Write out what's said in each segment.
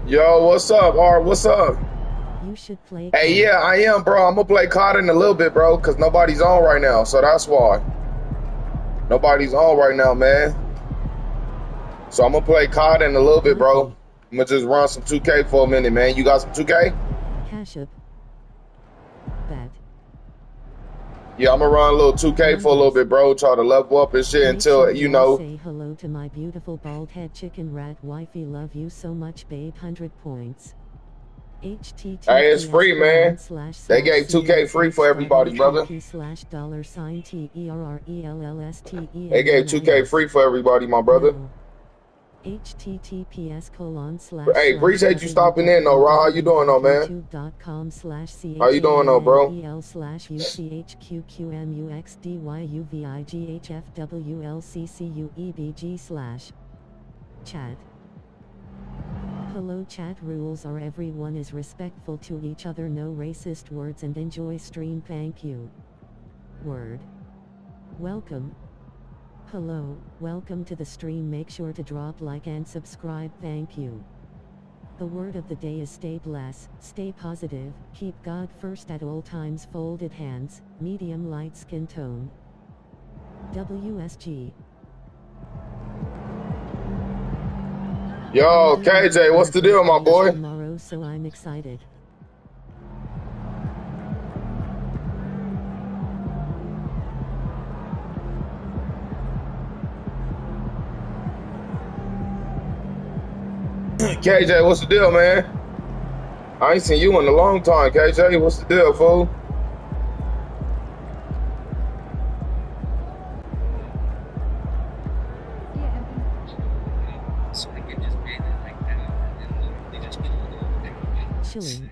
Yo, what's up, Art? What's up? You should play Hey, COD. yeah, I am, bro. I'm gonna play COD in a little bit, bro, because nobody's on right now, so that's why. Nobody's on right now, man. So I'm gonna play COD in a little bit, bro. I'm gonna just run some 2K for a minute, man. You got some 2K? Cash up. Bet. Yeah, I'm gonna run a little 2K for a little bit, bro. Try to level up and shit Make until, sure you y'all know. say hello to my beautiful bald head chicken rat wifey. Love you so much, babe. 100 points. Hey, it's free, man. They gave 2K free for everybody, brother. They gave 2K free for everybody, my brother. Hey, appreciate you stopping in, though, Ra. How you doing, though, man? How you doing, though, bro? Chat. Hello, chat. Rules are everyone is respectful to each other, no racist words, and enjoy stream. Thank you. Word. Welcome. Hello, welcome to the stream. Make sure to drop like and subscribe. Thank you. The word of the day is stay blessed, stay positive, keep God first at all times. Folded hands, medium light skin tone. WSG. Yo, KJ, what's the deal, my boy? Tomorrow, so I'm excited. KJ, what's the deal, man? I ain't seen you in a long time, KJ. What's the deal, fool? Chilling.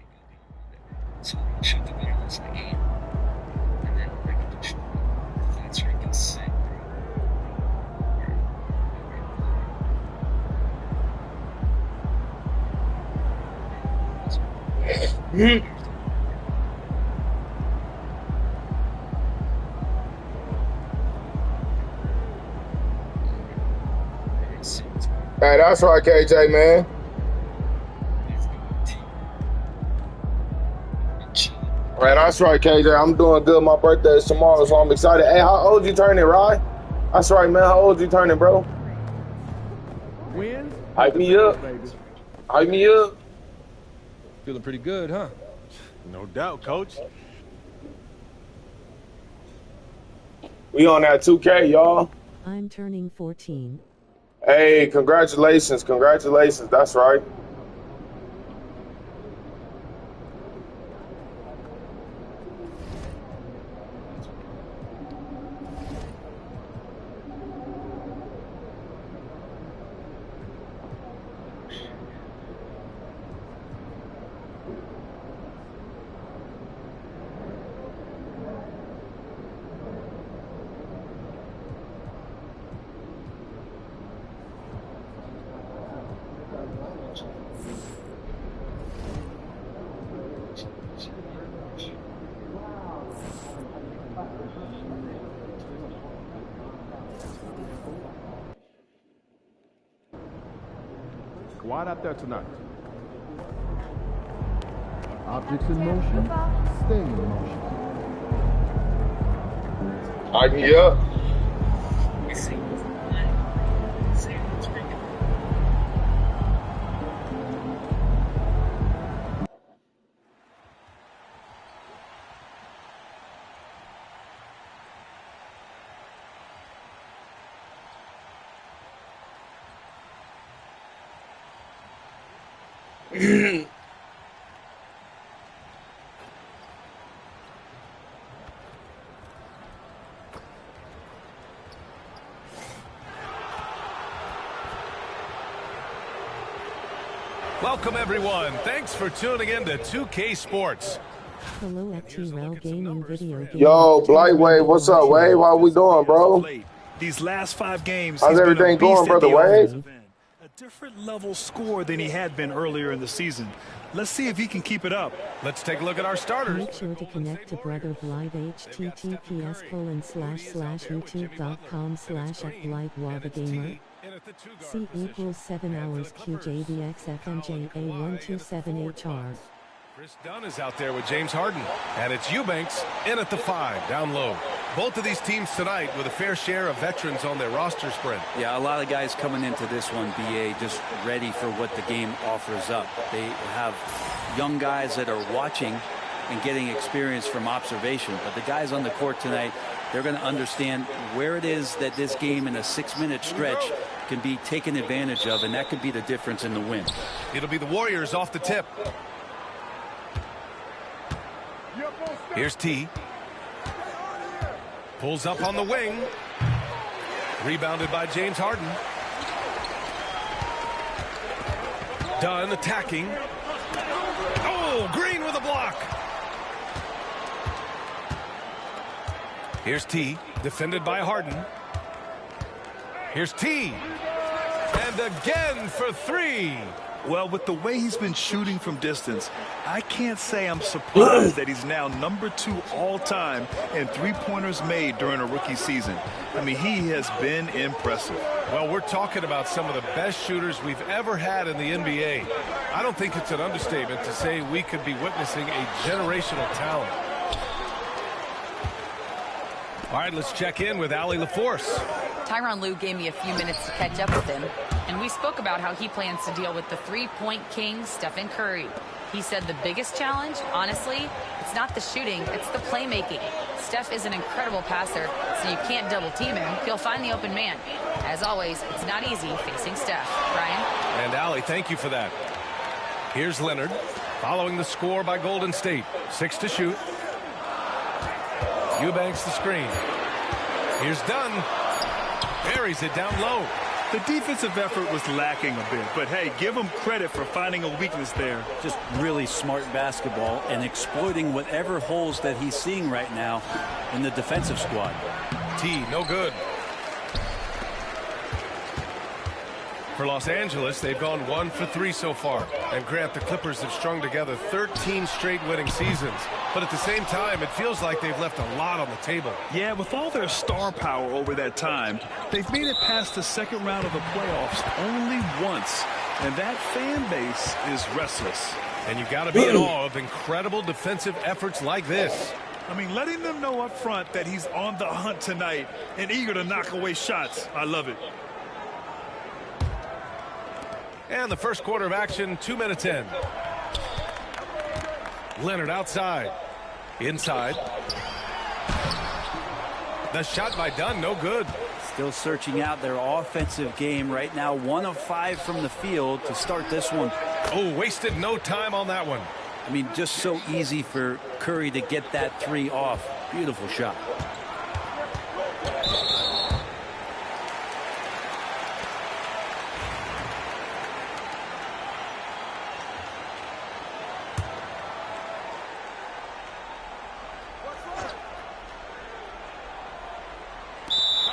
Hey, that's right, KJ, man. Right, that's right, KJ. I'm doing good. My birthday is tomorrow, so I'm excited. Hey, how old you turning, Rye? That's right, man. How old you turning, bro? Win? Hype me up. Hype me up. Feeling pretty good, huh? No doubt, coach. We on that 2K, y'all. I'm turning 14. Hey, congratulations. Congratulations. That's right. Quiet out there tonight. Objects in motion, stay in motion. Hype me up. Welcome, everyone. Thanks for tuning in to 2K Sports. Hello at T-RELL Gaming Video Game. Yo, Blight Wave, what's up, Wave? How we doing, bro? These last 5 games, How's everything going, brother Wave? A different level score than he had been earlier in the season. Let's see if he can keep it up. Let's take a look at our starters. Make sure to connect to Brother Blight https://youtube.com/@BlightWagamer. in at the 2-guard C position. equals 7 hours QJBXFMJA127HR. Chris Dunn is out there with James Harden. And it's Eubanks in at the 5, down low. Both of these teams tonight with a fair share of veterans on their roster spread. Yeah, a lot of guys coming into this one, BA, just ready for what the game offers up. They have young guys that are watching and getting experience from observation. But the guys on the court tonight, they're going to understand where it is that this game in a 6-minute stretch can be taken advantage of, and that could be the difference in the win. It'll be the Warriors off the tip. Here's T. Pulls up on the wing. Rebounded by James Harden. Dunn attacking. Oh, Green with a block. Here's T. Defended by Harden. Here's T. And again for 3. Well, with the way he's been shooting from distance, I can't say I'm surprised that he's now number 2 all-time in three-pointers made during a rookie season. I mean, he has been impressive. Well, we're talking about some of the best shooters we've ever had in the NBA. I don't think it's an understatement to say we could be witnessing a generational talent. All right, let's check in with Allie LaForce. Tyronn Lue gave me a few minutes to catch up with him, and we spoke about how he plans to deal with the three-point king, Stephen Curry. He said the biggest challenge, honestly, it's not the shooting, it's the playmaking. Steph is an incredible passer, so you can't double-team him. He'll find the open man. As always, it's not easy facing Steph. Brian? And Allie, thank you for that. Here's Leonard, following the score by Golden State. 6 to shoot. Eubanks the screen. Here's Dunn. Buries it down low. The defensive effort was lacking a bit, but hey, give him credit for finding a weakness there. Just really smart basketball and exploiting whatever holes that he's seeing right now in the defensive squad. T, no good. For Los Angeles, they've gone 1 for 3 so far. And Grant, the Clippers have strung together 13 straight winning seasons. But at the same time, it feels like they've left a lot on the table. Yeah, with all their star power over that time, they've made it past the second round of the playoffs only once. And that fan base is restless. And you got to be in awe of incredible defensive efforts like this. I mean, letting them know up front that he's on the hunt tonight and eager to knock away shots. I love it. And the first quarter of action, 2 minutes in. Leonard outside. Inside. The shot by Dunn, no good. Still searching out their offensive game right now. 1 of 5 from the field to start this one. Oh, wasted no time on that one. I mean, just so easy for Curry to get that 3 off. Beautiful shot.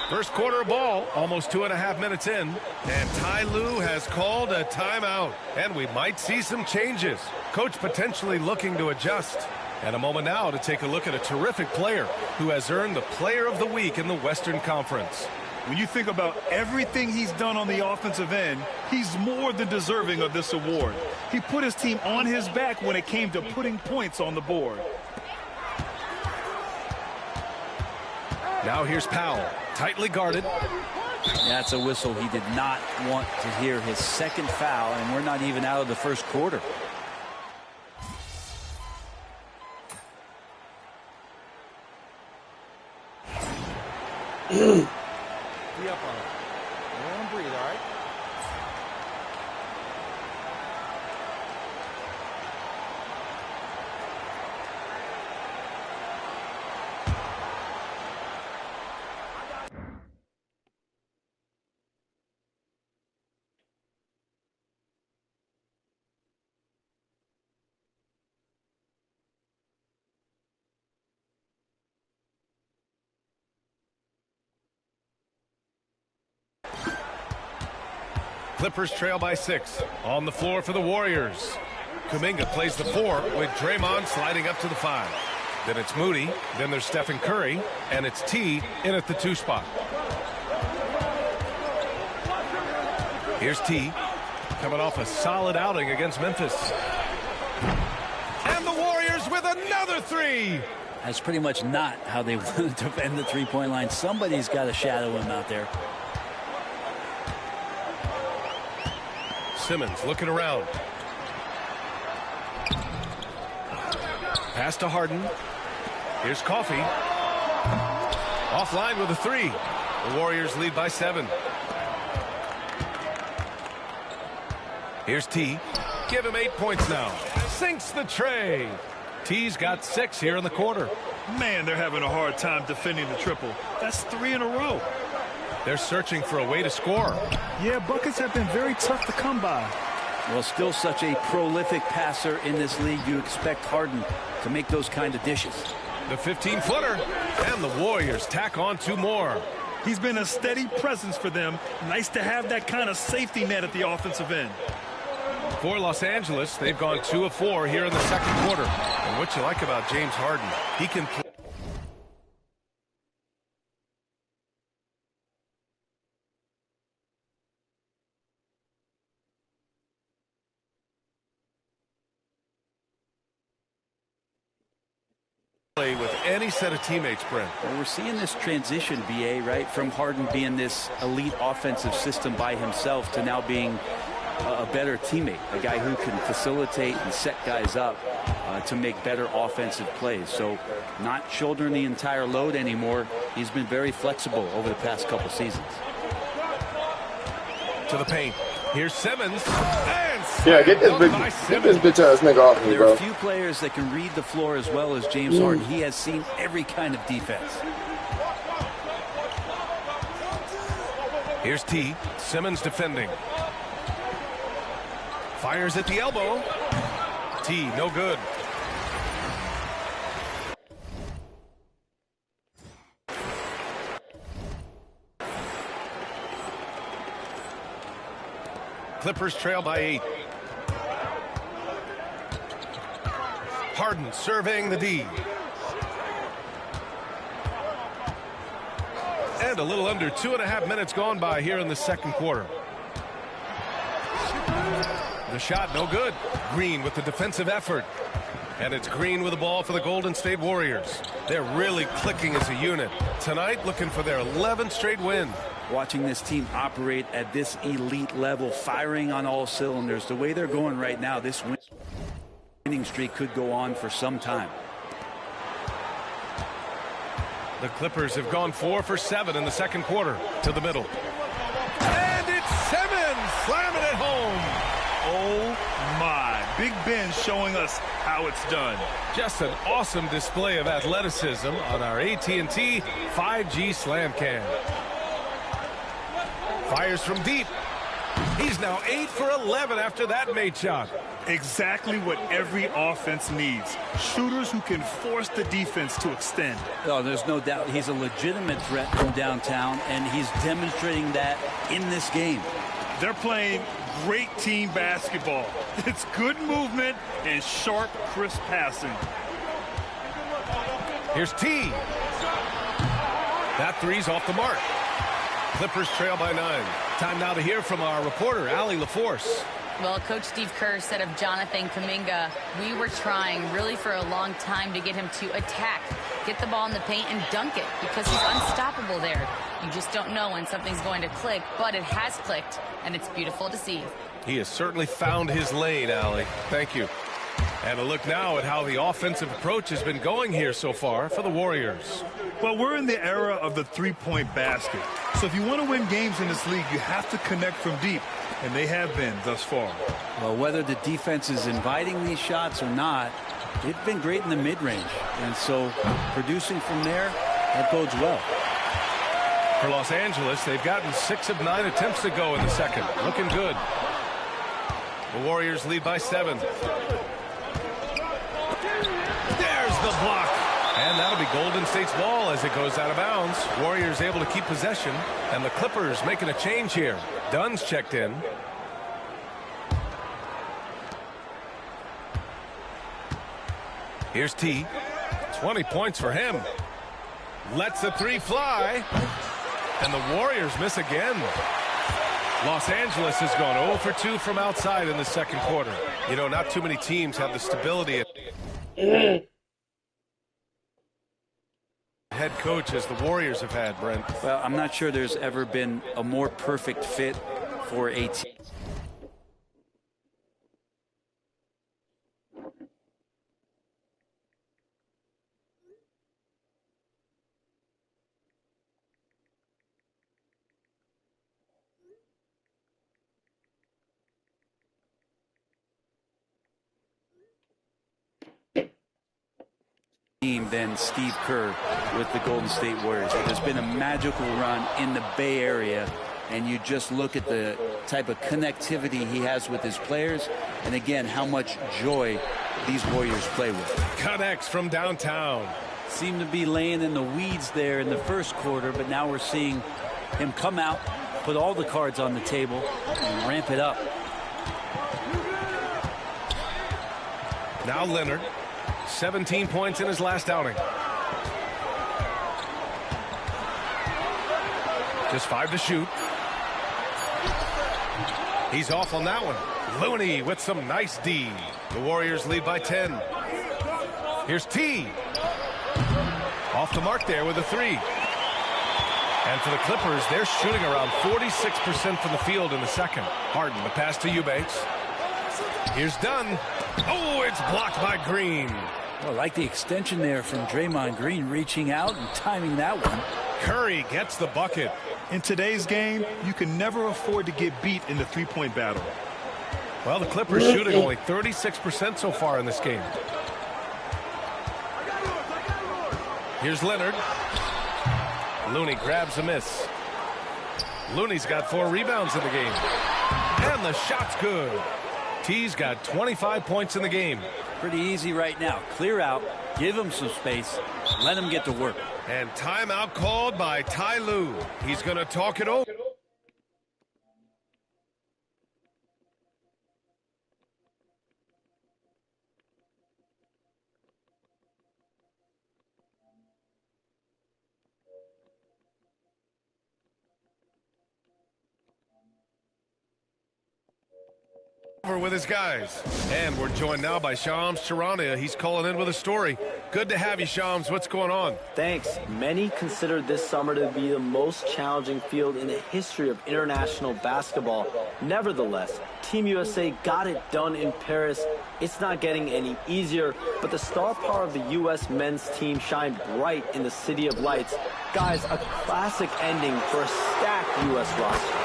First quarter ball, almost 2.5 minutes in. And Ty Lue has called a timeout. And we might see some changes. Coach potentially looking to adjust. And a moment now to take a look at a terrific player who has earned the Player of the Week in the Western Conference. When you think about everything he's done on the offensive end, he's more than deserving of this award. He put his team on his back when it came to putting points on the board. Now here's Powell, tightly guarded. That's a whistle. He did not want to hear his second foul, and we're not even out of the first quarter. Be up on it. Let him breathe, all right? Clippers trail by 6. On the floor for the Warriors. Kuminga plays the 4 with Draymond sliding up to the 5. Then it's Moody. Then there's Stephen Curry. And it's T in at the 2 spot. Here's T, coming off a solid outing against Memphis. And the Warriors with another three. That's pretty much not how they want to defend the three-point line. Somebody's got to shadow him out there. Simmons looking around. Pass to Harden. Here's Coffey. Offline with a three. The Warriors lead by 7. Here's T. Give him 8 points now. Sinks the tray. T's got 6 here in the quarter. Man, they're having a hard time defending the triple. That's 3 in a row. They're searching for a way to score. Yeah, buckets have been very tough to come by. Well, still such a prolific passer in this league. You expect Harden to make those kind of dishes. The 15-footer. And the Warriors tack on 2 more. He's been a steady presence for them. Nice to have that kind of safety net at the offensive end. For Los Angeles, they've gone 2 of 4 here in the second quarter. And what you like about James Harden, he can play with any set of teammates, Brent. Well, we're seeing this transition, BA, right, from Harden being this elite offensive system by himself to now being a better teammate, a guy who can facilitate and set guys up to make better offensive plays. So not shouldering the entire load anymore. He's been very flexible over the past couple seasons. To the paint. Here's Simmons. Yeah, get this bitch ass nigga off me, There bro. are few players that can read the floor as well as James Harden. He has seen every kind of defense. Here's T. Simmons defending. Fires at the elbow. T, no good. Clippers trail by 8. Harden surveying the D. And a little under 2.5 minutes gone by here in the second quarter. The shot no good. Green with the defensive effort. And it's Green with the ball for the Golden State Warriors. They're really clicking as a unit. Tonight looking for their 11th straight win. Watching this team operate at this elite level, firing on all cylinders. The way they're going right now, this winning streak could go on for some time. The Clippers have gone 4 for 7 in the second quarter. To the middle. And it's Simmons slamming it home. Oh my. Big Ben showing us how it's done. Just an awesome display of athleticism on our AT&T 5G Slam Cam. Fires from deep. He's now 8 for 11 after that made shot. Exactly what every offense needs. Shooters who can force the defense to extend. Oh, there's no doubt he's a legitimate threat from downtown, and he's demonstrating that in this game. They're playing great team basketball. It's good movement and sharp, crisp passing. Here's T. That three's off the mark. Clippers trail by 9. Time now to hear from our reporter, Allie LaForce. Well, Coach Steve Kerr said of Jonathan Kuminga, we were trying really for a long time to get him to attack, get the ball in the paint and dunk it because he's unstoppable there. You just don't know when something's going to click, but it has clicked, and it's beautiful to see. He has certainly found his lane, Allie. Thank you. And a look now at how the offensive approach has been going here so far for the Warriors. Well, we're in the era of the three-point basket. So if you want to win games in this league, you have to connect from deep. And they have been thus far. Well, whether the defense is inviting these shots or not, they've been great in the mid-range. And so producing from there, that bodes well. For Los Angeles, they've gotten 6 of 9 attempts to go in the second. Looking good. The Warriors lead by 7. There's the block. And that'll be Golden State's ball as it goes out of bounds. Warriors able to keep possession. And the Clippers making a change here. Dunn's checked in. Here's T. 20 points for him. Lets the three fly. And the Warriors miss again. Los Angeles has gone 0 for 2 from outside in the second quarter. You know, not too many teams have the stability head coach as the Warriors have had, Brent. Well, I'm not sure there's ever been a more perfect fit for a team. Than Steve Kerr with the Golden State Warriors. There's been a magical run in the Bay Area, and you just look at the type of connectivity he has with his players, and again, how much joy these Warriors play with. Connects from downtown. Seemed to be laying in the weeds there in the first quarter, but now we're seeing him come out, put all the cards on the table, and ramp it up. Now Leonard. 17 points in his last outing. Just 5 to shoot. He's off on that one. Looney with some nice D. The Warriors lead by 10. Here's T. Off the mark there with a 3. And for the Clippers, they're shooting around 46% from the field in the second. Harden, the pass to Eubanks. Here's Dunn. Oh, it's blocked by Green. Well, I like the extension there from Draymond Green, reaching out and timing that one. Curry gets the bucket. In today's game, you can never afford to get beat in the three-point battle. Well, the Clippers shooting only 36% so far in this game. Here's Leonard. Looney grabs a miss. Looney's got 4 rebounds in the game. And the shot's good. T's got 25 points in the game. Pretty easy right now. Clear out, give him some space, let him get to work. And timeout called by Ty Lue. He's going to talk it over. With his guys. And we're joined now by Shams Charania. He's calling in with a story. Good to have you, Shams. What's going on? Thanks. Many consider this summer to be the most challenging field in the history of international basketball. Nevertheless, Team USA got it done in Paris. It's not getting any easier, but the star power of the U.S. men's team shined bright in the City of Lights. Guys, a classic ending for a stacked U.S. roster.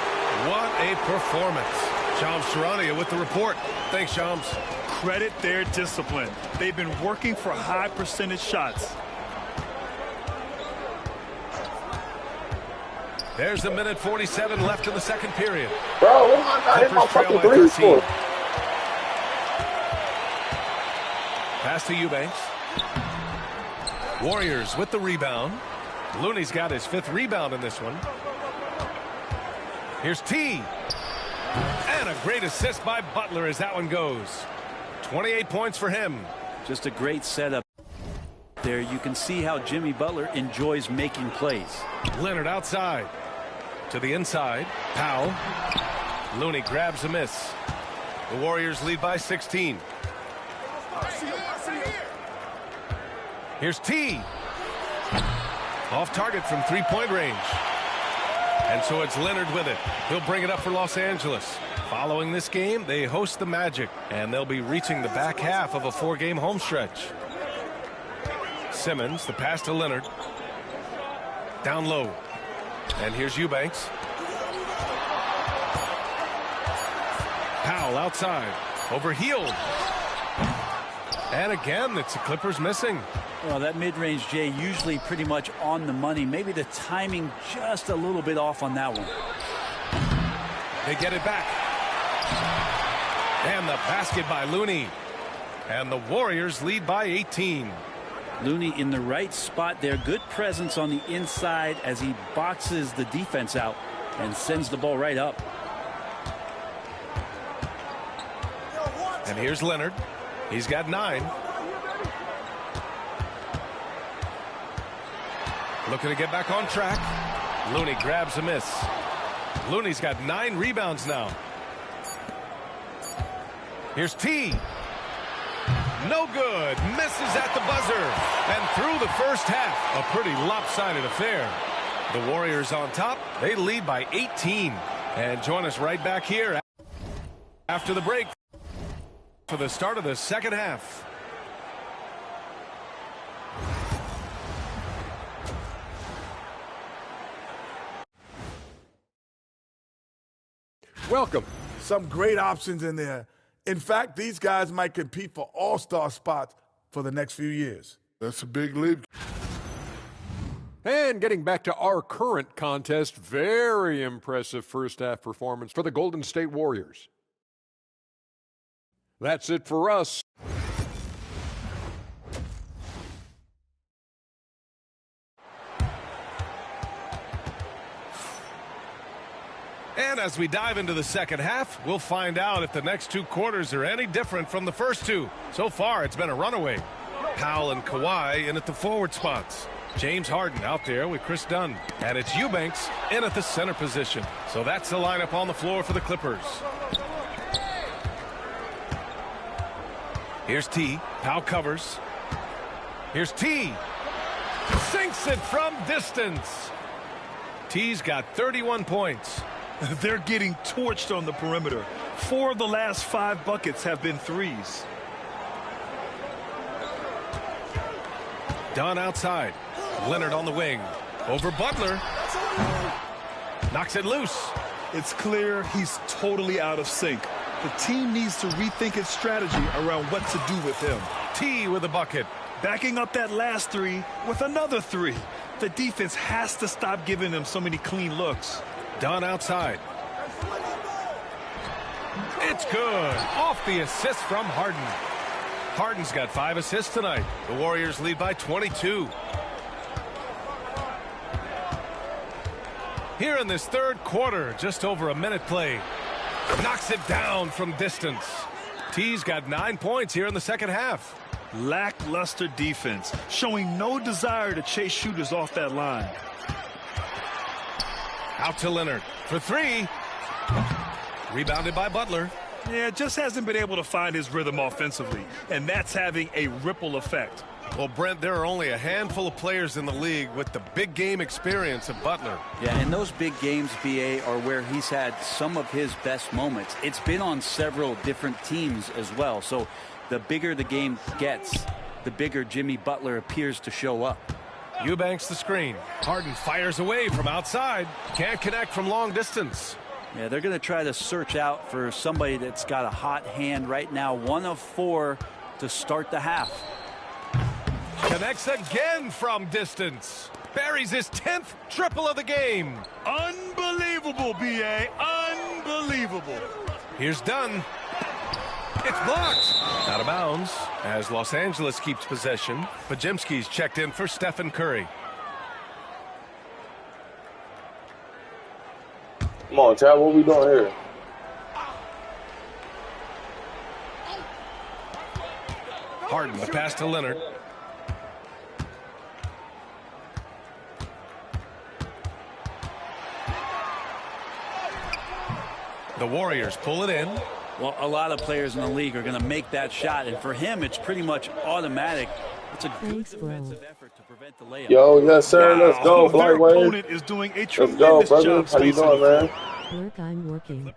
What a performance. Shams Charania with the report. Thanks, Shams. Credit their discipline. They've been working for high percentage shots. There's a minute 47 left in the second period. Bro, what am I not hitting my fucking threes for? Pass to Eubanks. Warriors with the rebound. Looney's got his 5th rebound in this one. Here's T. And a great assist by Butler as that one goes. 28 points for him. Just a great setup there. You can see how Jimmy Butler enjoys making plays. Leonard outside. To the inside. Powell. Looney grabs a miss. The Warriors lead by 16. Here's T. Off target from 3-point range. And so it's Leonard with it. He'll bring it up for Los Angeles. Following this game, they host the Magic, and they'll be reaching the back half of a 4-game homestretch. Simmons, the pass to Leonard. Down low. And here's Eubanks. Powell outside. Overhealed. And again, it's the Clippers missing. Well, that mid-range, Jay, usually pretty much on the money. Maybe the timing just a little bit off on that one. They get it back. And the basket by Looney. And the Warriors lead by 18. Looney in the right spot there. Good presence on the inside as he boxes the defense out and sends the ball right up. And here's Leonard. He's got 9. Looking to get back on track. Looney grabs a miss. Looney's got 9 rebounds now. Here's T. No good. Misses at the buzzer. And through the first half, a pretty lopsided affair. The Warriors on top. They lead by 18. And join us right back here after the break for the start of the second half. Welcome. Some great options in there. In fact, these guys might compete for all-star spots for the next few years. That's a big leap. And getting back to our current contest, very impressive first half performance for the Golden State Warriors. That's it for us. And as we dive into the second half, we'll find out if the next 2 quarters are any different from the first 2. So far, it's been a runaway. Powell and Kawhi in at the forward spots. James Harden out there with Chris Dunn. And it's Eubanks in at the center position. So that's the lineup on the floor for the Clippers. Here's T. Powell covers. Here's T. Sinks it from distance. T's got 31 points. They're getting torched on the perimeter. 4 of the last 5 buckets have been threes. Dunn outside. Leonard on the wing. Over Butler. Knocks it loose. It's clear he's totally out of sync. The team needs to rethink its strategy around what to do with him. T with a bucket. Backing up that last 3 with another 3. The defense has to stop giving him so many clean looks. Dunn outside. It's good. Off the assist from Harden. Harden's got 5 assists tonight. The Warriors lead by 22. Here in this third quarter, just over a minute play. Knocks it down from distance. T's got 9 points here in the second half. Lackluster defense, showing no desire to chase shooters off that line. Out to Leonard for 3. Rebounded by Butler. Yeah, just hasn't been able to find his rhythm offensively, and that's having a ripple effect. Well, Brent, there are only a handful of players in the league with the big game experience of Butler. Yeah, and those big games, BA, are where he's had some of his best moments. It's been on several different teams as well. So the bigger the game gets, the bigger Jimmy Butler appears to show up. Eubanks the screen. Harden fires away from outside. Can't connect from long distance. Yeah, they're going to try to search out for somebody that's got a hot hand right now. 1 of 4 to start the half. Connects again from distance. Buries his 10th triple of the game. Unbelievable, BA. Unbelievable. Here's Dunn. It's blocked. Out of bounds as Los Angeles keeps possession. Pajemski's checked in for Stephen Curry. Come on, Chad, what we doing here? Harden, the pass to Leonard. The Warriors pull it in. Well, a lot of players in the league are going to make that shot, and for him, it's pretty much automatic. It's a good defensive effort to prevent the layup. Yo, yes, sir. Let's go, Their Lightweight. opponent is doing a Let's go, tremendous brother. job How you spacing doing, the man? floor. Lurk, I'm working.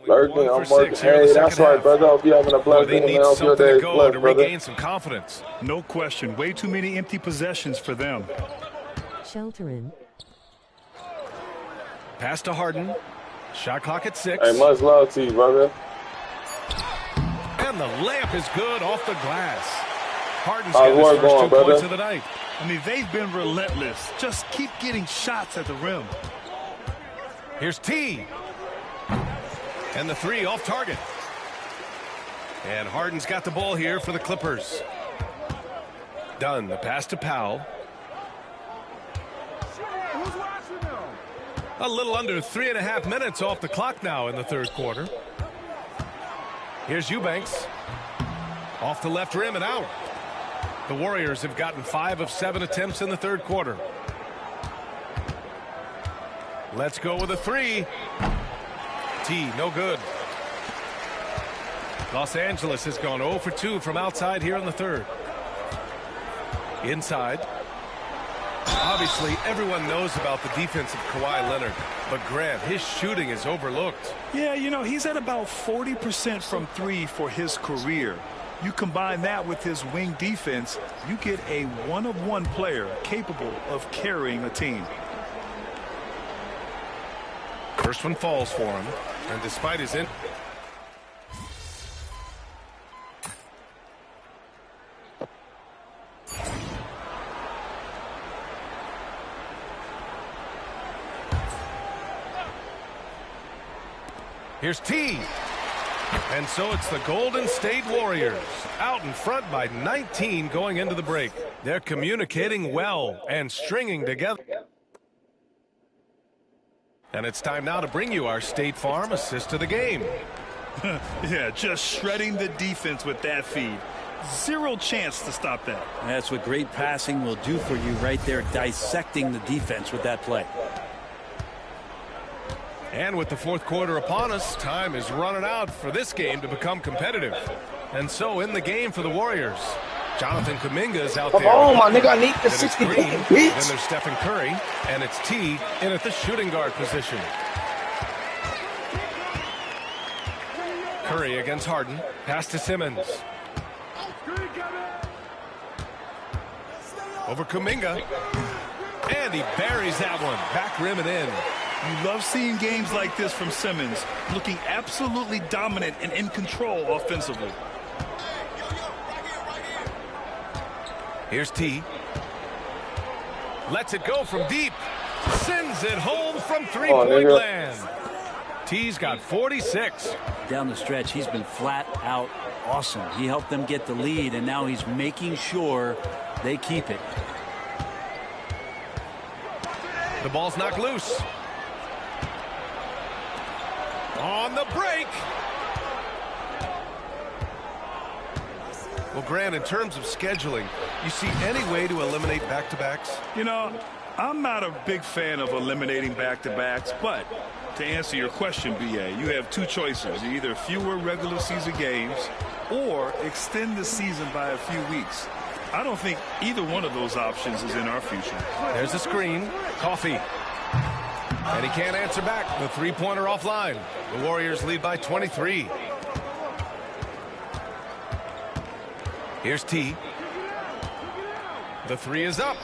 Lurking, I'm working. Hey, that's right, brother. Hope you having a blessed They day, need man. Hope your something day to is go blessed, to brother. regain some confidence. No question. Way too many empty possessions for them. Sheltering. Pass to Harden. Shot clock at 6. Hey, much love to you, brother. And the layup is good off the glass. Harden's How's got his work first going, 2 points brother? of the night. I mean, they've been relentless. Just keep getting shots at the rim. Here's T. And the 3 off target. And Harden's got the ball here for the Clippers. Dunn, the pass to Powell. A little under 3.5 minutes off the clock now in the third quarter. Here's Eubanks. Off the left rim and out. The Warriors have gotten 5 of 7 attempts in the third quarter. Let's go with a three. T, no good. Los Angeles has gone 0 for 2 from outside here in the third. Inside. Obviously, everyone knows about the defense of Kawhi Leonard, but Grant, his shooting is overlooked. Yeah, you know, he's at about 40% from three for his career. You combine that with his wing defense, you get a one-of-one player capable of carrying a team. First one falls for him, and despite his Here's T. And so it's the Golden State Warriors out in front by 19 going into the break. They're communicating well and stringing together. And it's time now to bring you our State Farm assist of the game. Yeah, just shredding the defense with that feed. Zero chance to stop that. That's what great passing will do for you right there, dissecting the defense with that play. And with the fourth quarter upon us, time is running out for this game to become competitive. And so in the game for the Warriors, Jonathan Kuminga is out there. Come on, my nigga, I need the 60 Green, points, then bitch. there's Stephen Curry, and it's T in at the shooting guard position. Curry against Harden. Pass to Simmons. Over Kuminga. And he buries that one. Back rim and in. You love seeing games like this from Simmons, looking absolutely dominant and in control offensively. Here's T. Lets it go from deep. Sends it home from three-point land. T's got 46. Down the stretch, he's been flat out awesome. He helped them get the lead, and now he's making sure they keep it. The ball's knocked loose. On the break. Well, Grant, in terms of scheduling, you see any way to eliminate back-to-backs? You know, I'm not a big fan of eliminating back-to-backs, but to answer your question, BA, you have two choices. Either fewer regular season games or extend the season by a few weeks. I don't think either one of those options is in our future. There's a screen. Coffee. And he can't answer back. The three-pointer offline. The Warriors lead by 23. Here's T. The three is up.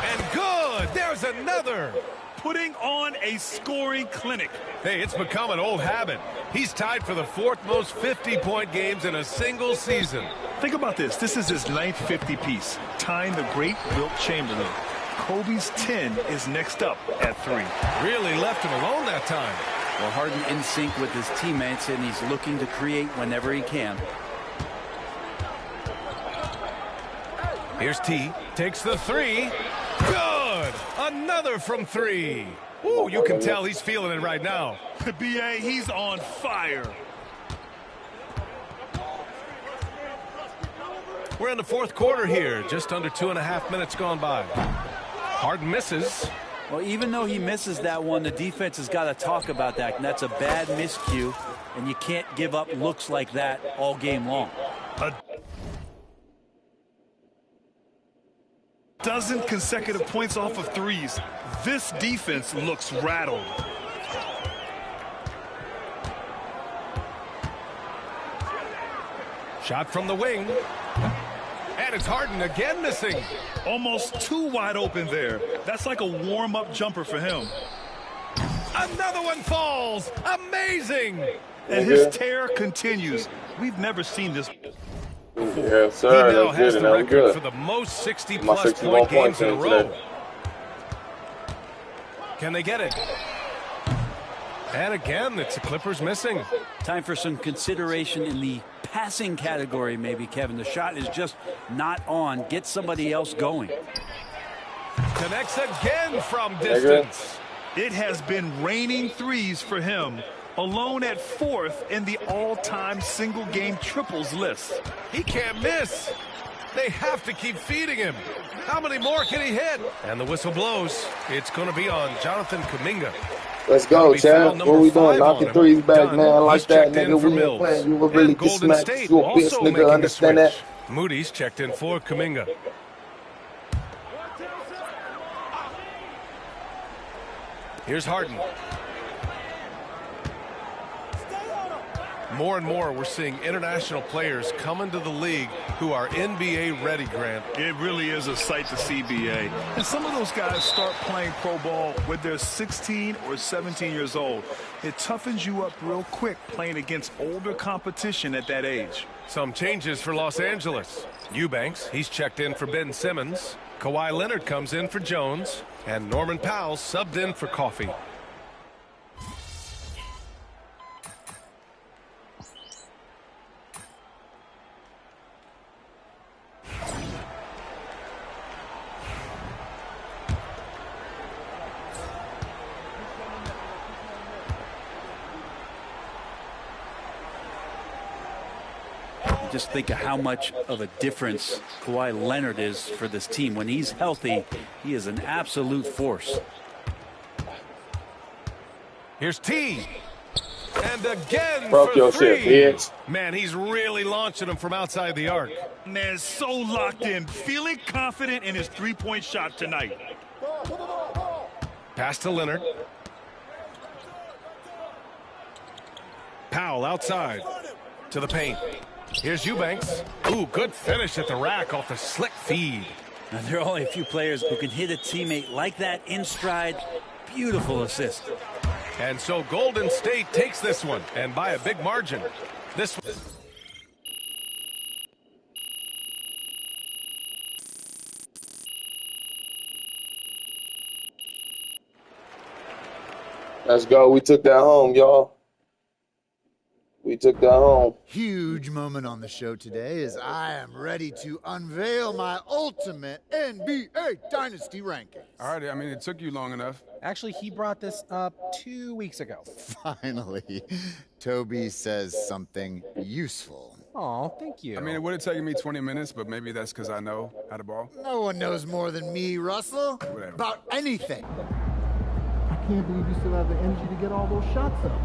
And good. There's another. Putting on a scoring clinic. Hey, it's become an old habit. He's tied for the fourth most 50-point games in a single season. Think about this. This is his ninth 50-piece, tying the great Wilt Chamberlain. Kobe's 10 is next up at 3. Really left him alone that time. Well, Harden in sync with his teammates, and he's looking to create whenever he can. Here's T. Takes the three. Good. Another from 3. Ooh, you can tell he's feeling it right now. BA, he's on fire. We're in the fourth quarter here. Just under 2.5 minutes gone by. Harden misses. Well, even though he misses that one, the defense has got to talk about that. And that's a bad miscue, and you can't give up looks like that all game long. A dozen consecutive points off of threes. This defense looks rattled. Shot from the wing. And it's Harden again missing. Almost too wide open there. That's like a warm-up jumper for him. Another one falls. Amazing. And his tear continues. We've never seen this before. Yes, sir. He now That's has good. the That was record good. for the most 60-plus My 61 point games in a points row. today. Can they get it? And again, it's the Clippers missing. Time for some consideration in the passing category, maybe, Kevin. The shot is just not on. Get somebody else going. Connects again from distance. It has been raining threes for him, alone at 4th in the all-time single-game triples list. He can't miss. They have to keep feeding him. How many more can he hit? And the whistle blows. It's going to be on Jonathan Kuminga. Let's go, Chad. What we doing? Knocking threes back, man. Like that, nigga. We ain't playing. You were really get smacked. You a bitch, nigga. Understand that? Moody's checked in for Kuminga. Here's Harden. More and more, we're seeing international players come into the league who are NBA ready, Grant. It really is a sight to see, BA. And some of those guys start playing pro ball when they're 16 or 17 years old. It toughens you up real quick playing against older competition at that age. Some changes for Los Angeles. Eubanks, he's checked in for Ben Simmons. Kawhi Leonard comes in for Jones. And Norman Powell subbed in for Coffey. Just think of how much of a difference Kawhi Leonard is for this team. When he's healthy, he is an absolute force. Here's T. And again Broke for your three. shit, bitch. Man, he's really launching him from outside the arc. Man, so locked in, feeling confident in his three-point shot tonight. Pass to Leonard. Powell outside to the paint. Here's Eubanks. Ooh, good finish at the rack off the slick feed. Now, there are only a few players who can hit a teammate like that in stride. Beautiful assist. And so Golden State takes this one, and by a big margin. This one. Let's go. We took that home, y'all. We took that home. Huge moment on the show today as I am ready to unveil my ultimate NBA Dynasty ranking. All right, I mean, it took you long enough. Actually, he brought this up 2 weeks ago. Finally, Toby says something useful. Oh, thank you. I mean, it would have taken me 20 minutes, but maybe that's because I know how to ball. No one knows more than me, Russell, Whatever. about anything. I can't believe you still have the energy to get all those shots up.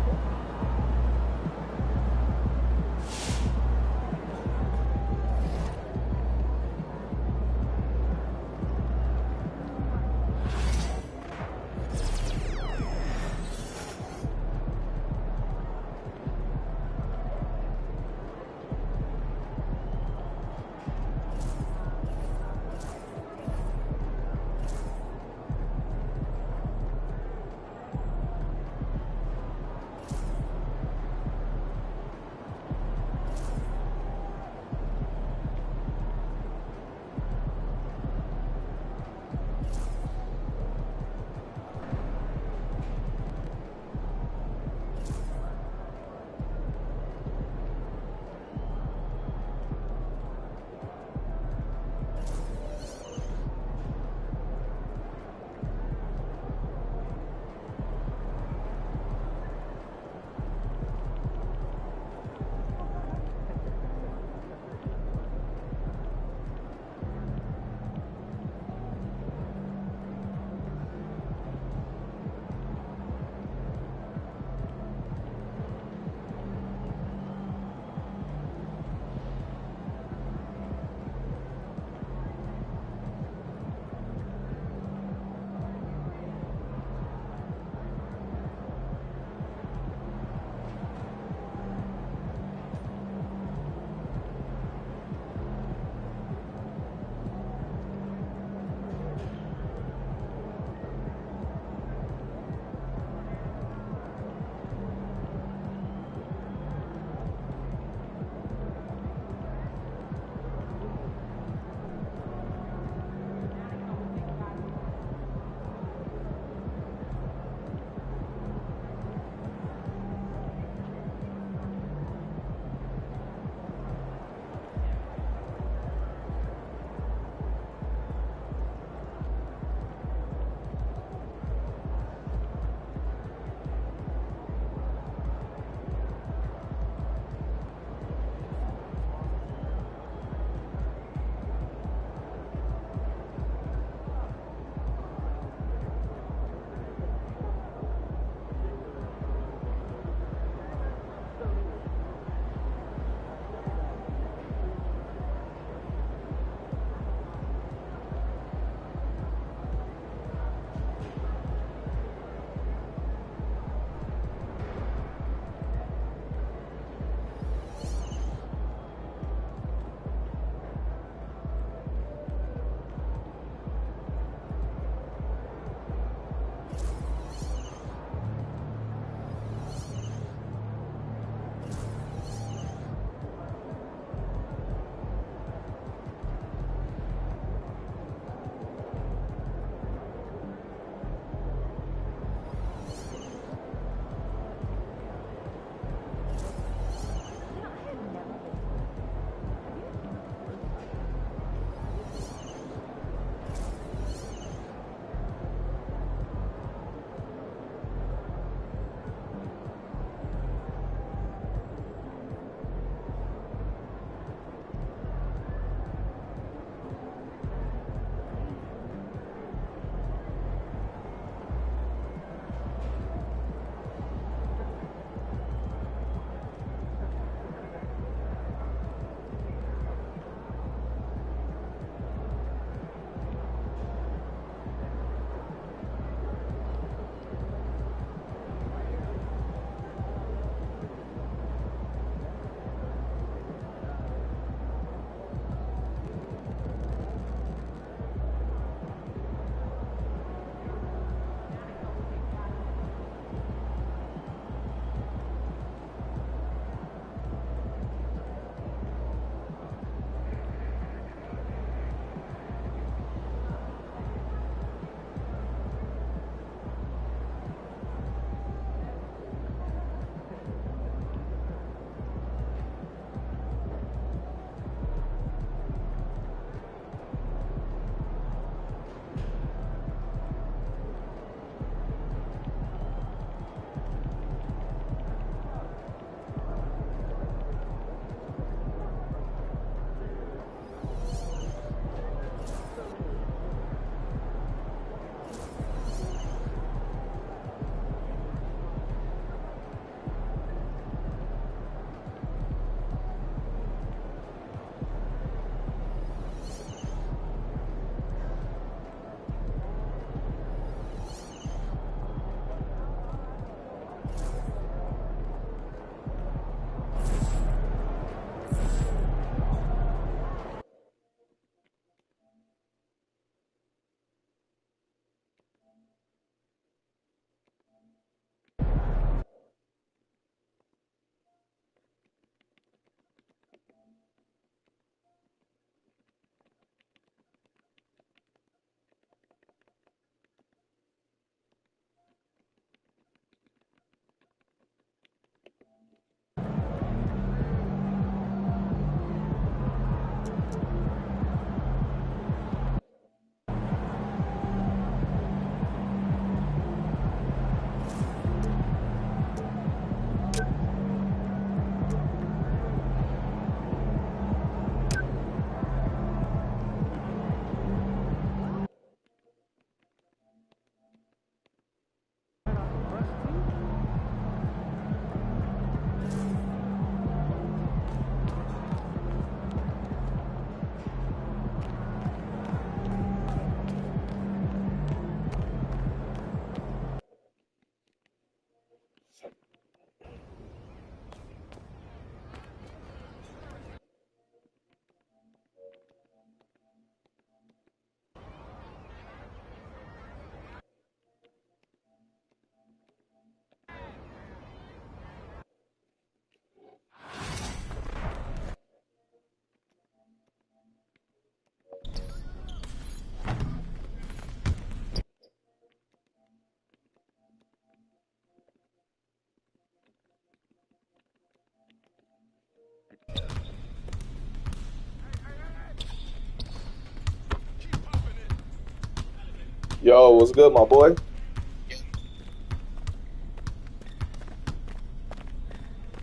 Yo, what's good, my boy?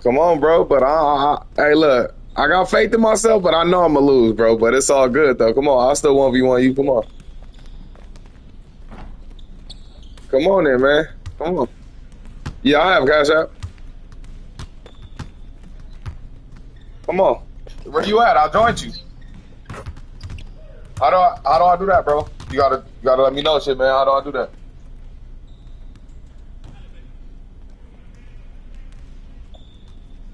Come on, bro. But hey, look, I got faith in myself, but I know I'm gonna lose, bro. But it's all good though. Come on, I still 1v1 you. Come on. Come on then, man. Come on. Yeah, I have Cash App. Come on. Where you at? I'll join you. How do I do that, bro? You gotta let me know shit, man. How do I do that?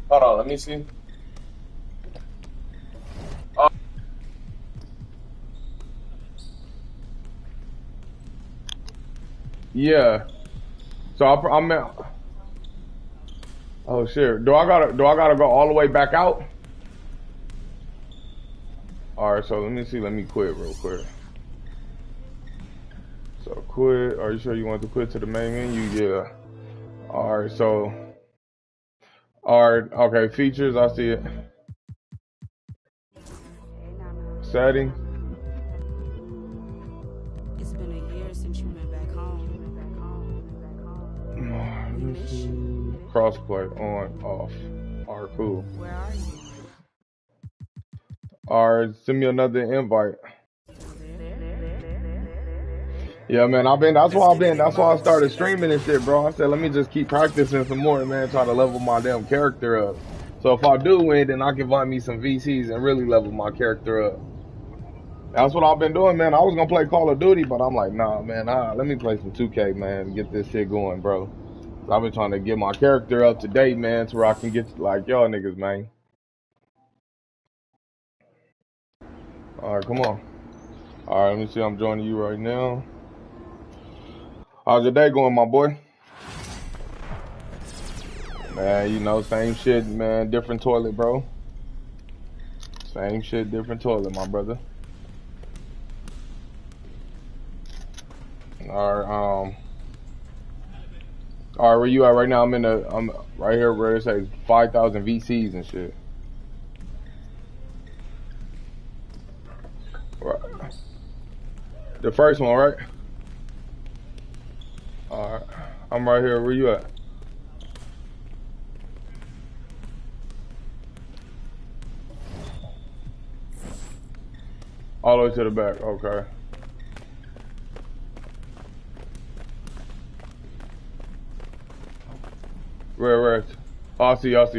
Hold on, let me see. Yeah. So I'm at. Oh shit. Do I gotta go all the way back out? Alright, so let me see, let me quit real quick. So quit. Are you sure you want to quit to the main menu? Yeah. Alright, so alright, okay, features, I see it. Settings. It's been a year since you went back home. Let me see. Crossplay on, off. Alright, cool. Where are you? Alright, send me another invite. Yeah, man, that's why I started streaming and shit, bro. I said, let me just keep practicing some more, man, try to level my damn character up. So if I do win, then I can find me some VCs and really level my character up. That's what I've been doing, man. I was gonna play Call of Duty, but I'm like, nah, man, let me play some 2K, man, get this shit going, bro. I've been trying to get my character up to date, man, to where I can get like y'all niggas, man. Alright, come on. Alright, let me see, I'm joining you right now. How's your day going, my boy? Man, you know, same shit, man. Different toilet, bro. Same shit, different toilet, my brother. Alright, where you at right now? I'm right here where it says 5,000 VCs and shit. Right. The first one, right? Alright. I'm right here. Where you at? All the way to the back. Okay. Where? Oh, I see. Yep.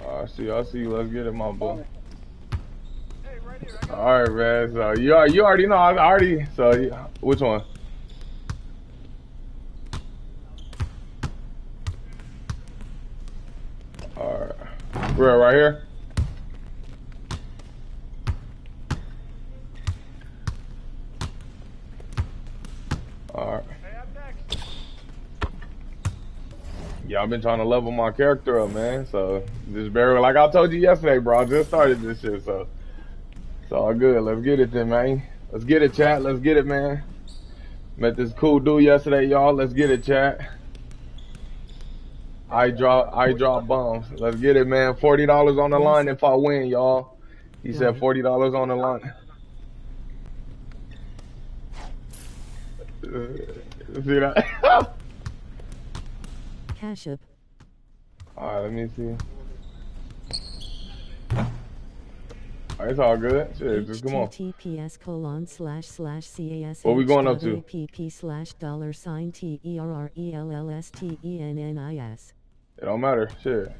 I see. Let's get it, my boy. All right, man. So you already know. So which one? All right. We're right here. All right. Yeah, I've been trying to level my character up, man. So just barely, like I told you yesterday, bro. I just started this shit, so it's all good. Let's get it then, man. Let's get it, chat. Let's get it, man. Met this cool dude yesterday, y'all. Let's get it, chat. I drop bombs. Let's get it, man. $40 on the line if I win, y'all. He said $40 on the line. See that? Cash App. Alright, let me see. Alright, it's all good. Shit, just come on. https://cas What we going up to? $$TRELLSTENNIS. It don't matter. Shit.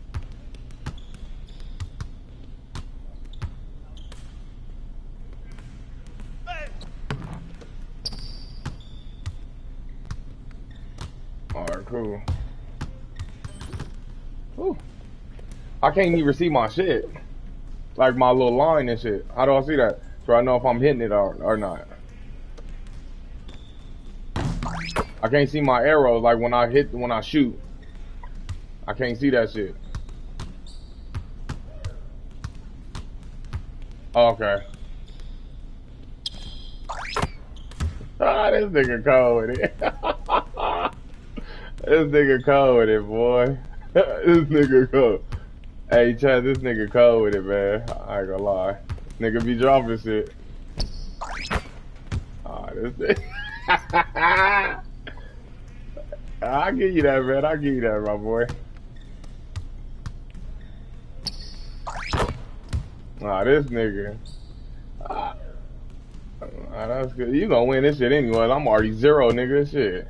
Alright, cool. Ooh. I can't even see my shit. Like my little line and shit. How do I see that? So I know if I'm hitting it or not. I can't see my arrows like when I shoot. I can't see that shit. Okay. Ah, this nigga cold with it. This nigga cold with it, boy. This nigga cold. Hey, Chad, this nigga cold with it, man. I ain't gonna lie. Nigga be dropping shit. Ah, this thing. I'll give you that, man. I'll give you that, my boy. Ah, this nigga. Ah, that's good. You gonna win this shit anyway. I'm already 0, nigga. Shit.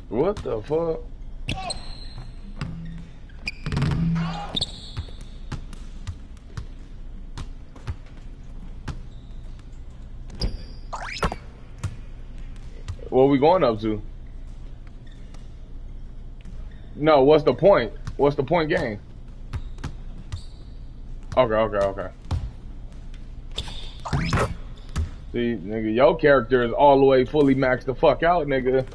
What the fuck? What we going up to? No, what's the point? What's the point game? Okay. See, nigga, your character is all the way fully maxed the fuck out, nigga.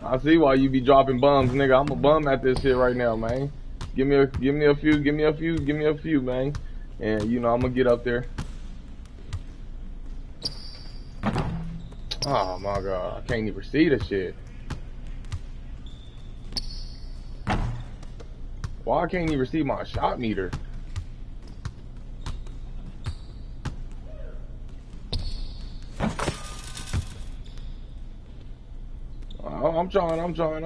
I see why you be dropping bums, nigga. I'm a bum at this shit right now, man. Give me a few, man. And you know I'm gonna get up there. Oh my god, I can't even see the shit. Why I can't even see my shot meter? Oh, I'm trying. I'm trying,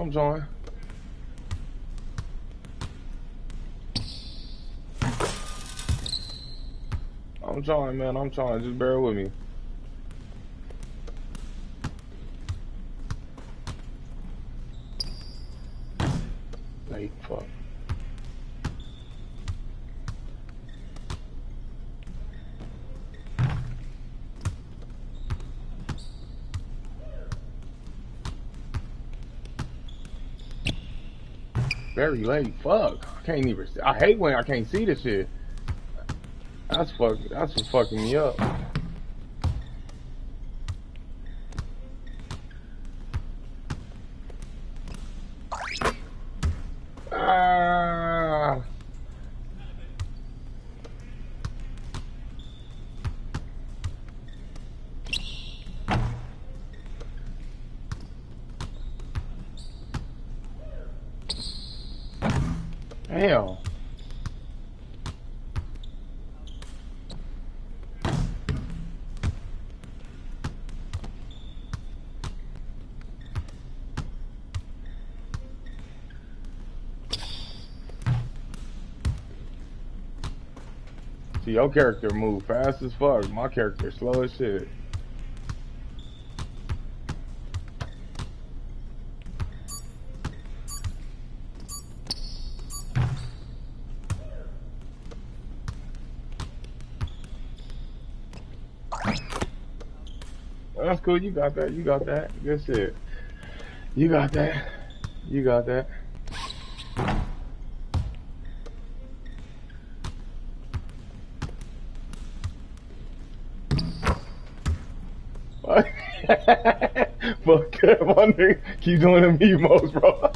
man. I'm trying. Just bear with me. Hey, fuck. Very late. Fuck. I can't even see. I hate when I can't see this shit. That's what's fucking me up. Ah. Hell. See, your character move fast as fuck. My character slow as shit. That's cool. You got that. Good shit. You got that. Fuck that, my nigga. Keep doing them emotes, bro.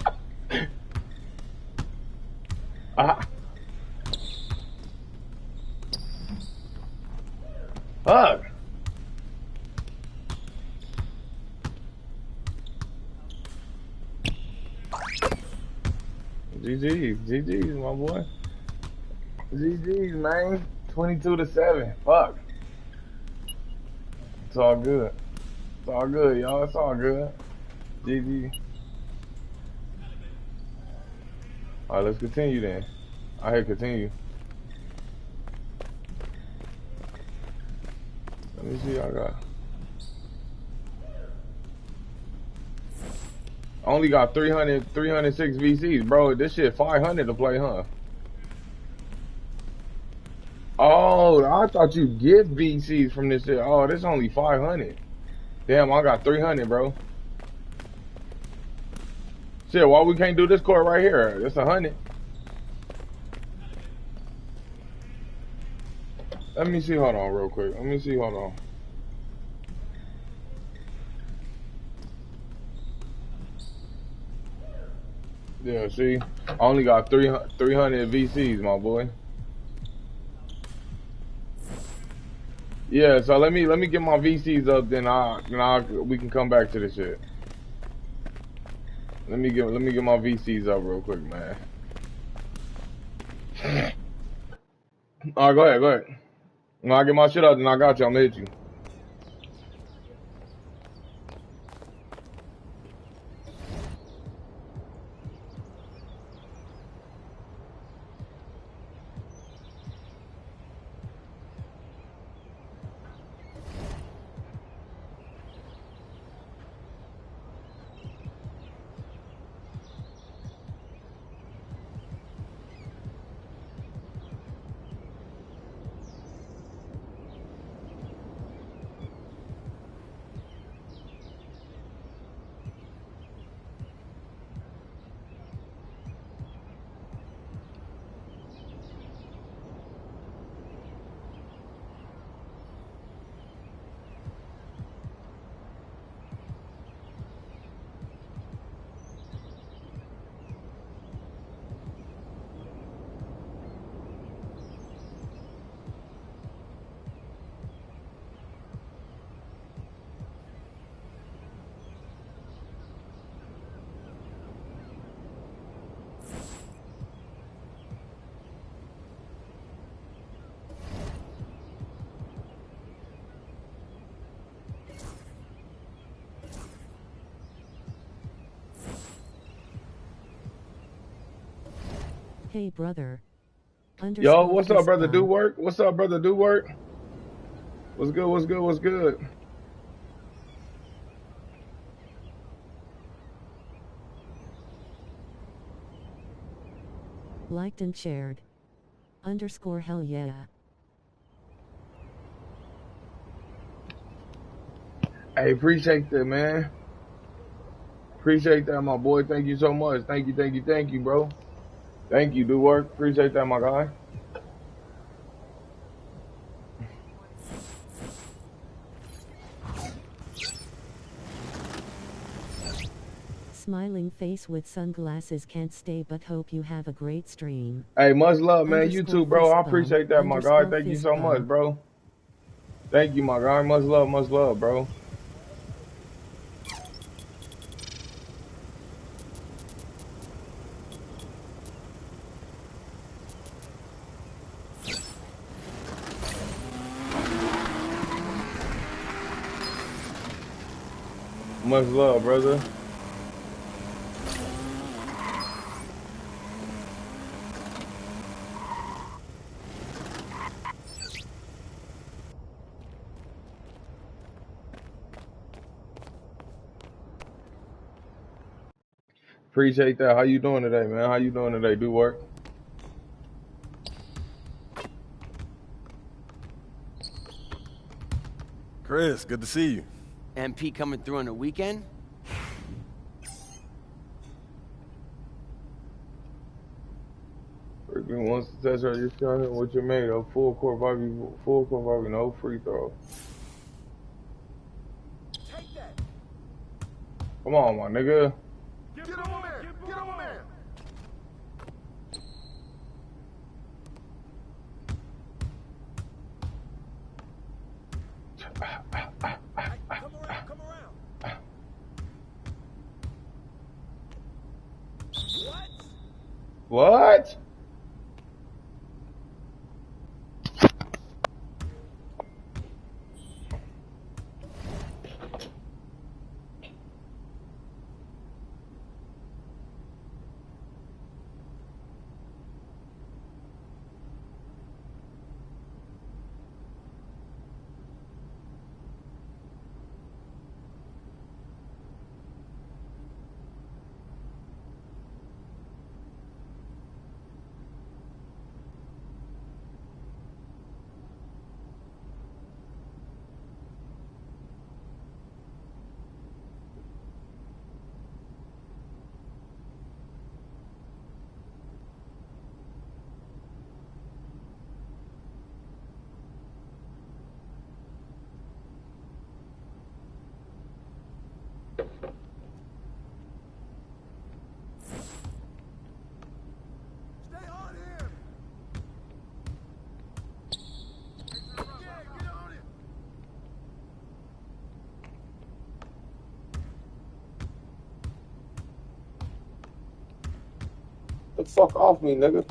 Fuck. GG's, my boy. GG's, man. 22-7. Fuck. It's all good. It's all good, y'all. It's all good. GG. Alright, let's continue then. I hit continue. Let me see what I got. I only got 306 VCs, bro. This shit 500 to play, huh? Oh, I thought you get VCs from this shit. Oh, this only 500. Damn, I got 300, bro. Shit, why we can't do this court right here? It's 100. Let me see, hold on real quick. Hold on. Yeah, see? I only got 300 VCs, my boy. Yeah, so let me get my VCs up, then we can come back to this shit. Let me get my VCs up real quick, man. All right, go ahead. When I get my shit up, then I got you. I'm gonna hit you. Hey brother. Yo, what's up, brother? Do Underscore work? What's up, brother? Do work? What's good? What's good? What's good? liked and shared. Underscore hell yeah. Hey, appreciate that, man. Appreciate that, my boy. Thank you so much. Thank you, bro. Thank you, do work. Appreciate that, my guy. Smiling face with sunglasses, can't stay but hope you have a great stream. Hey, much love, man. You Underscore too, bro. I fist appreciate that, my guy. underscore Thank you fist so much, bump. bro. Thank you, my guy. Much love, bro. Much love, brother. Appreciate that. How you doing today, man? How you doing today? Do work. Chris, good to see you. MP coming through on the weekend? Ricky wants to test her. Just tell him what you made of. Full court Bobby, no free throw. Come on, my nigga. Get on there! Get on there! Come around. What? The fuck off me, nigga.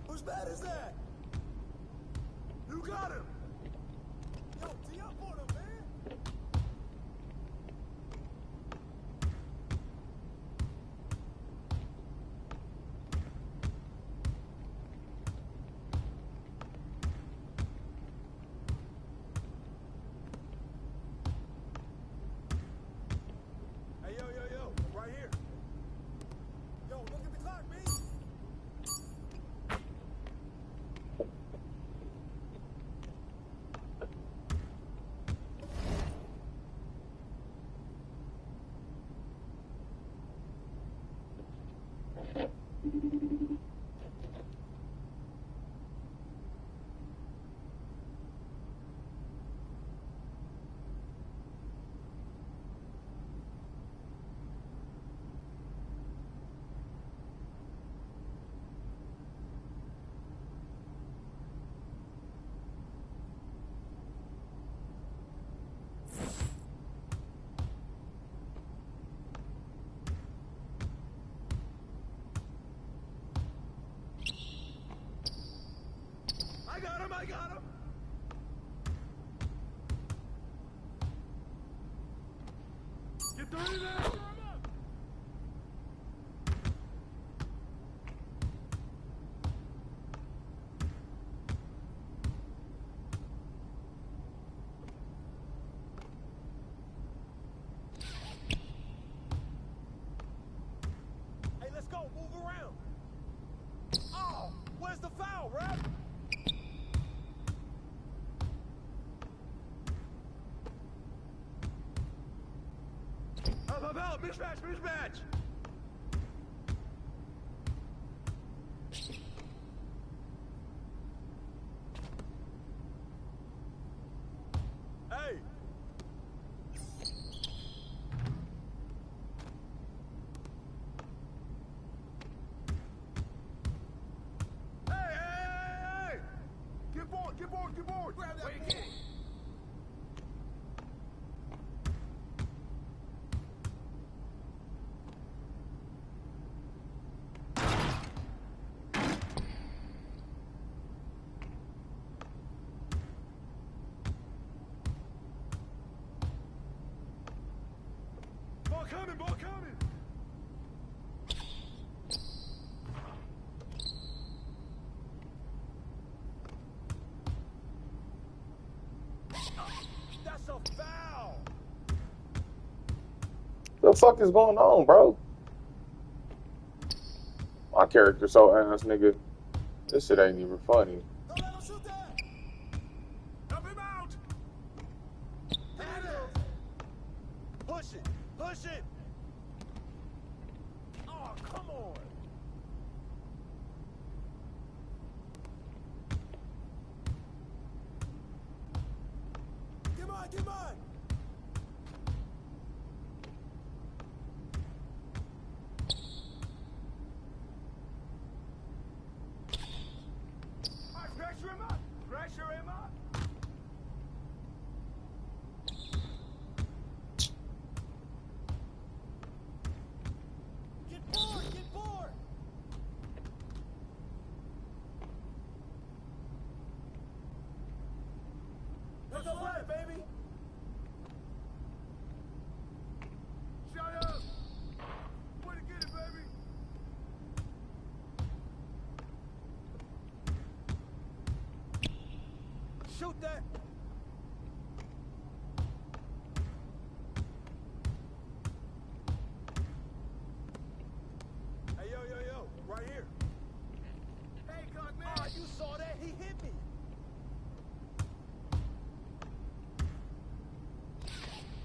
Whose bat is that? You got him. Yo, tee up on him, man. Hey, yo, right here. Yo, look at the clock, man. I got him. Get 30 now. Hey, let's go. Move around. Oh, where's the foul, ref? Help, mismatch. Hey. Hey. Get board. Grab that ball. Ball coming. That's a foul. The fuck is going on, bro? My character so ass, nigga. This shit ain't even funny. Don't let him shoot that. Help him out. Push it. Oh, come on. Get mine. Pressure him up. Get bored. Let's go play, baby. Shut up. Way to get it, baby. Shoot that. Hey, yo, right here. Hey, God, man. Oh, you saw that? He hit me.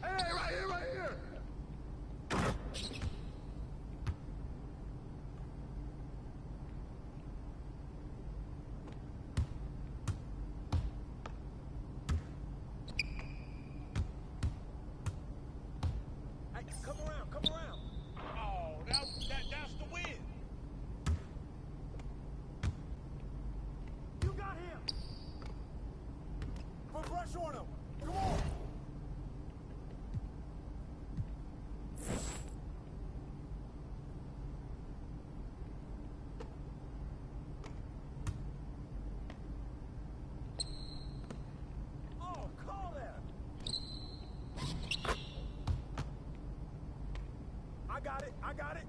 Hey, right here. Pressure on him. Come on. Oh, call that. I got it. I got it.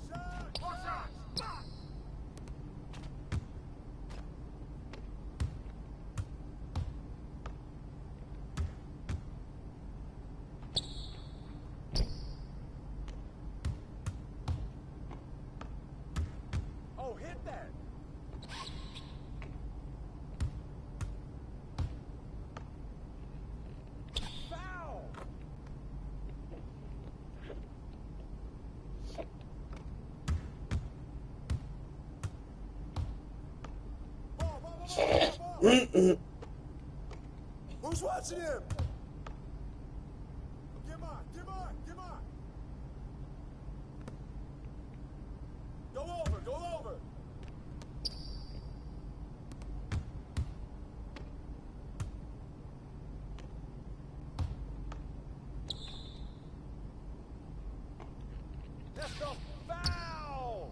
Shot. More shots. Stop. Oh, hit that. Foul. Ball. Who's watching him? Get mine. Get mine. Get mine. Go over. Go over. Let's go. Foul.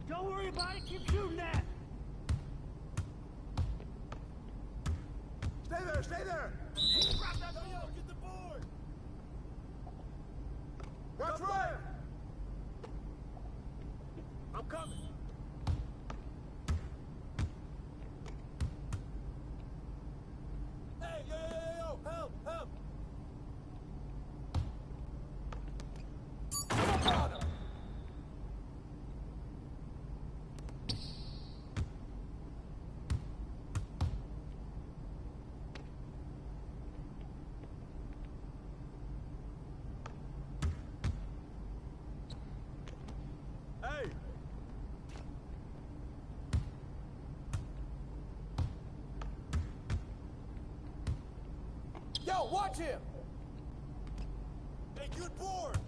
Don't worry about it. Keep shooting that. Stay there. Stay there. Drop that ball. Get the board. Watch right. I'm coming. Hey, yo, help, help. Come on, him. Hey. Yo, watch him. Hey, good board.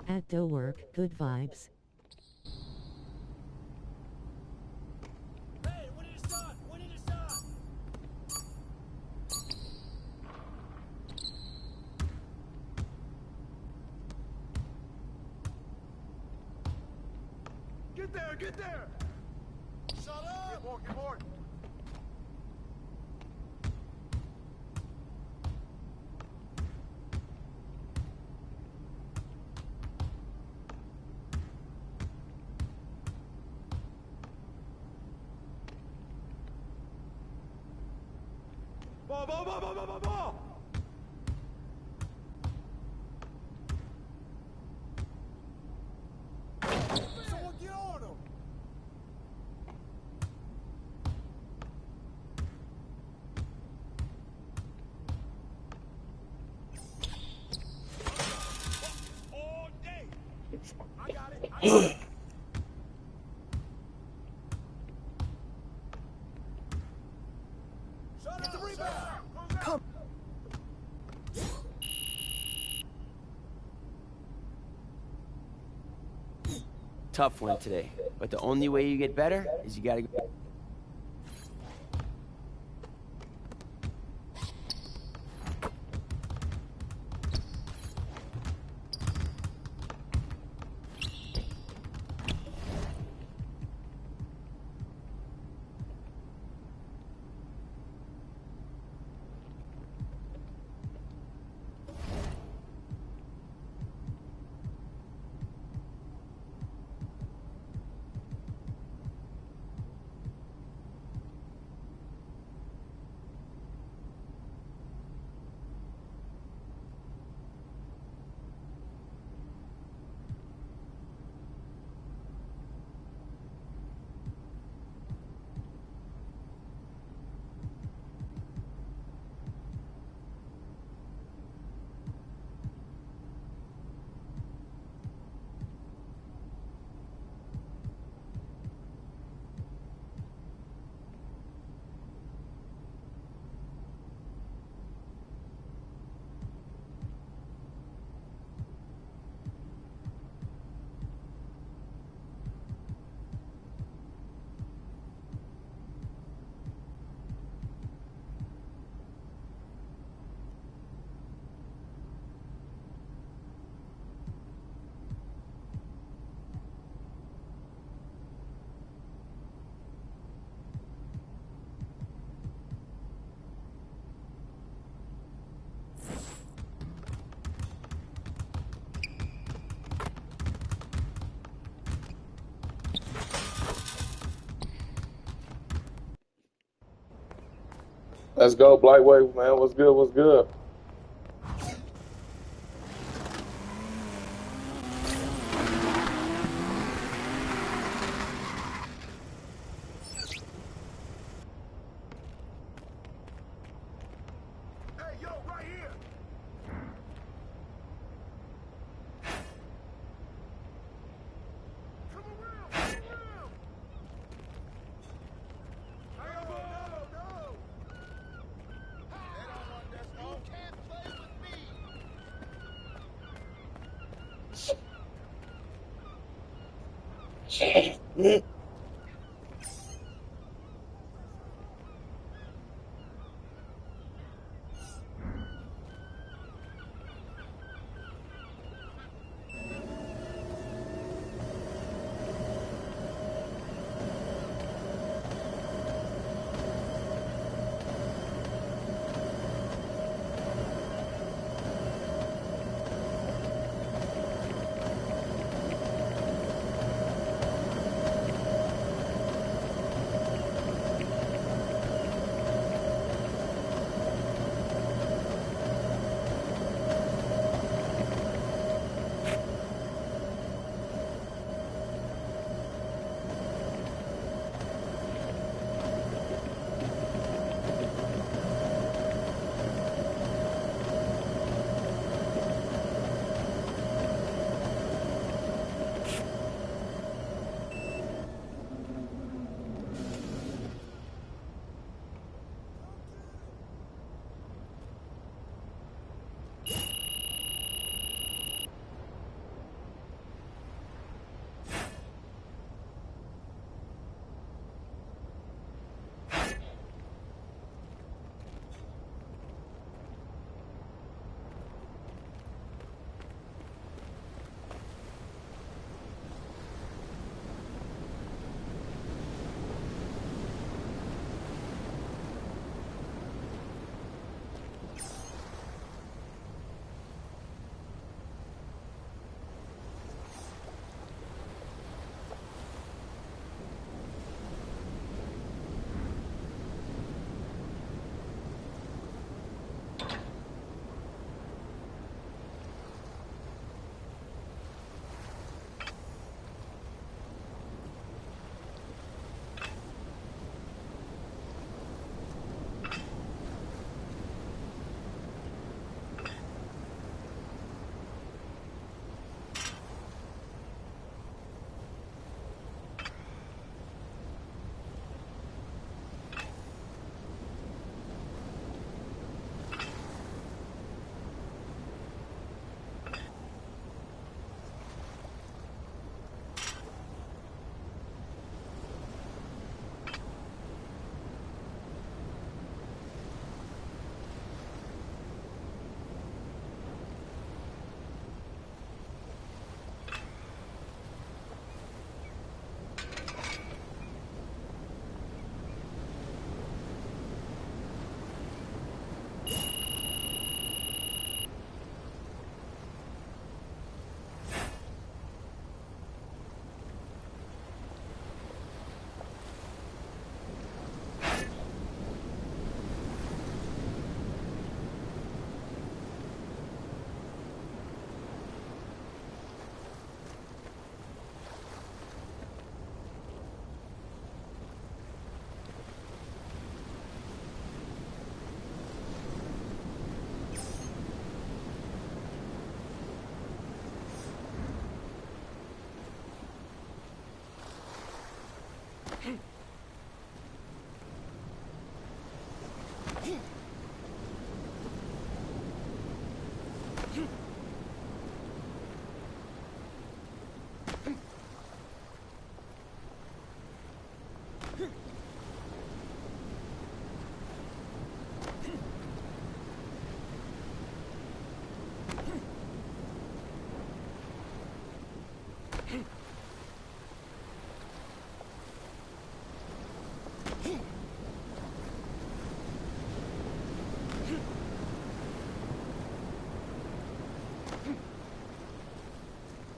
At do work, good vibes. Hey, we need a shot. We need a shot. Get there, get there. Shut up. Get more, get more. Ball, ball, ball, ball, ball, ball, ball. Someone get on him. All day. I got it. I got it. Shut up. Get the rebound. Come. Tough one today, but the only way you get better is you gotta. Let's go, Blightway, man. What's good? What's good?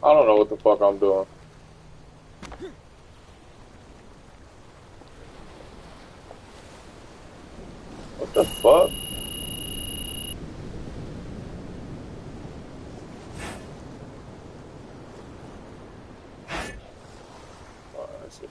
I don't know what the fuck I'm doing. What the fuck? fuck? Oh, that's it.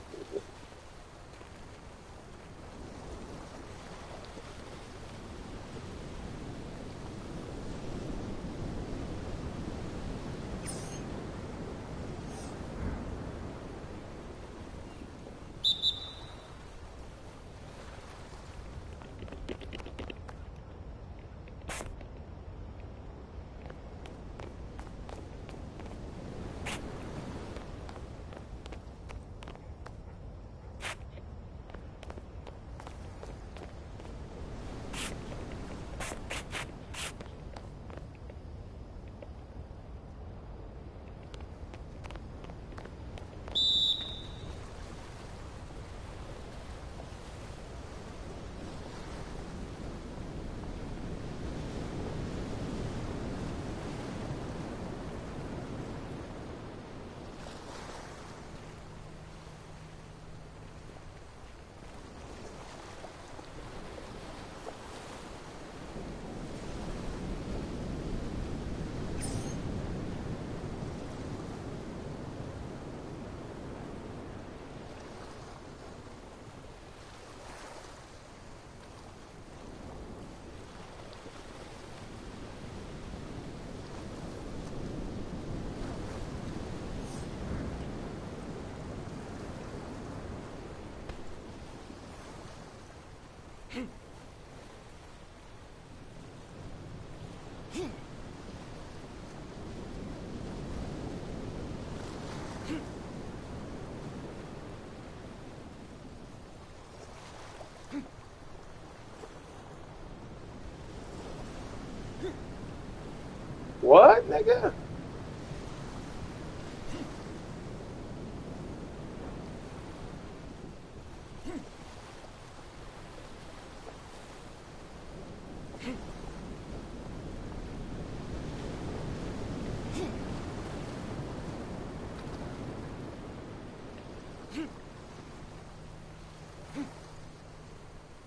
What, nigga?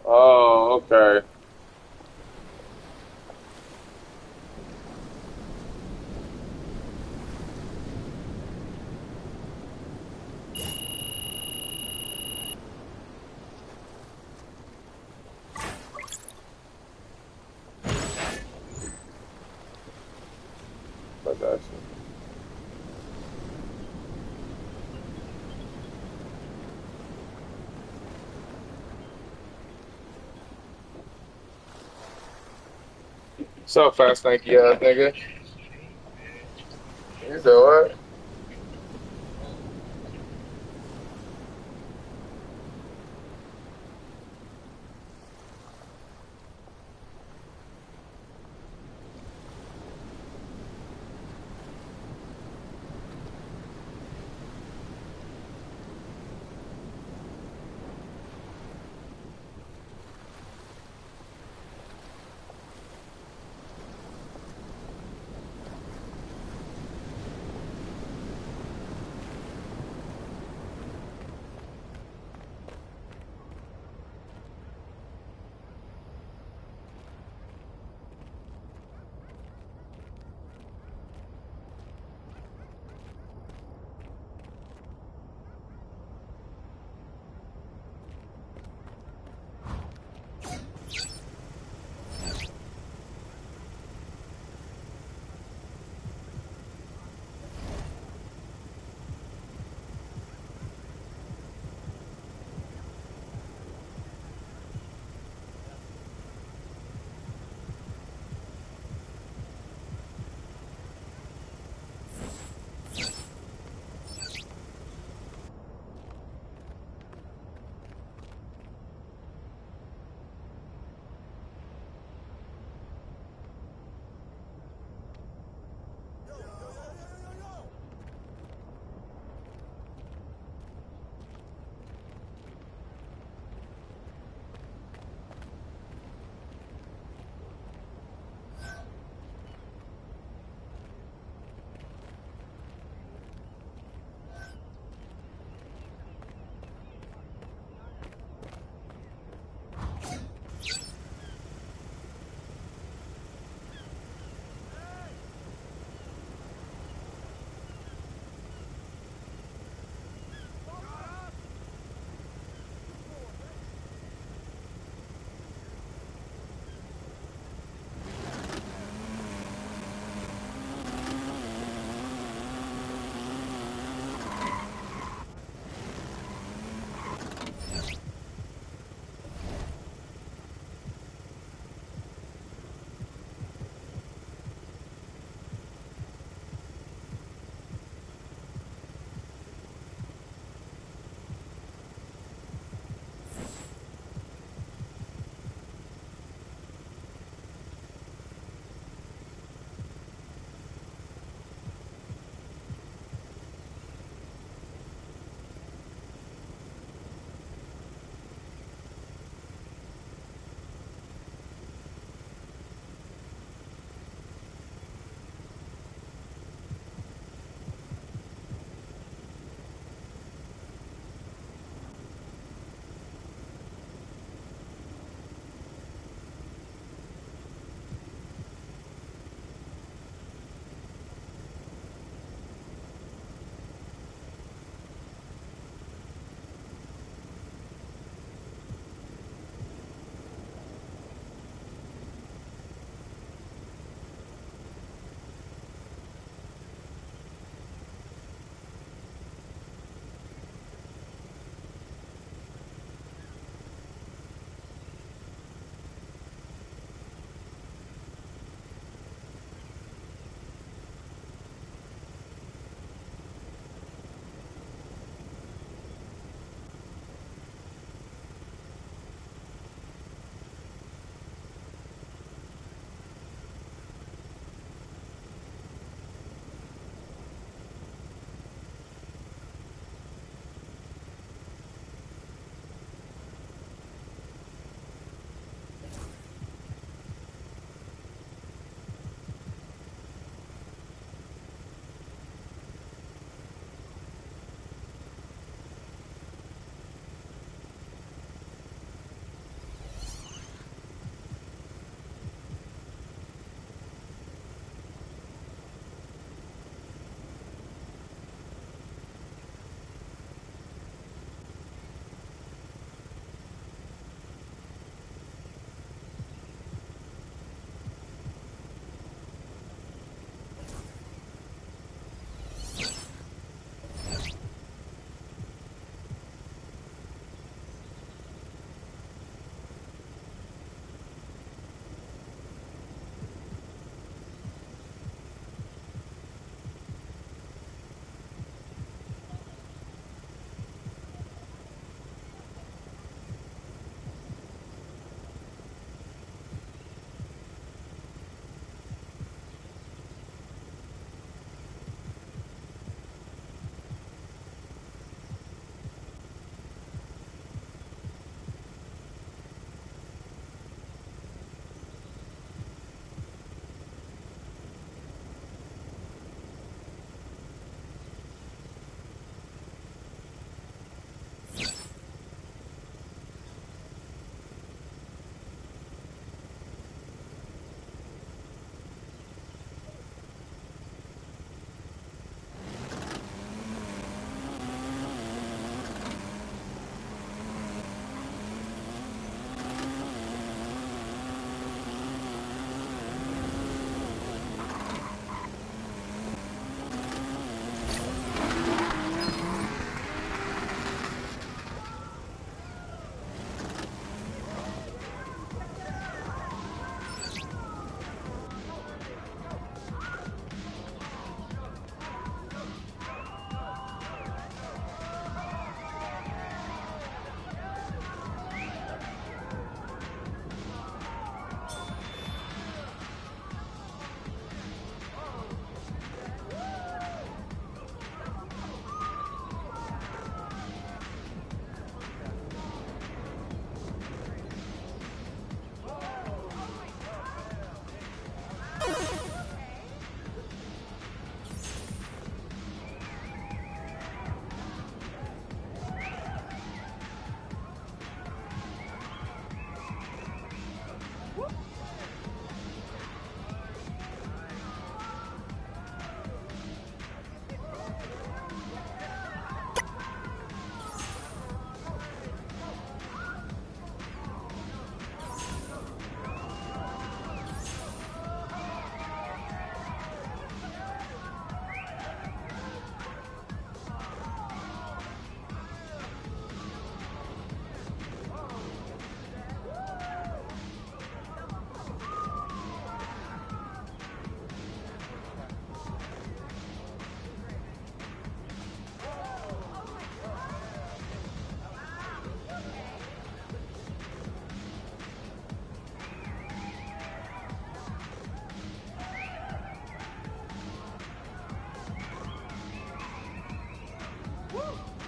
Oh, okay. I got you. So fast, thank you, nigga. You said what?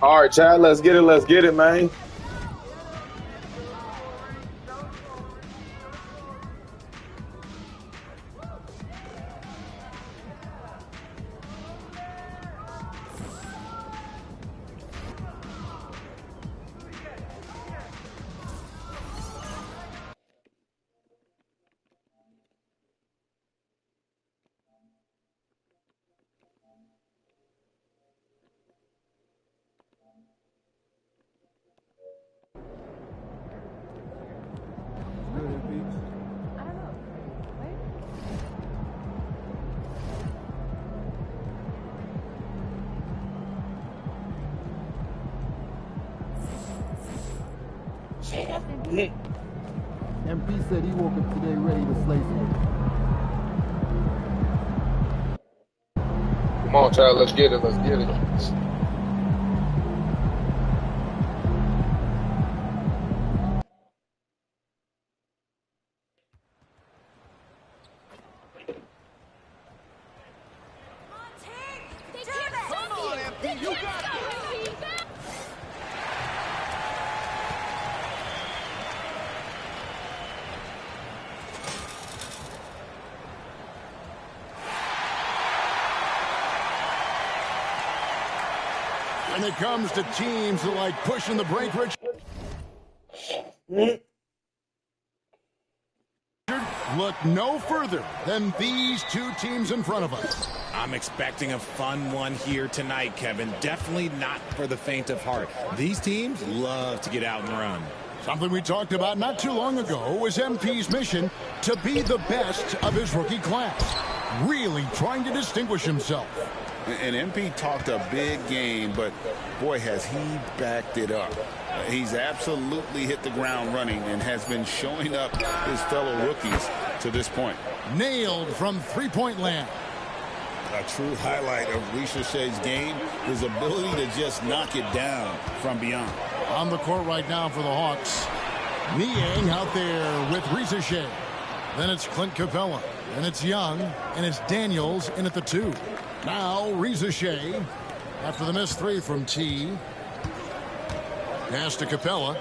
All right, Chad, let's get it. Let's get it, man. MP said he woke up today ready to slay some. Come on, Chad, let's get it. Let's get it. When it comes to teams that like pushing the brake, Richard, look no further than these two teams in front of us. I'm expecting a fun one here tonight, Kevin. Definitely not for the faint of heart. These teams love to get out and run. Something we talked about not too long ago was MP's mission to be the best of his rookie class. Really trying to distinguish himself. And MP talked a big game, but boy, has he backed it up. He's absolutely hit the ground running and has been showing up his fellow rookies to this point. Nailed from three-point land. A true highlight of Ricochet's game, his ability to just knock it down from beyond. On the court right now for the Hawks. Niang out there with Ricochet. Then it's Clint Capella. Then it's Young. And it's Daniels in at the 2. Now Ricochet after the missed 3 from T. Pass to Capella.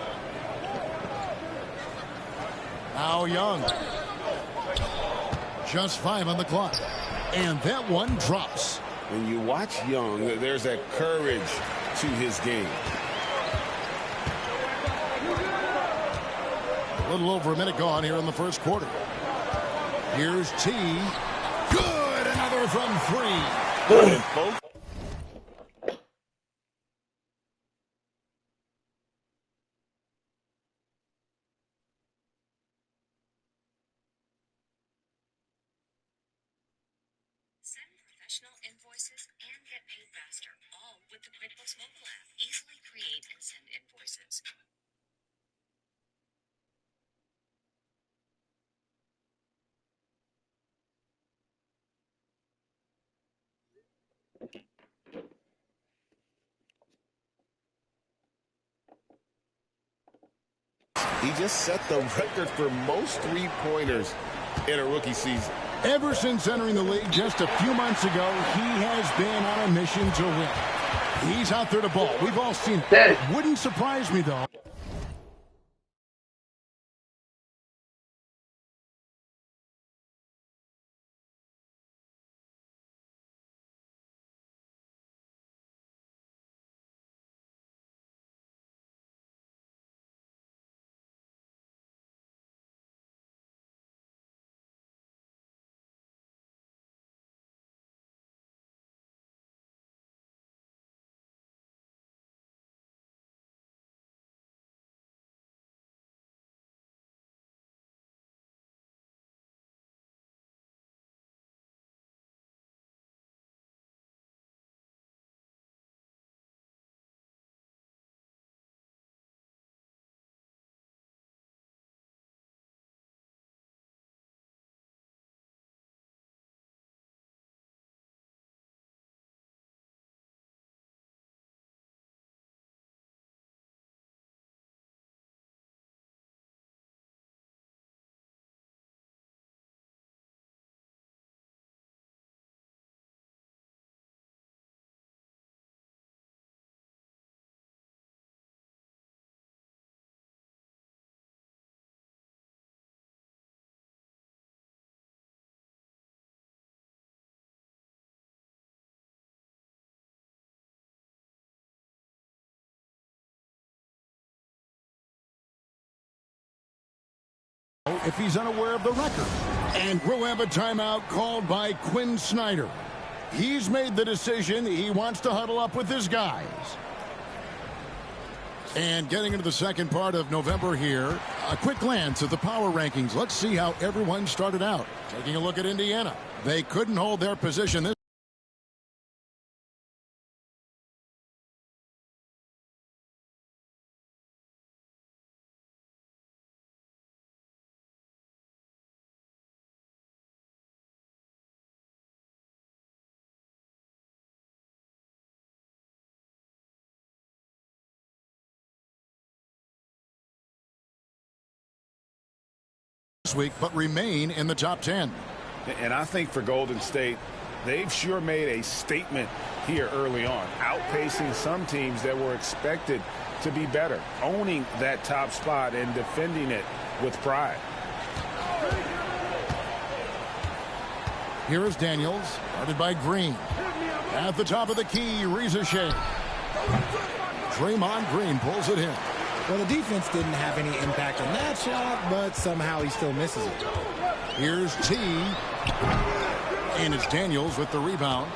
Now Young. Just 5 on the clock. And that one drops. When you watch Young, there's that courage to his game. A little over a minute gone here in the first quarter. Here's T. Good. Another from 3. Both Send professional invoices and get paid faster, all with the QuickBooks mobile app. Easily create and send invoices. he just set the record for most three-pointers in a rookie season. Ever since entering the league just a few months ago, he has been on a mission to win. He's out there to ball. We've all seen it. Wouldn't surprise me, though. if he's unaware of the record. And we'll have a timeout called by Quinn Snyder. He's made the decision he wants to huddle up with his guys. And getting into the second part of November here, a quick glance at the power rankings. Let's see how everyone started out. Taking a look at Indiana. They couldn't hold their position this week, but remain in the top 10. And I think for Golden State, they've sure made a statement here early on, outpacing some teams that were expected to be better, owning that top spot and defending it with pride. Here is Daniels, guarded by Green. At the top of the key, Reza Shea. Draymond Green pulls it in. Well, the defense didn't have any impact on that shot, but somehow he still misses it. Here's T. And it's Daniels with the rebound.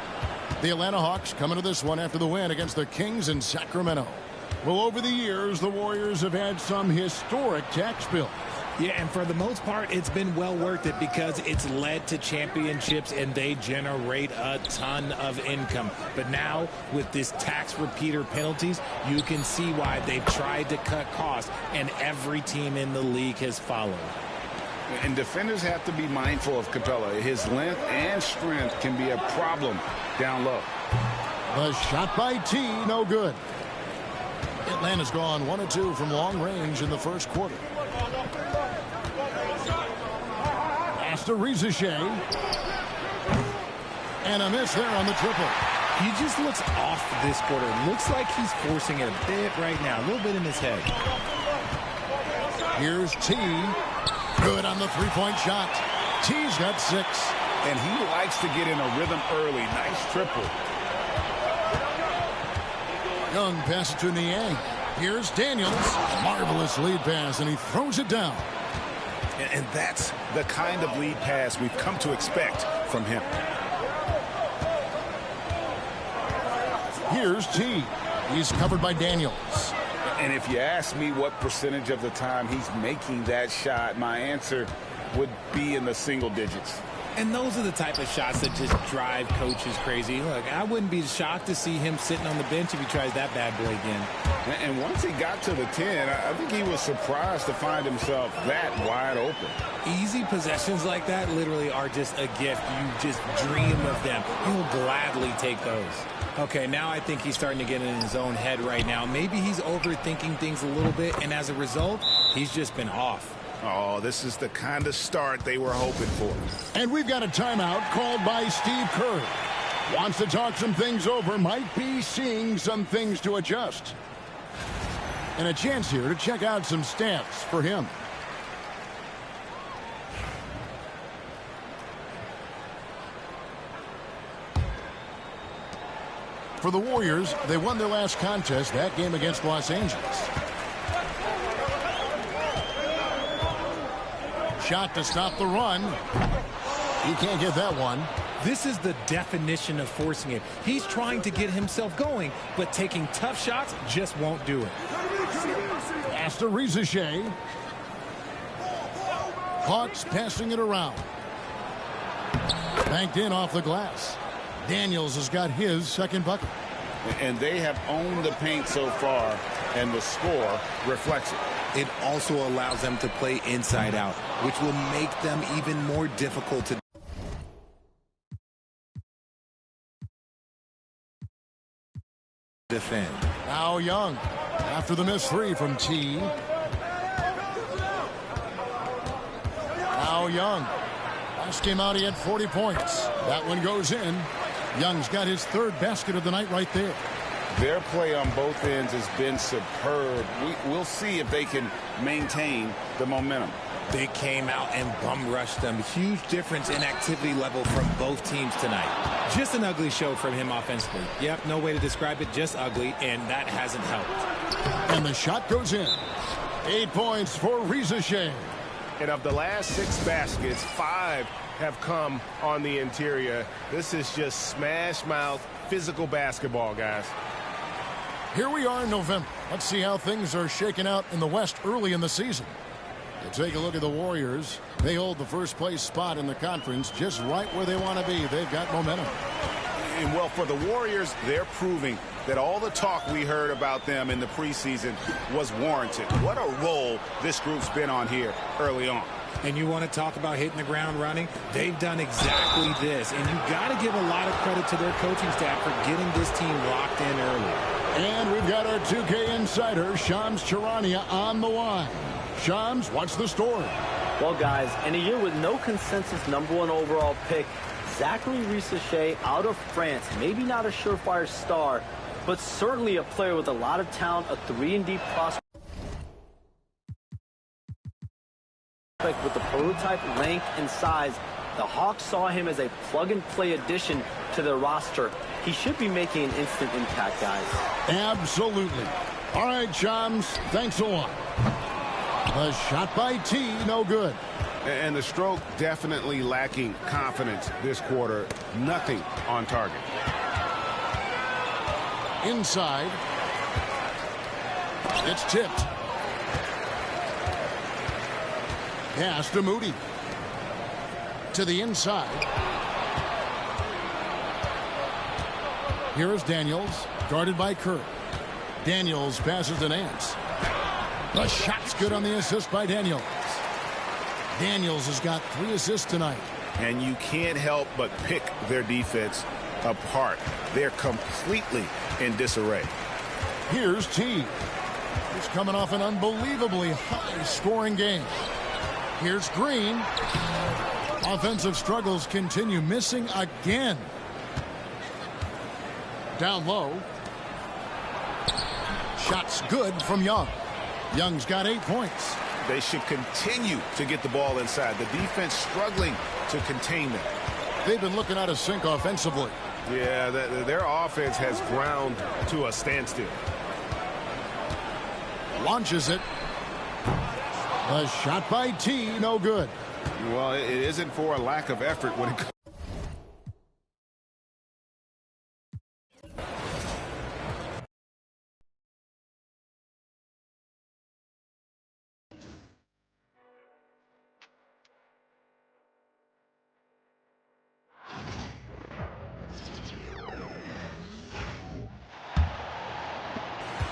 The Atlanta Hawks coming to this one after the win against the Kings in Sacramento. Well, over the years, the Warriors have had some historic tax bills. Yeah, and for the most part, it's been well worth it because it's led to championships and they generate a ton of income. But now, with this tax repeater penalties, you can see why they've tried to cut costs, and every team in the league has followed. And defenders have to be mindful of Capella. His length and strength can be a problem down low. The shot by T, no good. Atlanta's gone 1 of 2 from long range in the first quarter. Pass to Reza Shea. And a miss there on the triple. He just looks off this quarter. Looks like he's forcing it a bit right now. A little bit in his head. Here's T. Good on the three-point shot. T's got 6. And he likes to get in a rhythm early. Nice triple. Young passes to Niang. Here's Daniels. Marvelous lead pass, and he throws it down. And that's the kind of lead pass we've come to expect from him. Here's T. He's covered by Daniels. And if you ask me what percentage of the time he's making that shot, my answer would be in the single digits. And those are the type of shots that just drive coaches crazy. Look, I wouldn't be shocked to see him sitting on the bench if he tries that bad boy again. And once he got to the 10, I think he was surprised to find himself that wide open. Easy possessions like that literally are just a gift. You just dream of them. You'll gladly take those. Okay, now I think he's starting to get in his own head right now. Maybe he's overthinking things a little bit, and as a result, he's just been off. Oh, this is the kind of start they were hoping for. And we've got a timeout called by Steve Kerr. Wants to talk some things over, might be seeing some things to adjust. And a chance here to check out some stats for him. For the Warriors, they won their last contest, that game against Los Angeles. Shot to stop the run. He can't get that one. This is the definition of forcing it. He's trying to get himself going, but taking tough shots just won't do it. Pass to Reza Shea. Hawks passing it around. Banked in off the glass. Daniels has got his second bucket. And they have owned the paint so far, and the score reflects it. It also allows them to play inside out, which will make them even more difficult to defend. Now Young, after the missed three from T. Now Young. Last game out, he had 40 points. That one goes in. Young's got his third basket of the night right there. Their play on both ends has been superb. We'll see if they can maintain the momentum. They came out and bum rushed them. Huge difference in activity level from both teams tonight. Just an ugly show from him offensively. Yep, no way to describe it, just ugly, and that hasn't helped. And the shot goes in. 8 points for Reza Shea. And of the last 6 baskets, 5 have come on the interior. This is just smash mouth, physical basketball, guys. Here we are in November. Let's see how things are shaking out in the West early in the season. You take a look at the Warriors. They hold the first place spot in the conference just right where they want to be. They've got momentum. And well, for the Warriors, they're proving that all the talk we heard about them in the preseason was warranted. What a role this group's been on here early on. And you want to talk about hitting the ground running? They've done exactly this. And you got to give a lot of credit to their coaching staff for getting this team locked in early. And we've got our 2K insider, Shams Charania, on the line. Shams, what's the story? Well, guys, in a year with no consensus #1 overall pick, Zachary Risacher out of France, maybe not a surefire star, but certainly a player with a lot of talent, a 3-and-D prospect with the prototype length and size. The Hawks saw him as a plug-and-play addition to their roster. He should be making an instant impact, guys. Absolutely. All right, Shams, thanks a lot. The shot by T, no good. And the stroke definitely lacking confidence this quarter. Nothing on target. Inside. It's tipped. Pass to Moody. To the inside. Here is Daniels, guarded by Kerr. Daniels passes to Nance. The shot's good on the assist by Daniels. Daniels has got 3 assists tonight. And you can't help but pick their defense apart. They're completely in disarray. Here's T. He's coming off an unbelievably high-scoring game. Here's Green. Offensive struggles continue, missing again. Down low. Shot's good from Young. Young's got 8 points. They should continue to get the ball inside. The defense struggling to contain them. They've been looking out of sync offensively. Yeah, their offense has ground to a standstill. Launches it. The shot by T, no good. Well, it isn't for a lack of effort when it comes.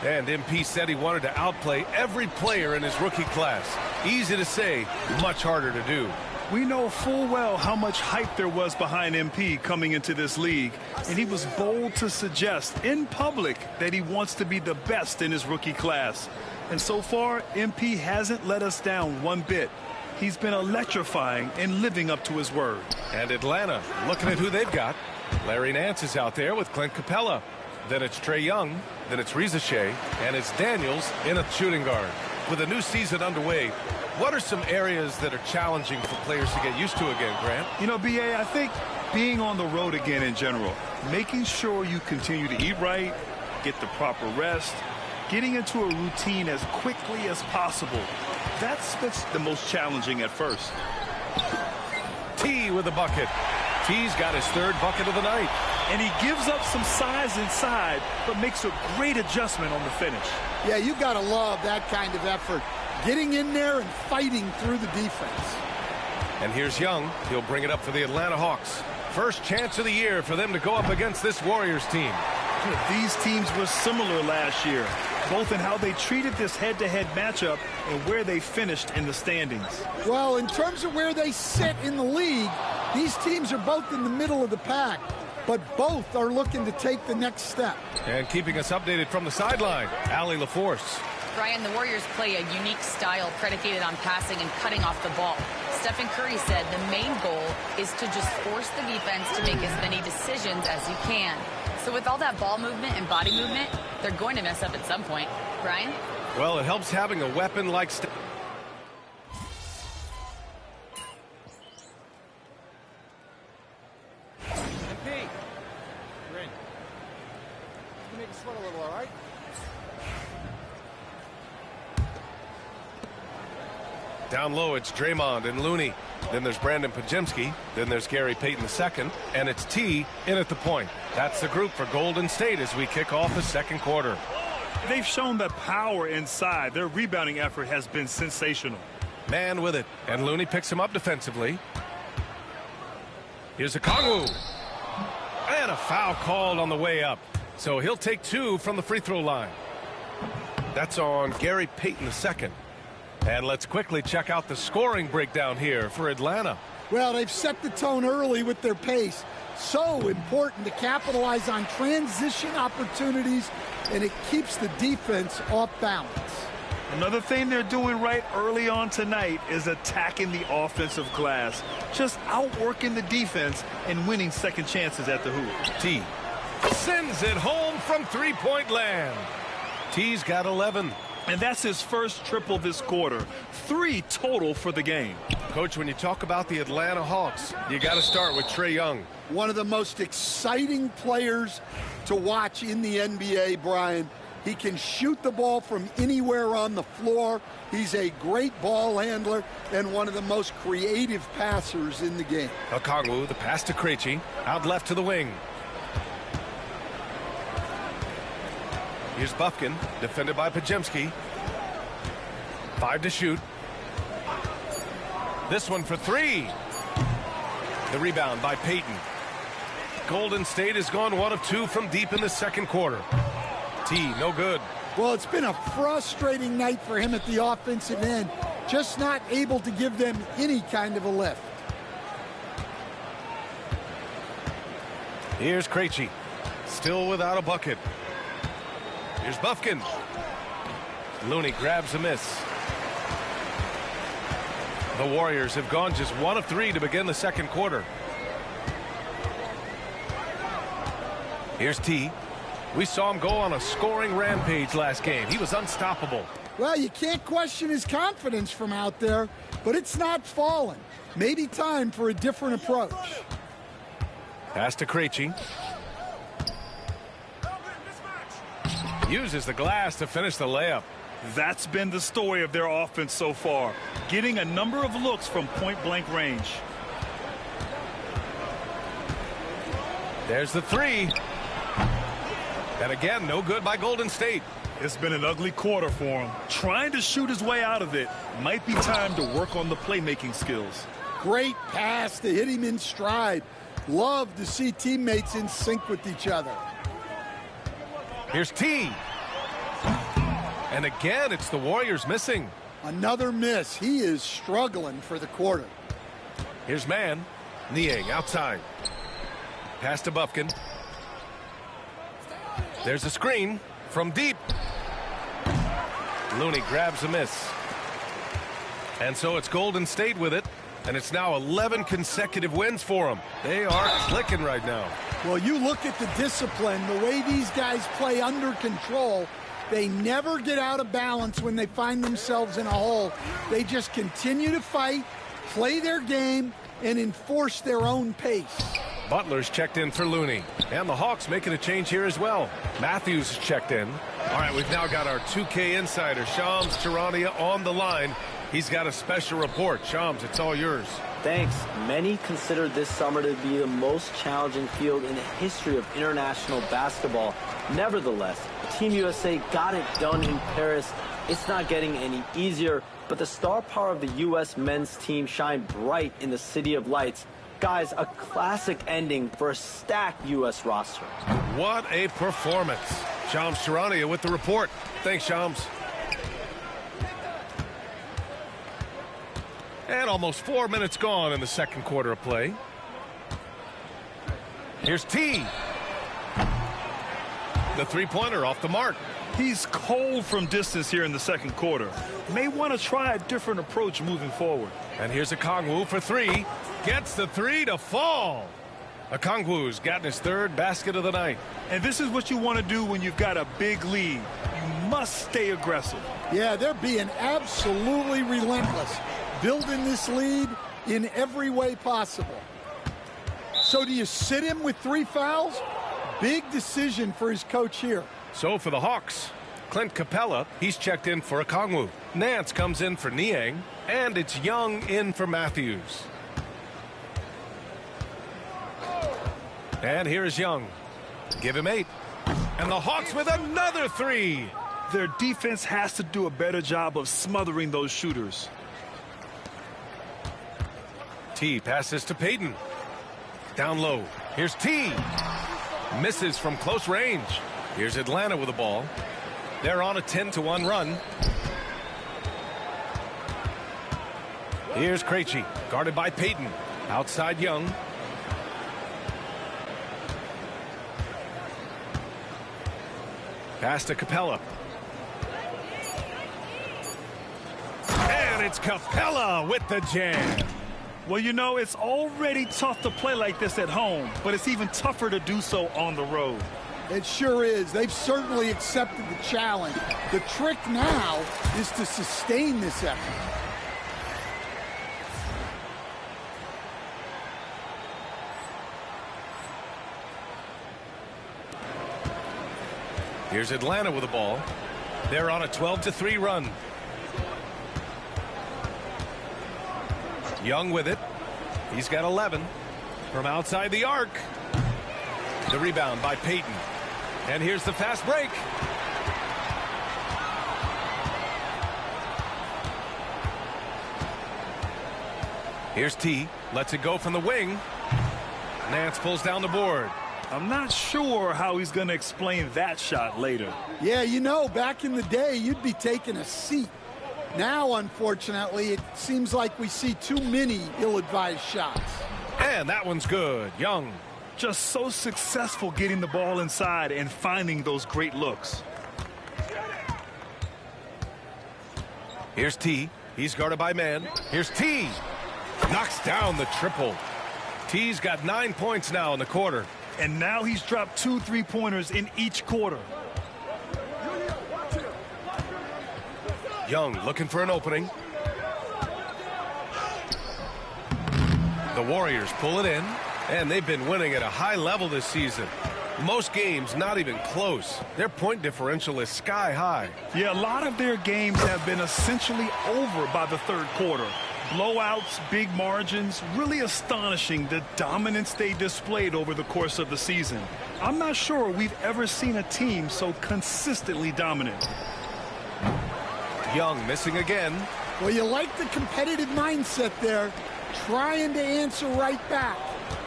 And MP said he wanted to outplay every player in his rookie class. Easy to say, much harder to do. We know full well how much hype there was behind MP coming into this league, and he was bold to suggest in public that he wants to be the best in his rookie class. And so far, MP hasn't let us down one bit. He's been electrifying and living up to his word. And Atlanta, looking at who they've got. Larry Nance is out there with Clint Capella. Then it's Trae Young, then it's Risacher, and it's Daniels in a shooting guard. With a new season underway, what are some areas that are challenging for players to get used to again, Grant? You know, B.A., I think being on the road again in general, making sure you continue to eat right, get the proper rest, getting into a routine as quickly as possible. That's the most challenging at first. T with a bucket. T's got his 3rd bucket of the night. And he gives up some size inside, but makes a great adjustment on the finish. Yeah, you got to love that kind of effort. Getting in there and fighting through the defense. And here's Young. He'll bring it up for the Atlanta Hawks. First chance of the year for them to go up against this Warriors team. These teams were similar last year, both in how they treated this head-to-head matchup and where they finished in the standings. Well, in terms of where they sit in the league, these teams are both in the middle of the pack, but both are looking to take the next step. And keeping us updated from the sideline, Allie LaForce. Brian, the Warriors play a unique style predicated on passing and cutting off the ball. Stephen Curry said the main goal is to just force the defense to make as many decisions as you can. So with all that ball movement and body movement, they're going to mess up at some point. Brian? Well, it helps having a weapon like Steph. MP. You're in. You make me sweat a little, all right? Down low, it's Draymond and Looney. Then there's Brandon Pajemski. Then there's Gary Payton II. And it's T in at the point. That's the group for Golden State as we kick off the second quarter. They've shown the power inside. Their rebounding effort has been sensational. Man with it. And Looney picks him up defensively. Here's a Kongwu. And a foul called on the way up. So he'll take 2 from the free throw line. That's on Gary Payton II. And let's quickly check out the scoring breakdown here for Atlanta. Well, they've set the tone early with their pace. So important to capitalize on transition opportunities, and it keeps the defense off balance. Another thing they're doing right early on tonight is attacking the offensive glass. Just outworking the defense and winning second chances at the hoop. T sends it home from three-point land. T's got 11. And that's his first triple this quarter. 3 total for the game. Coach, when you talk about the Atlanta Hawks, you got to start with Trae Young. One of the most exciting players to watch in the NBA, Brian. He can shoot the ball from anywhere on the floor. He's a great ball handler and one of the most creative passers in the game. Okongwu, the pass to Krejci, out left to the wing. Here's Bufkin, defended by Pajemski. 5 to shoot. This one for 3. The rebound by Payton. Golden State has gone 1 of 2 from deep in the second quarter. T, no good. Well, it's been a frustrating night for him at the offensive end. Just not able to give them any kind of a lift. Here's Krejci, still without a bucket. Here's Bufkin. Looney grabs a miss. The Warriors have gone just 1 of 3 to begin the second quarter. Here's T. We saw him go on a scoring rampage last game. He was unstoppable. Well, you can't question his confidence from out there, but it's not fallen. Maybe time for a different approach. Pass to Krejci. Uses the glass to finish the layup. That's been the story of their offense so far, getting a number of looks from point-blank range. There's the 3. And again, no good by Golden State. It's been an ugly quarter for him. Trying to shoot his way out of it. Might be time to work on the playmaking skills. Great pass to hit him in stride. Love to see teammates in sync with each other. Here's T. And again, it's the Warriors missing. Another miss. He is struggling for the quarter. Here's Man. Niang outside. Pass to Bufkin. There's a screen from deep. Looney grabs a miss. And so it's Golden State with it. And it's now 11 consecutive wins for them. They are clicking right now. Well, you look at the discipline, the way these guys play under control. They never get out of balance when they find themselves in a hole. They just continue to fight, play their game, and enforce their own pace. Butler's checked in for Looney. And the Hawks making a change here as well. Matthews checked in. All right, we've now got our 2K insider, Shams Charania, on the line. He's got a special report. Shams, it's all yours. Thanks. Many consider this summer to be the most challenging field in the history of international basketball. Nevertheless, Team USA got it done in Paris. It's not getting any easier, but the star power of the U.S. men's team shined bright in the City of Lights. Guys, a classic ending for a stacked U.S. roster. What a performance. Shams Charania with the report. Thanks, Shams. And almost 4 minutes gone in the second quarter of play. Here's T. The three-pointer off the mark. He's cold from distance here in the second quarter. May want to try a different approach moving forward. And here's Okongwu for 3. Gets the 3 to fall. Okongwu's gotten his 3rd basket of the night. And this is what you want to do when you've got a big lead. You must stay aggressive. Yeah, they're being absolutely relentless. Building this lead in every way possible. So do you sit him with 3 fouls? Big decision for his coach here. So for the Hawks, Clint Capella, he's checked in for Okongwu. Nance comes in for Niang. And it's Young in for Matthews. And here's Young. Give him 8. And the Hawks with another 3. Their defense has to do a better job of smothering those shooters. T passes to Payton. Down low. Here's T. Misses from close range. Here's Atlanta with the ball. They're on a 10-1 run. Here's Krejci, guarded by Payton. Outside Young. Pass to Capella. And it's Capella with the jam. Well, you know, it's already tough to play like this at home, but it's even tougher to do so on the road. It sure is. They've certainly accepted the challenge. The trick now is to sustain this effort. Here's Atlanta with the ball. They're on a 12-3 run. Young with it. He's got 11 from outside the arc. The rebound by Payton. And here's the fast break. Here's T. Lets it go from the wing. Nance pulls down the board. I'm not sure how he's going to explain that shot later. Yeah, you know, back in the day, you'd be taking a seat. Now, unfortunately, it seems like we see too many ill-advised shots. And that one's good. Young. Just so successful getting the ball inside and finding those great looks. Here's T. He's guarded by man. Here's T. Knocks down the triple. T's got 9 points now in the quarter. And now he's dropped 2 3-pointers in each quarter. Young looking for an opening. The Warriors pull it in, and they've been winning at a high level this season. Most games not even close. Their point differential is sky high. Yeah, a lot of their games have been essentially over by the third quarter. Blowouts, big margins, really astonishing the dominance they displayed over the course of the season. I'm not sure we've ever seen a team so consistently dominant. Young missing again. Well, you like the competitive mindset there, trying to answer right back.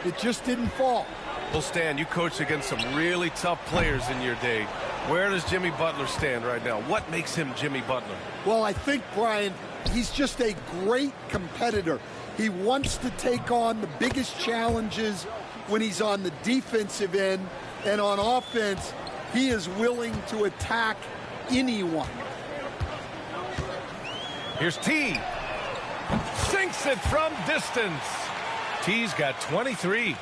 It just didn't fall. Well, Stan, you coached against some really tough players in your day. Where does Jimmy Butler stand right now? What makes him Jimmy Butler? Well, I think, Brian, he's just a great competitor. He wants to take on the biggest challenges when he's on the defensive end, and on offense, he is willing to attack anyone. Here's T. Sinks it from distance. T's got 23.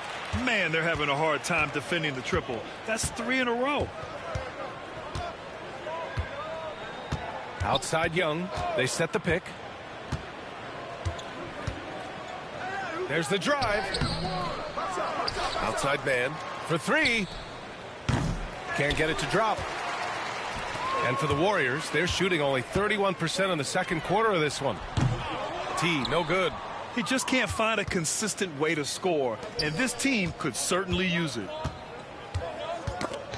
Man, they're having a hard time defending the triple. That's 3 in a row. Outside Young. They set the pick. There's the drive. Outside man for 3. Can't get it to drop. And for the Warriors, they're shooting only 31% in the second quarter of this one. T, no good. He just can't find a consistent way to score, and this team could certainly use it.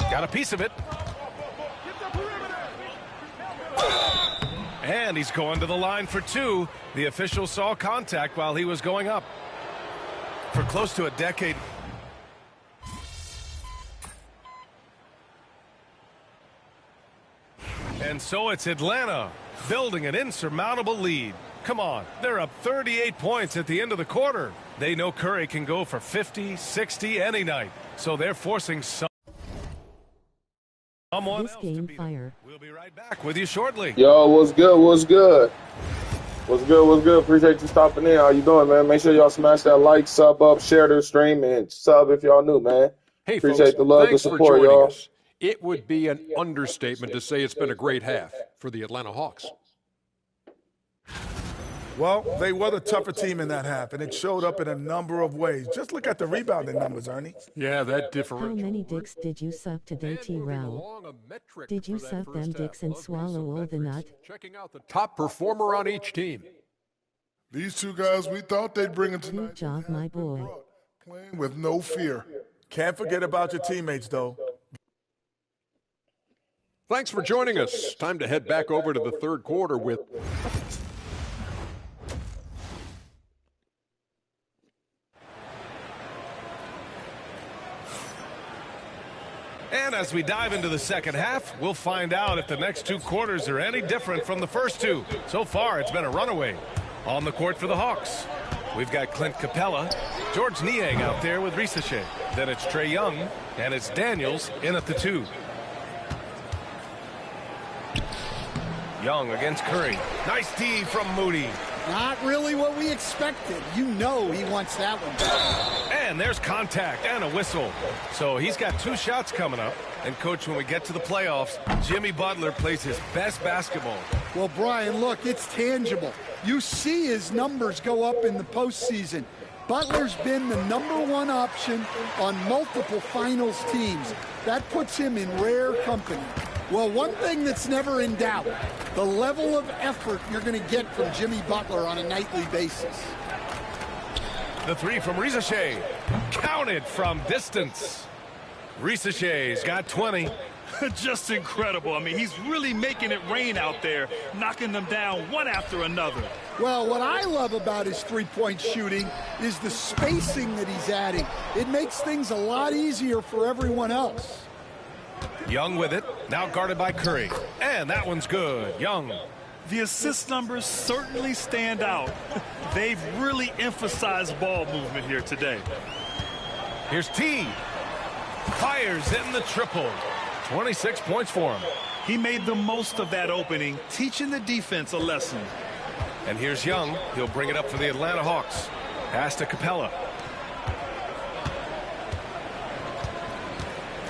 Got a piece of it. And he's going to the line for 2. The official saw contact while he was going up. For close to a decade. And so it's Atlanta building an insurmountable lead. Come on, they're up 38 points at the end of the quarter. They know Curry can go for 50, 60 any night. So they're forcing someone This game fire. We'll be right back with you shortly. Yo, what's good? What's good? What's good? What's good? Appreciate you stopping in. How you doing, man? Make sure y'all smash that like, sub up, share the stream, and sub if y'all new, man. Hey, appreciate folks, the love, the thanks for support, joining y'all. us. It would be an understatement to say it's been a great half for the Atlanta Hawks. Well, they were the tougher team in that half, and it showed up in a number of ways. Just look at the rebounding numbers, Ernie. Yeah, that How differential. many dicks did you suck today, T-RELL? Did you suck them dicks and swallow all the nut? Checking out the top performer on each team. These two guys we thought they'd bring it tonight. Good job, my boy. Playing with no fear. Can't forget about your teammates, though. Thanks for joining us. Time to head back over to the third quarter with... And as we dive into the second half, we'll find out if the next two quarters are any different from the first two. So far, it's been a runaway. On the court for the Hawks, we've got Clint Capella, George Niang out there with Risache. Then it's Trae Young, and it's Daniels in at the 2. Young against Curry. Nice D from Moody. Not really what we expected. You know he wants that one back. And there's contact and a whistle. So he's got 2 shots coming up. And, Coach, when we get to the playoffs, Jimmy Butler plays his best basketball. Well, Brian, look, it's tangible. You see his numbers go up in the postseason. Butler's been the #1 option on multiple finals teams. That puts him in rare company. Well, one thing that's never in doubt, the level of effort you're going to get from Jimmy Butler on a nightly basis. The 3 from Risache. Counted from distance. Risache's got 20. Just incredible. I mean, he's really making it rain out there, knocking them down one after another. Well, what I love about his three-point shooting is the spacing that he's adding. It makes things a lot easier for everyone else. Young with it, now guarded by Curry. And that one's good. Young. The assist numbers certainly stand out. They've really emphasized ball movement here today. Here's T. Fires in the triple. 26 points for him. He made the most of that opening, teaching the defense a lesson. And here's Young. He'll bring it up for the Atlanta Hawks. Pass to Capella.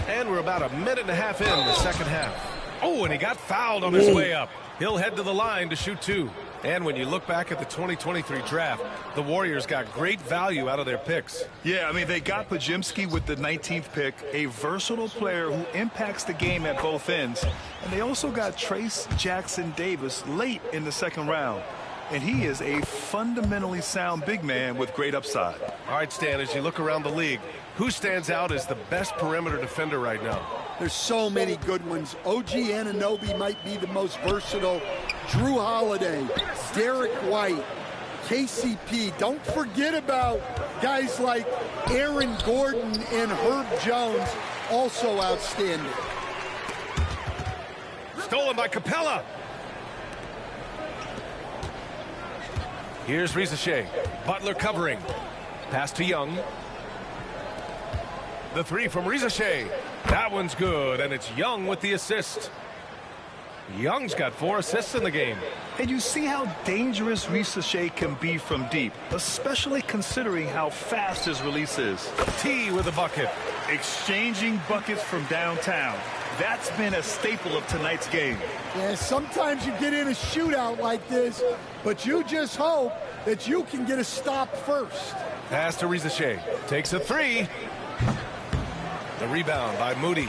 And we're about a minute and a half in the second half. Oh, and he got fouled on his way up. He'll head to the line to shoot 2. And when you look back at the 2023 draft, the Warriors got great value out of their picks. Yeah, I mean, they got Pajimski with the 19th pick, a versatile player who impacts the game at both ends. And they also got Trace Jackson Davis late in the second round. And he is a fundamentally sound big man with great upside. All right, Stan, as you look around the league, who stands out as the best perimeter defender right now? There's so many good ones. OG Anunoby might be the most versatile. Drew Holiday, Derek White, KCP. Don't forget about guys like Aaron Gordon and Herb Jones, also outstanding. Stolen by Capella. Here's Risache. Butler covering. Pass to Young. The 3 from Risache. That one's good, and it's Young with the assist. Young's got 4 assists in the game. And you see how dangerous Risache can be from deep, especially considering how fast his release is. T with a bucket. Exchanging buckets from downtown. That's been a staple of tonight's game. Yeah, sometimes you get in a shootout like this, but you just hope that you can get a stop first. Pass to Risache. Takes a 3. The rebound by Moody.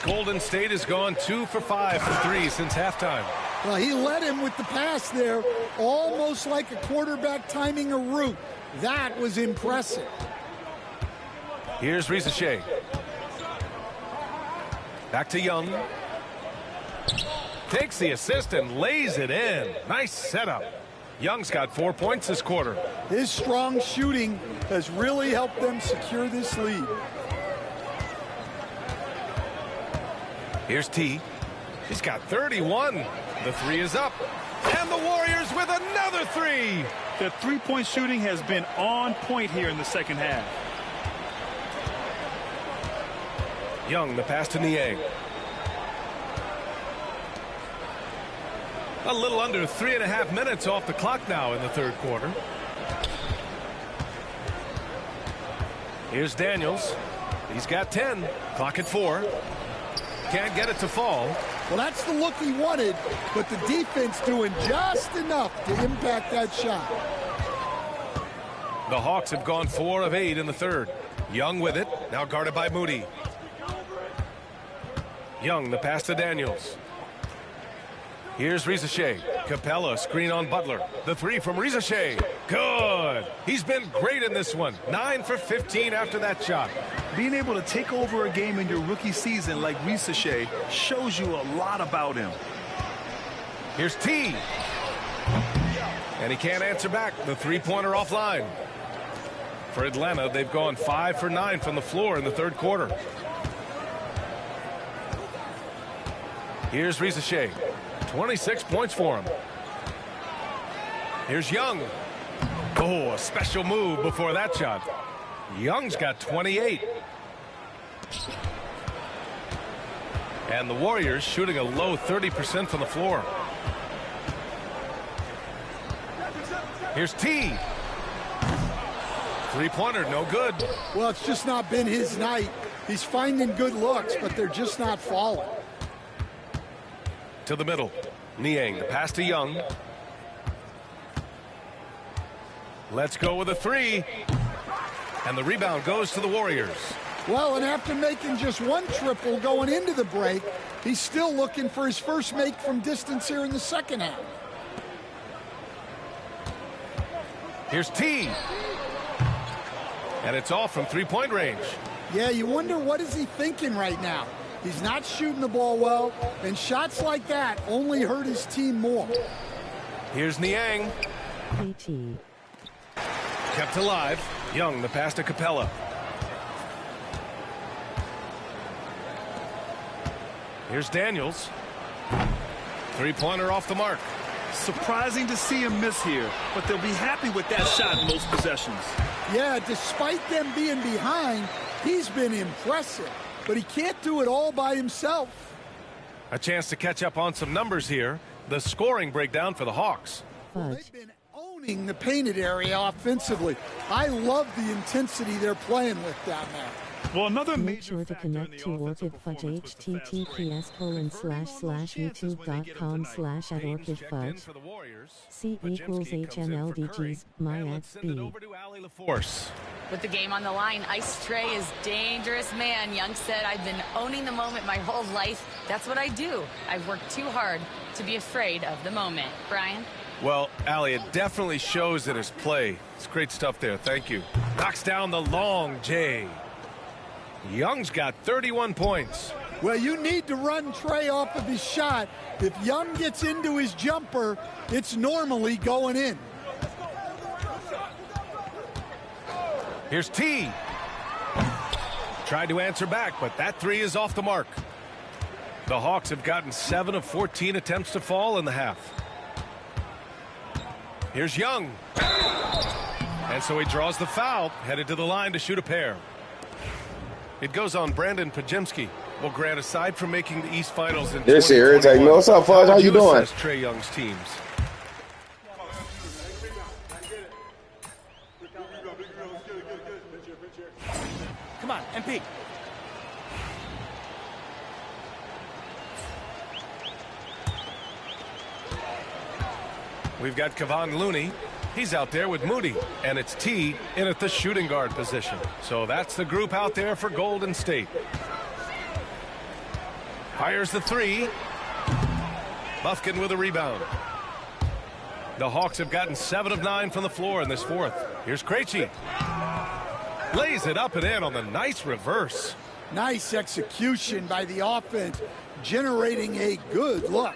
Golden State has gone 2 for 5 from 3 since halftime. Well, he led him with the pass there, almost like a quarterback timing a route. That was impressive. Here's Risache. Back to Young. Takes the assist and lays it in. Nice setup. Young's got 4 points this quarter. His strong shooting has really helped them secure this lead. Here's T. He's got 31. The 3 is up. And the Warriors with another 3. The three-point shooting has been on point here in the second half. Young, the pass to Niang. A little under 3.5 minutes off the clock now in the third quarter. Here's Daniels. He's got 10. Clock at 4. Can't get it to fall. Well, that's the look he wanted, but the defense doing just enough to impact that shot. The Hawks have gone 4 of 8 in the third. Young with it, now guarded by Moody. Young, the pass to Daniels. Here's Risache. Capella, screen on Butler. The three from Rizachet. Good. He's been great in this one. 9 for 15 after that shot. Being able to take over a game in your rookie season like Rizachet shows you a lot about him. Here's T. And he can't answer back. The three-pointer offline. For Atlanta, they've gone 5 for 9 from the floor in the third quarter. Here's Rizachet. 26 points for him. Here's Young. Oh, a special move before that shot. Young's got 28. And the Warriors shooting a low 30% from the floor. Here's T. Three-pointer, no good. Well, it's just not been his night. He's finding good looks, but they're just not falling. To the middle. Niang, the pass to Young. Let's go with a three. And the rebound goes to the Warriors. Well, and after making just one triple going into the break, he's still looking for his first make from distance here in the second half. Here's T. And it's off from three-point range. Yeah, you wonder what is he thinking right now. He's not shooting the ball well, and shots like that only hurt his team more. Here's Niang. KT. Kept alive. Young, the pass to Capella. Here's Daniels. Three-pointer off the mark. Surprising to see him miss here, but they'll be happy with that shot in most possessions. Yeah, despite them being behind, he's been impressive, but he can't do it all by himself. A chance to catch up on some numbers here. The scoring breakdown for the Hawks. They've been owning the painted area offensively. I love the intensity they're playing with down there. Well, another Make sure to connect to Orchid Fudge https://youtube.com/@OrchidFudge. C equals HMLDGs, my at B. With the game on the line, Ice Trey is dangerous man. Young said, I've been owning the moment my whole life. That's what I do. I've worked too hard to be afraid of the moment. Brian? Well, Allie, it definitely shows in his play. It's great stuff there. Thank you. Knocks down the long J. Young's got 31 points. Well, you need to run Trey off of his shot. If Young gets into his jumper, it's normally going in. Here's T. Tried to answer back, but that three is off the mark. The Hawks have gotten 7 of 14 attempts to fall in the half. Here's Young. And so he draws the foul, headed to the line to shoot a pair. It goes on Brandon Pajemski. Well, Grant, aside from making the East Finals in this year, it's like, what's up, Fudge? How you doing? Trey Young's teams. Come on, MP. We've got Kevon Looney. He's out there with Moody, and it's T in at the shooting guard position. So that's the group out there for Golden State. Fires the three. Bufkin with a rebound. The Hawks have gotten 7 of 9 from the floor in this fourth. Here's Krejci. Lays it up and in on the nice reverse. Nice execution by the offense, generating a good look.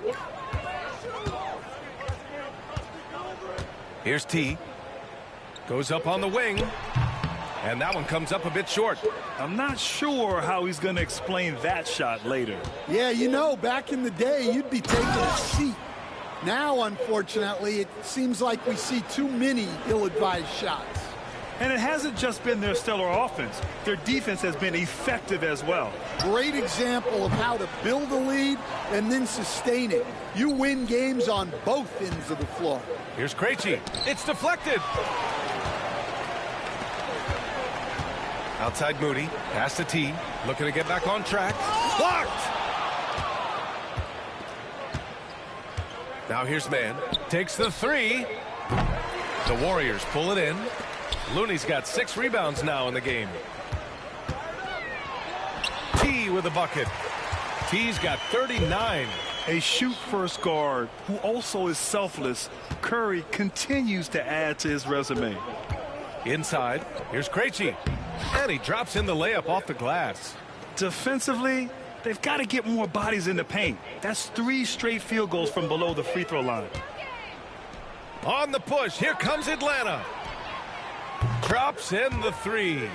Here's T. Goes up on the wing. And that one comes up a bit short. I'm not sure how he's going to explain that shot later. Yeah, you know, back in the day, you'd be taking a seat. Now, unfortunately, it seems like we see too many ill-advised shots. And it hasn't just been their stellar offense. Their defense has been effective as well. Great example of how to build a lead and then sustain it. You win games on both ends of the floor. Here's Krejci. It's deflected. Outside Moody. Pass to T. Looking to get back on track. Blocked! Now here's Mann. Takes the three. The Warriors pull it in. Looney's got 6 rebounds now in the game. T with a bucket. T's got 39. A shoot-first guard who also is selfless, Curry continues to add to his resume. Inside, here's Krejci. And he drops in the layup off the glass. Defensively, they've got to get more bodies in the paint. That's 3 straight field goals from below the free throw line. On the push, here comes Atlanta. Drops in the 3.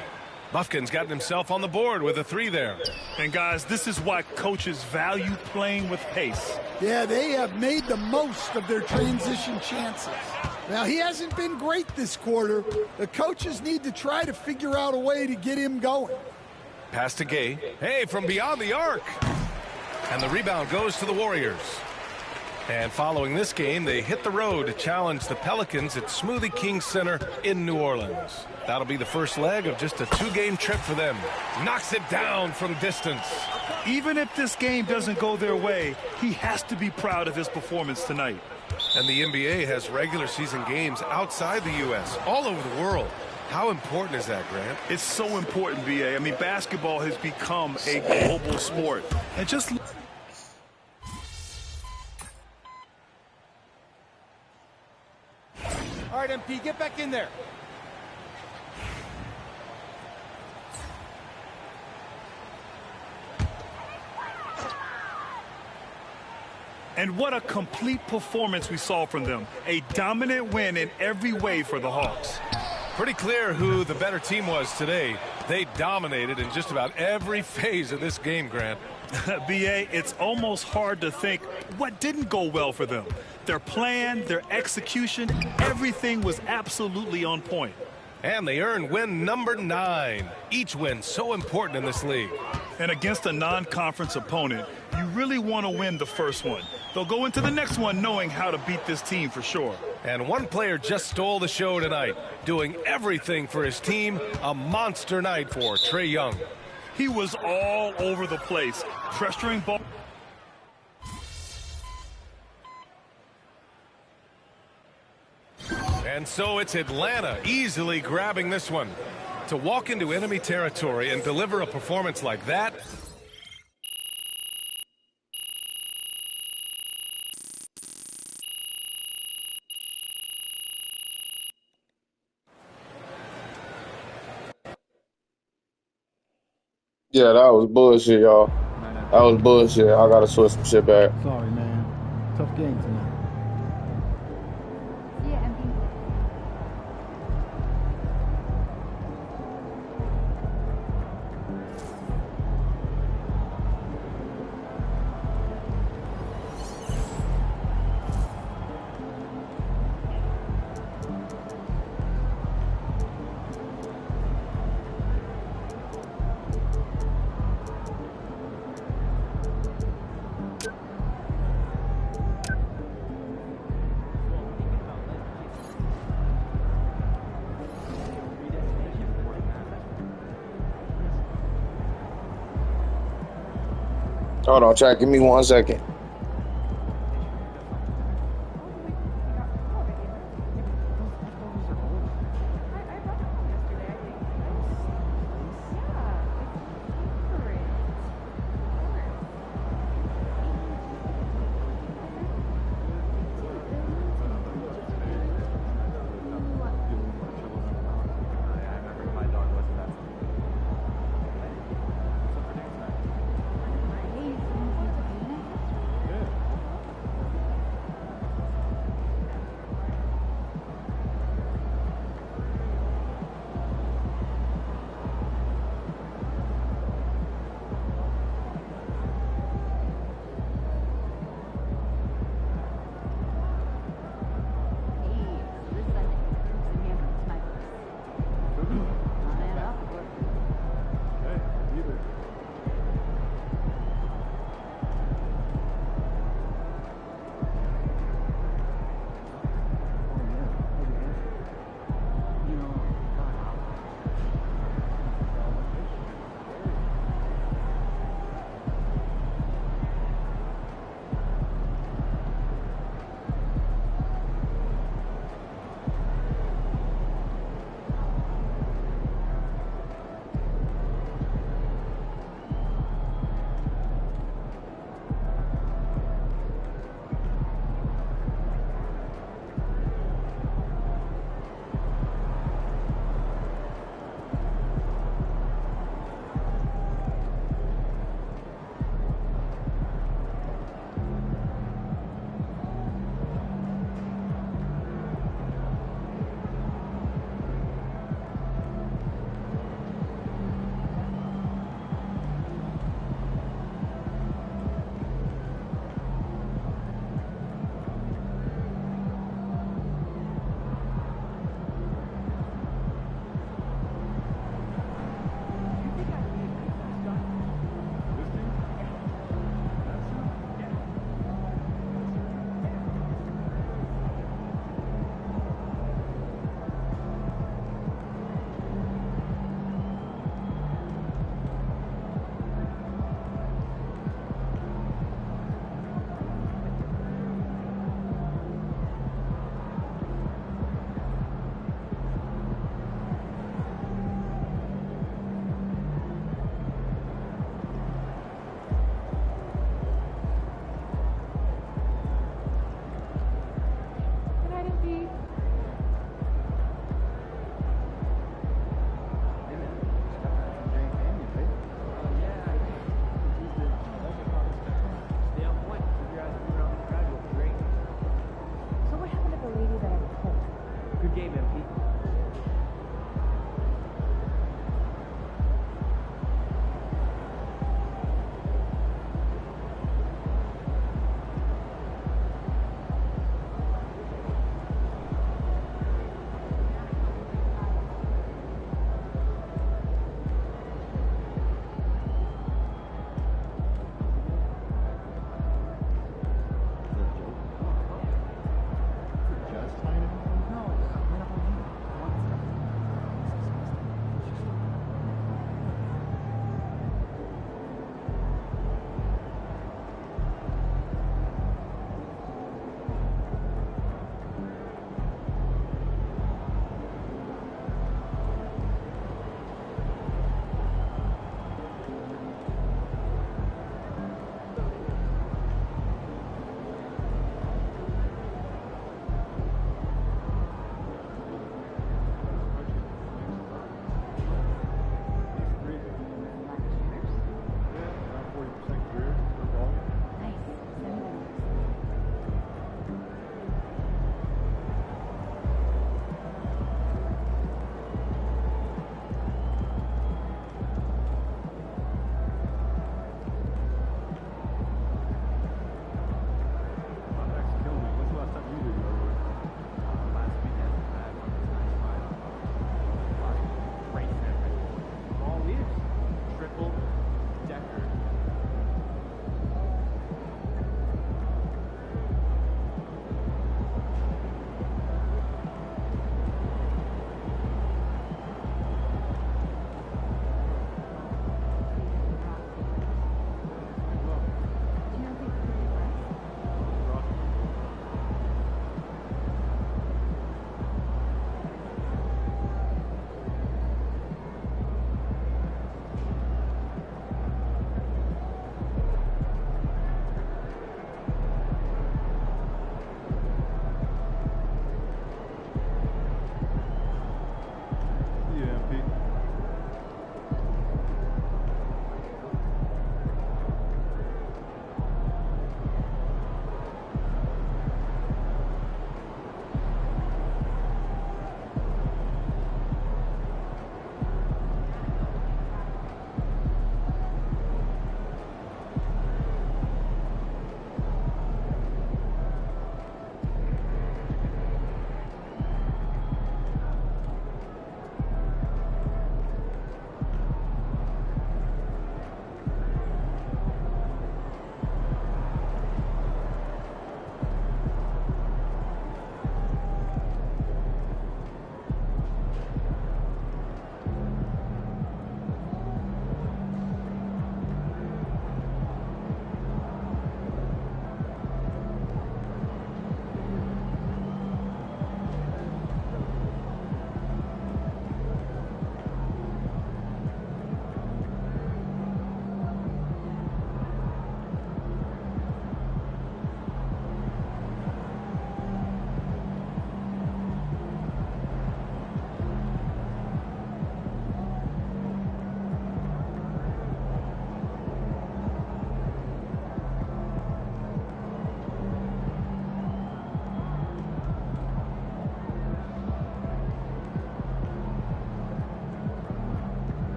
Buffkin's gotten himself on the board with a 3 there. And guys, this is why coaches value playing with pace. Yeah, they have made the most of their transition chances. Now, he hasn't been great this quarter. The coaches need to try to figure out a way to get him going. Pass to Gay. Hey, from beyond the arc. And the rebound goes to the Warriors. And following this game, they hit the road to challenge the Pelicans at Smoothie King Center in New Orleans. That'll be the first leg of just a 2-game trip for them. Knocks it down from distance. Even if this game doesn't go their way, he has to be proud of his performance tonight. And the NBA has regular season games outside the U.S., all over the world. How important is that, Grant? It's so important, B.A. I mean, basketball has become a global sport. And just... All right, MP, get back in there. And what a complete performance we saw from them. A dominant win in every way for the Hawks. Pretty clear who the better team was today. They dominated in just about every phase of this game, Grant. B.A., it's almost hard to think what didn't go well for them. Their plan, their execution, everything was absolutely on point. And they earned win number 9. Each win so important in this league. And against a non-conference opponent, you really want to win the first one. They'll go into the next one knowing how to beat this team for sure. And one player just stole the show tonight, doing everything for his team. A monster night for Trae Young. He was all over the place, pressuring ball. And so it's Atlanta easily grabbing this one. To walk into enemy territory and deliver a performance like that. Yeah, that was bullshit, y'all. That was bullshit. I gotta switch some shit back. Sorry, man. Tough game tonight. Hold on, chat. Give me 1 second.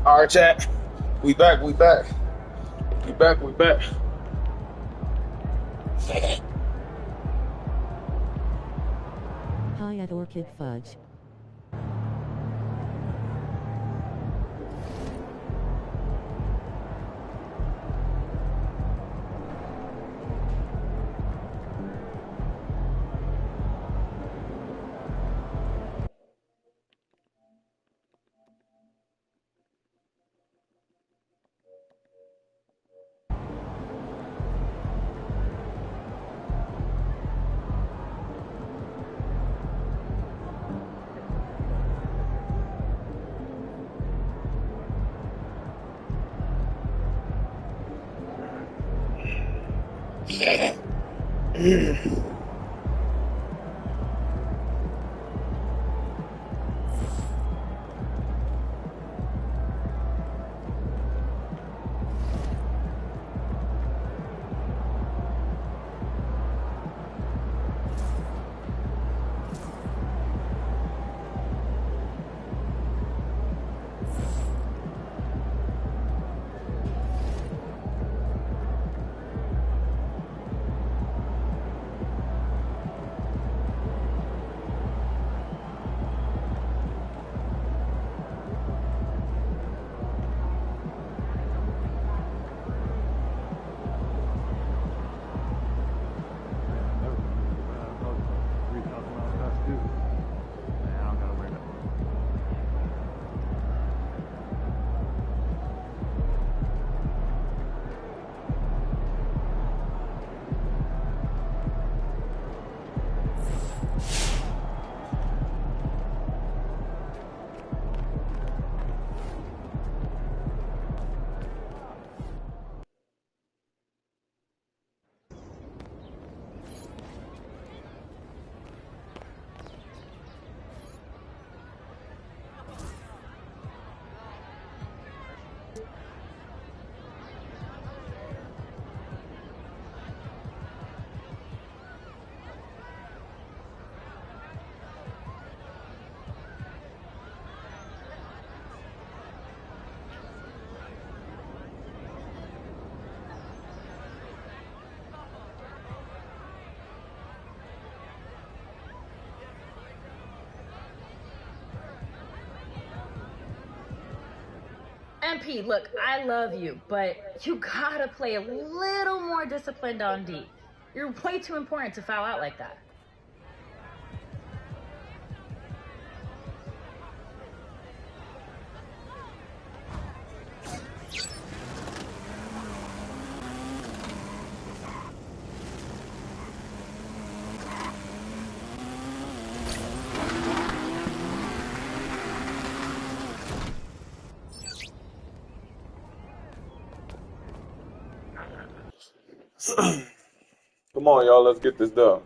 All right, chat. We back. We back. We back. We back. Hi at Orchid Fudge. MP, look, I love you, but you gotta play a little more disciplined on D. You're way too important to foul out like that. Come on, y'all. Let's get this done.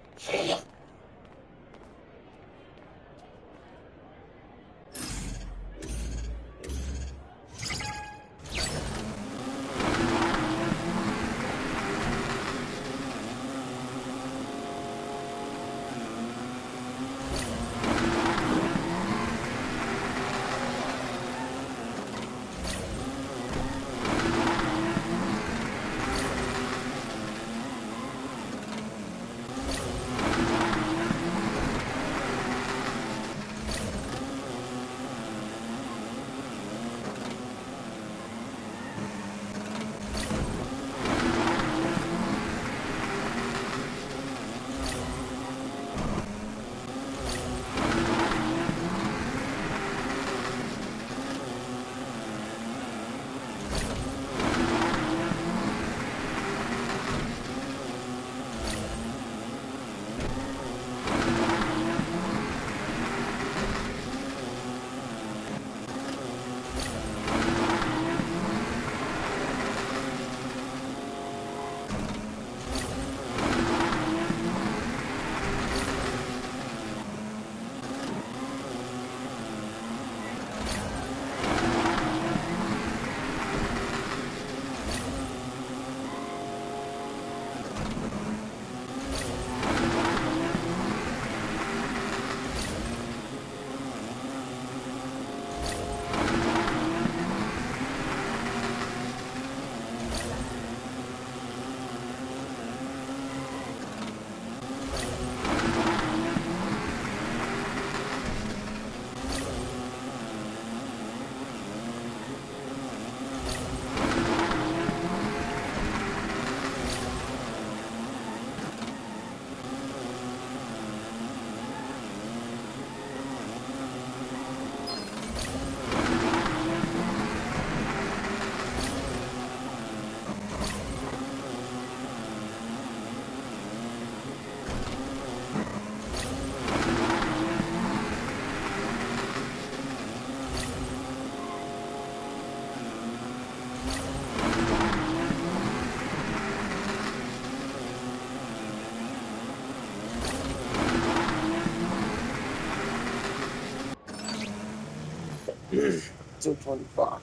225.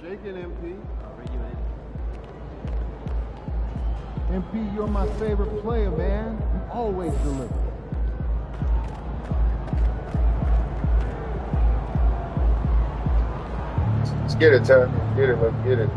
Shaking MP. MP, you're my favorite player, man. You always deliver. Let's get it, Ted. Get it. Let's get it.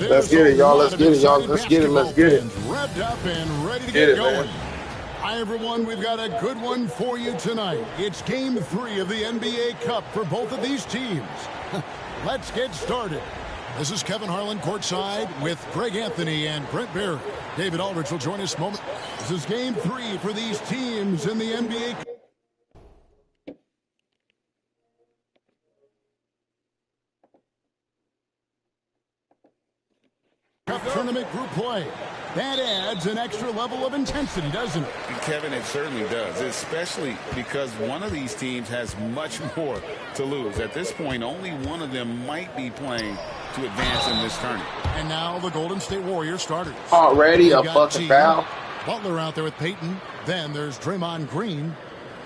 Let's get it, y'all. Let's get it, y'all. Let's get it. Let's get it. Revved up and ready to Get get it, going. man. Hi, everyone. We've got a good one for you tonight. It's Game 3 of the NBA Cup for both of these teams. Let's get started. This is Kevin Harlan courtside with Greg Anthony and Brent Barry. David Aldridge will join us moment. This is Game 3 for these teams in the NBA Cup. Tournament group play. That adds an extra level of intensity, doesn't it? Kevin, it certainly does, especially because one of these teams has much more to lose. At this point, only one of them might be playing to advance in this tournament. And now the Golden State Warriors starters. Already a We've got fucking T, foul. Butler out there with Peyton. Then there's Draymond Green.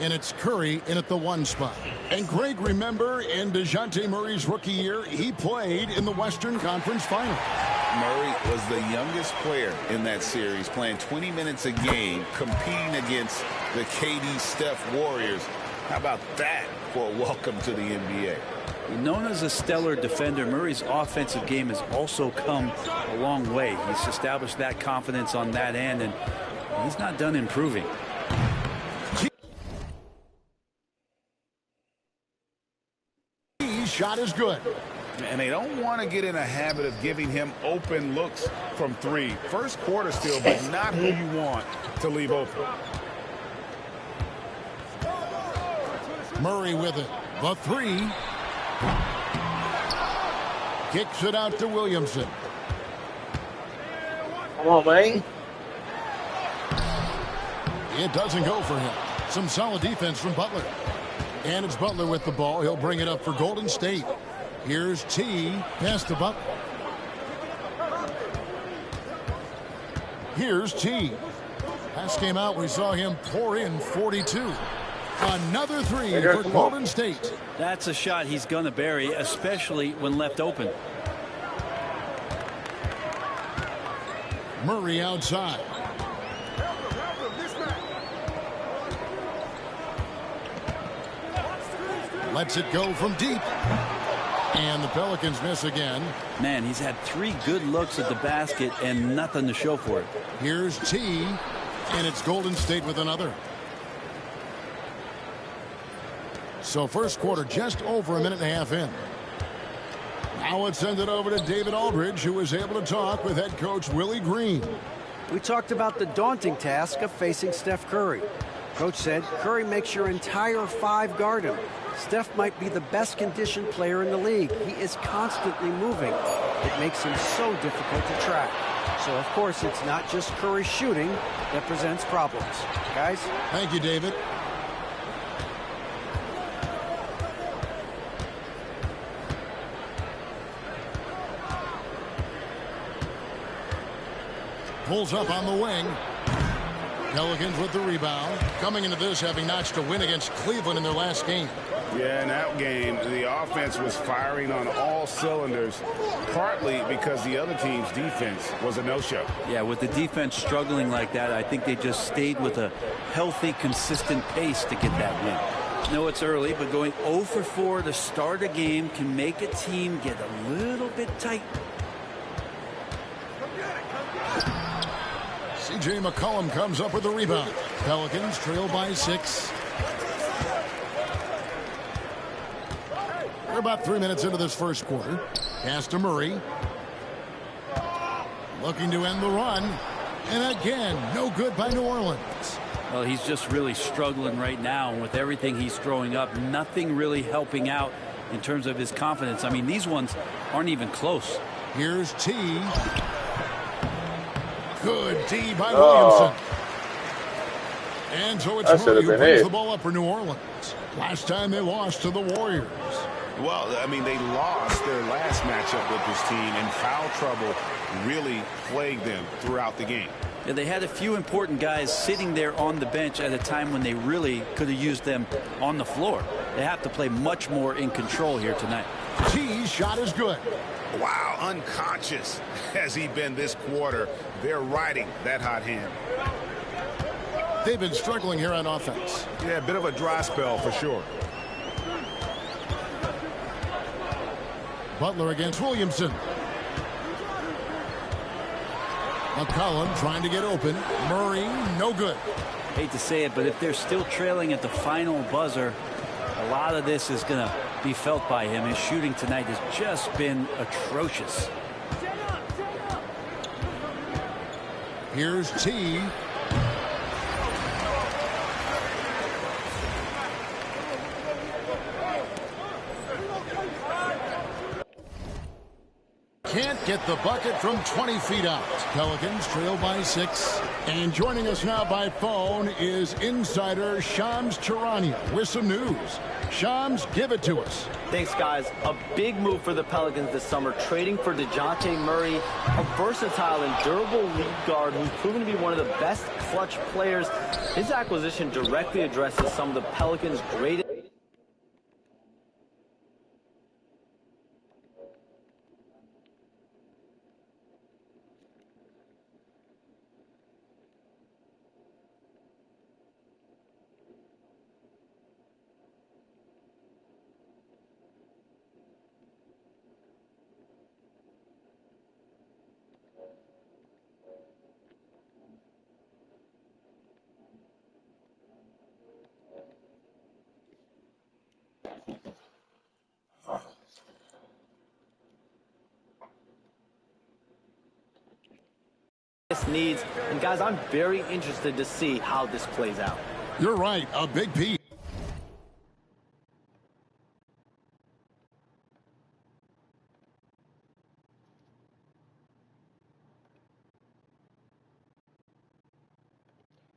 And it's Curry in at the 1 spot. And Greg, remember, in DeJounte Murray's rookie year, he played in the Western Conference Final. Murray was the youngest player in that series, playing 20 minutes a game, competing against the KD Steph Warriors. How about that for a welcome to the NBA? Known as a stellar defender, Murray's offensive game has also come a long way. He's established that confidence on that end, and he's not done improving. Shot is good. And they don't want to get in a habit of giving him open looks from 3. First quarter still, but not who you want to leave open. Murray with it. The 3. Kicks it out to Williamson. Come on, man. It doesn't go for him. Some solid defense from Butler. And it's Butler with the ball. He'll bring it up for Golden State. Here's T. Pass to Butler. Here's T. Pass came out. We saw him pour in 42. Another 3 for Golden State. That's a shot he's going to bury, especially when left open. Murray outside. Lets it go from deep. And the Pelicans miss again. Man, he's had 3 good looks at the basket and nothing to show for it. Here's T. And it's Golden State with another. So first quarter just over a minute and a half in. Now let's send it over to David Aldridge, who was able to talk with head coach Willie Green. We talked about the daunting task of facing Steph Curry. Coach said Curry makes your entire 5 guard him. Steph might be the best conditioned player in the league. He is constantly moving. It makes him so difficult to track. So, of course, it's not just Curry shooting that presents problems. Guys? Thank you, David. Pulls up on the wing. Pelicans with the rebound. Coming into this having notched a win against Cleveland in their last game. Yeah, in that game, the offense was firing on all cylinders, partly because the other team's defense was a no-show. Yeah, with the defense struggling like that, I think they just stayed with a healthy, consistent pace to get that win. I know it's early, but going 0 for 4 to start a game can make a team get a little bit tight. C.J. McCollum comes up with the rebound. Pelicans trail by 6. We're about 3 minutes into this first quarter. Pass to Murray. Looking to end the run. And again, no good by New Orleans. Well, he's just really struggling right now. And with everything he's throwing up, nothing really helping out in terms of his confidence. I mean, these ones aren't even close. Here's T. Good D by Williamson. And so it's Murray who brings the ball up for New Orleans. Last time they lost to the Warriors. Well, I mean, they lost their last matchup with this team, and foul trouble really plagued them throughout the game. Yeah, they had a few important guys sitting there on the bench at a time when they really could have used them on the floor. They have to play much more in control here tonight. T's shot is good. Wow, unconscious has he been this quarter. They're riding that hot hand. They've been struggling here on offense. Yeah, a bit of a dry spell for sure. Butler against Williamson. McCollum trying to get open. Murray, no good. Hate to say it, but if they're still trailing at the final buzzer, a lot of this is going to be felt by him. His shooting tonight has just been atrocious. Here's T. Can't get the bucket from 20 feet out. Pelicans trail by 6. And joining us now by phone is insider Shams Charania with some news. Shams, give it to us. Thanks, guys. A big move for the Pelicans this summer, trading for DeJounte Murray, a versatile and durable lead guard who's proven to be one of the best clutch players. His acquisition directly addresses some of the Pelicans' greatest. Needs. And guys, I'm very interested to see how this plays out. You're right, a big piece.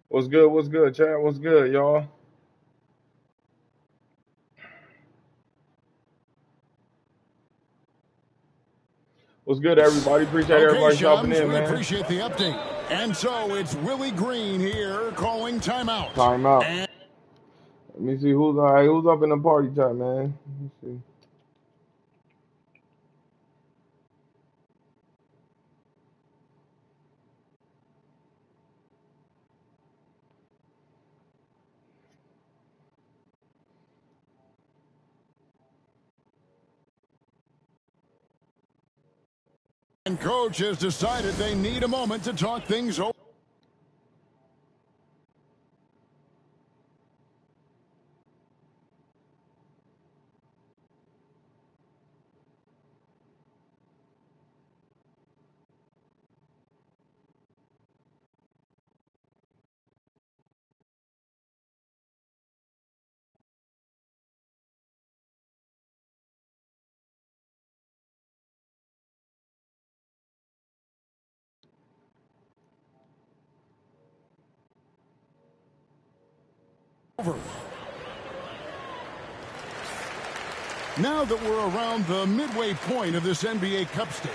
What's good? What's good, chat? What's good, y'all? What's good, everybody? Appreciate everybody dropping in, we man. Appreciate the update. And so it's Willie Green here calling timeout. Timeout. Let me see who's all right. Who's up in the party chat, man? Let me see. And coach has decided they need a moment to talk things over. Now that we're around the midway point of this NBA Cup stage,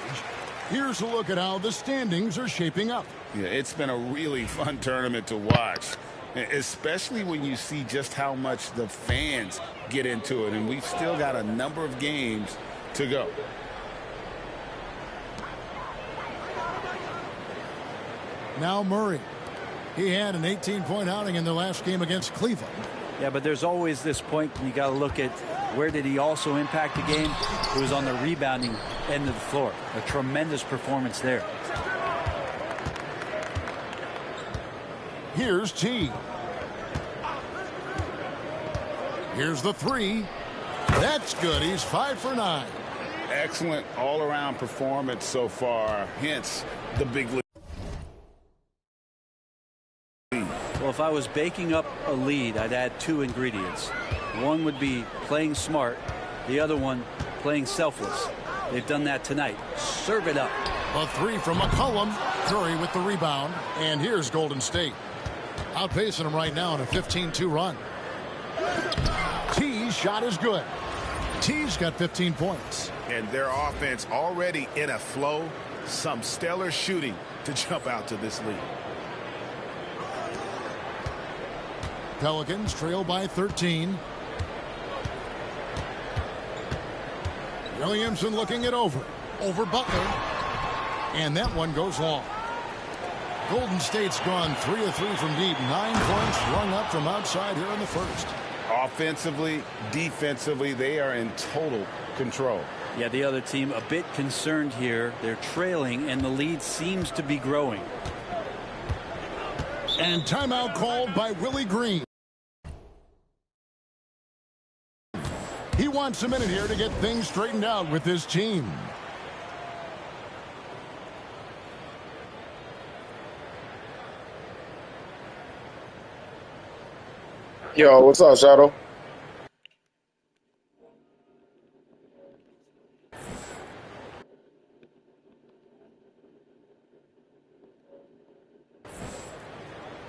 here's a look at how the standings are shaping up. Yeah, it's been a really fun tournament to watch, especially when you see just how much the fans get into it, and we've still got a number of games to go. Now Murray. He had an 18-point outing in their last game against Cleveland. Yeah, but there's always this point you got to look at where did he also impact the game. It was on the rebounding end of the floor. A tremendous performance there. Here's T. Here's the three. That's good. He's 5 for 9. Excellent all-around performance so far, hence the big lead. Well, if I was baking up a lead, I'd add 2 ingredients. One would be playing smart. The other one, playing selfless. They've done that tonight. Serve it up. A 3 from McCollum. Curry with the rebound. And here's Golden State. Outpacing them right now in a 15-2 run. T's shot is good. T's got 15 points. And their offense already in a flow. Some stellar shooting to jump out to this lead. Pelicans trail by 13. Williamson looking it over Butler. And that one goes long. Golden State's gone 3 of 3 from deep. 9 points rung up from outside here in the first. Offensively, defensively, they are in total control. Yeah, the other team a bit concerned here. They're trailing, and the lead seems to be growing. And timeout called by Willie Green. He wants a minute here to get things straightened out with his team. Yo, what's up, Shadow?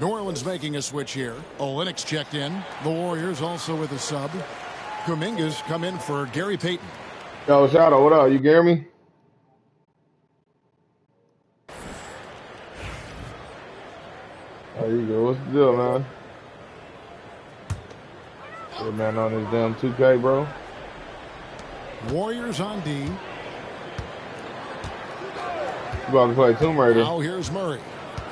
New Orleans making a switch here. Olynyk checked in. The Warriors also with a sub. Kuminga's come in for Gary Payton. Yo, Shadow, what up? You hear me? There you go. What's the deal, man? Good man on this damn 2K, bro. Warriors on D. You about to play Tomb Raider. Now here's Murray.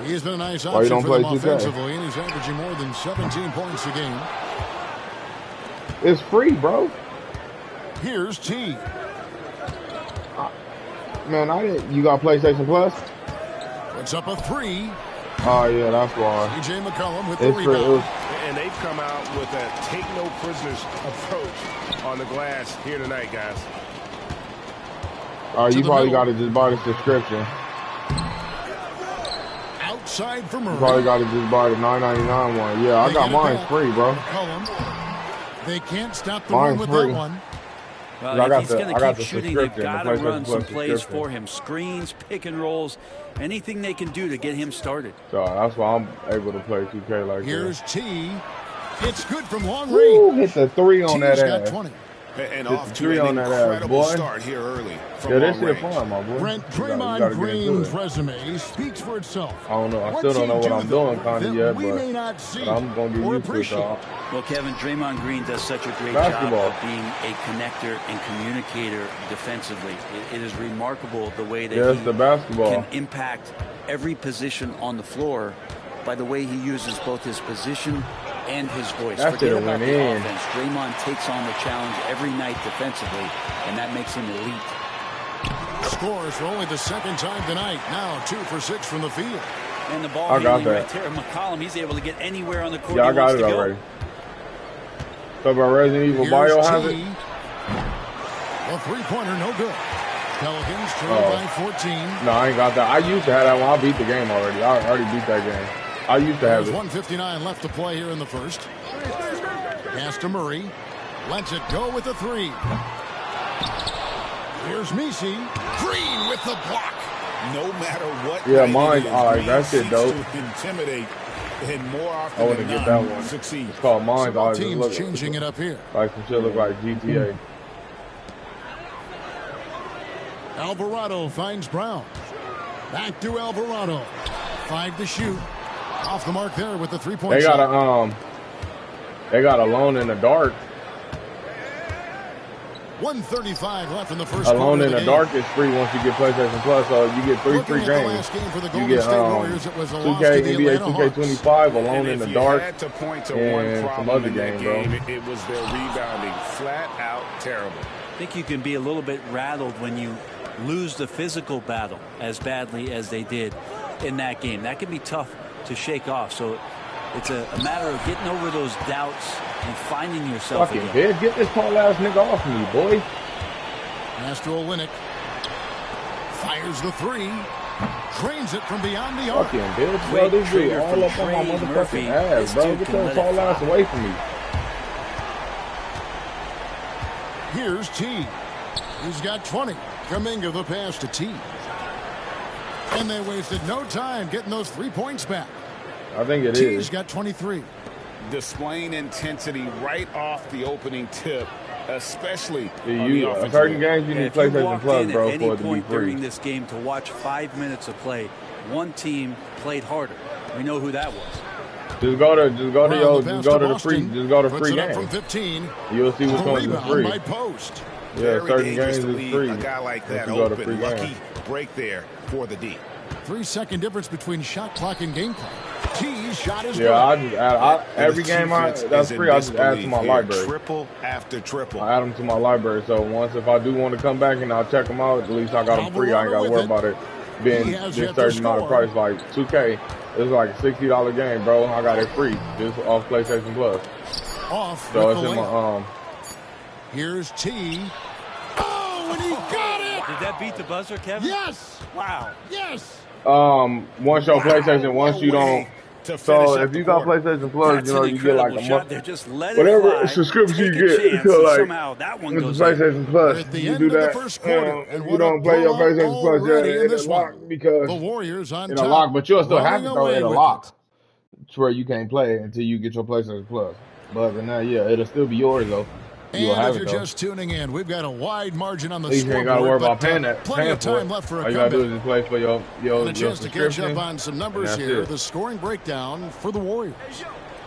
He's been a nice Why you option don't for play them 2K? offensively, and he's averaging more than 17 points a game. It's free, bro. Here's T. Man, I didn't. You got PlayStation Plus? Puts up a 3. Oh, yeah, that's why. C.J. McCollum with the It's free. rebound. And they've come out with a take no prisoners approach on the glass here tonight, guys. You probably got to just buy the subscription. Outside for Murray. You probably got to just buy the $9.99 one. Yeah, I got mine free, bro. McCollum. They can't stop the Mine's run with free. that one. Well, if he's going to keep the shooting, they've subscription, got the to PlayStation run some Plus plays subscription. for him. Screens, pick and rolls, anything they can do to get him started. So that's why I'm able to play 2K like Here's that. T. It's good from long Woo, range. hit the 3 on that T's got ass. 20. And Hit off the to 3 an on that ass, incredible boy. start here early from Yeah, this long shit range. fun, my boy. Brent You gotta Draymond get into Green's it. resume speaks for itself. I don't know. I What's still don't he know what do, I'm though, doing kind that of yet, we may not see but I'm going to or get used to it, dog. Well, Kevin, Draymond Green does such a great Basketball. job of being a connector and communicator defensively. It is remarkable the way that Yes, he the basketball. can impact every position on the floor by the way he uses both his position and his voice. That Forget should've about went the in. offense. Draymond takes on the challenge every night defensively, and that makes him elite. Scores for only the second time tonight. Now 2 for 6 from the field. And the ball I got handling that. right there. McCollum, he's able to get anywhere on the court Yeah, he I got wants it to go. already. So about Resident Evil Here's Biohazard? T. A three-pointer, no good. Pelicans trail by 14. No, I ain't got that. I used to have that one. I beat the game already. I already beat that game. I used to have There's it. 1:59 left to play here in the first. Pass to Murray. Lets it go with the 3. Here's Misi. Green with the block. No matter what. Yeah, night mine. it is, All right, Green that shit seeks dope. to intimidate, and more I often want to than get not, that one. succeed. It's called Mines. Several I just teams look changing it up here. like some shit look like GTA. Alvarado finds Brown. Back to Alvarado. 5 to shoot. Off the mark there with the 3-point They got shot. they got Alone in the Dark. 1:35 left in the first Alone quarter in of the the Dark is free once you get PlayStation Plus, so you get 3 Looking free at the games. last game for the You Golden get State Warriors, it was a loss 2K, to the NBA Atlanta 2K25, Alone And in if the you Dark, had to point to one and some problem other in that game, bro. game, it was their rebounding. Flat out terrible. I think you can be a little bit rattled when you lose the physical battle as badly as they did in that game. That can be tough to shake off. So it's a matter of getting over those doubts and finding yourself Fucking again. bitch, get this tall ass nigga off me, boy. Pass to Olynyk. Fires the 3. Cranes it from beyond the arc. Fucking bitch, bro. Great This dude trigger all from up on my Trey motherfucking Murphy. ass, This bro. dude Get can your let it tall ass fly. away from me. Here's T. He's got 20. Kuminga the pass to T. And they wasted no time getting those 3 points back. I think it T's is. got 23. Displaying intensity right off the opening tip, especially on the You offensive certain end. games you need If you PlayStation walked Plus, in bro, at any for it to be point during free. this game to watch 5 minutes of play, one team played harder. We know who that was. Just go to Brown, the pass to Boston. just go to Puts free it up from games. 15. You'll see which The ones is rebound free. by Post. Yeah, Very certain dangerous games to is leave free. a guy like If that you go to open. free Lucky games. break there for the D. 3-second difference between shot clock and game clock. T's shot is Yeah, good. I just add every The game defense that's is in free. I just add to disbelief my here. library. Triple after triple. I add them to my library. So once if I do want to come back and I'll check them out, at least I got them free. I ain't got to worry about it being He has this yet to certain amount of score. price. Like 2K, it's like a $60 game, bro. I got it free just off PlayStation Plus. Off So with it's the in my layup. Here's T. Oh, and he got it! Did that beat the buzzer, Kevin? Yes! Wow. Yes! Once your PlayStation, once you don't. To So finish if up the you got quarter. PlayStation Plus, That's you know an you get like a incredible shot month, there. Just let it whatever fly, subscription you take a get. chance, So and like somehow that one with the goes in. PlayStation Plus, At the you end do of the that. first quarter, and If you what don't a play your blowout PlayStation Plus, yeah, already in it'll this lock one. because The Warriors on it'll top. lock, but you'll still have running to throw away it'll with lock. it. It's where you can't play until you get your PlayStation Plus. But other than that, yeah, it'll still be yours though. And if you're just tuning in, we've got a wide margin on the At least you ain't got to worry about paying that. plenty of time left for a All you got to do comeback. is just play for your And a chance to catch subscription. up on some numbers here. The scoring breakdown for the Warriors.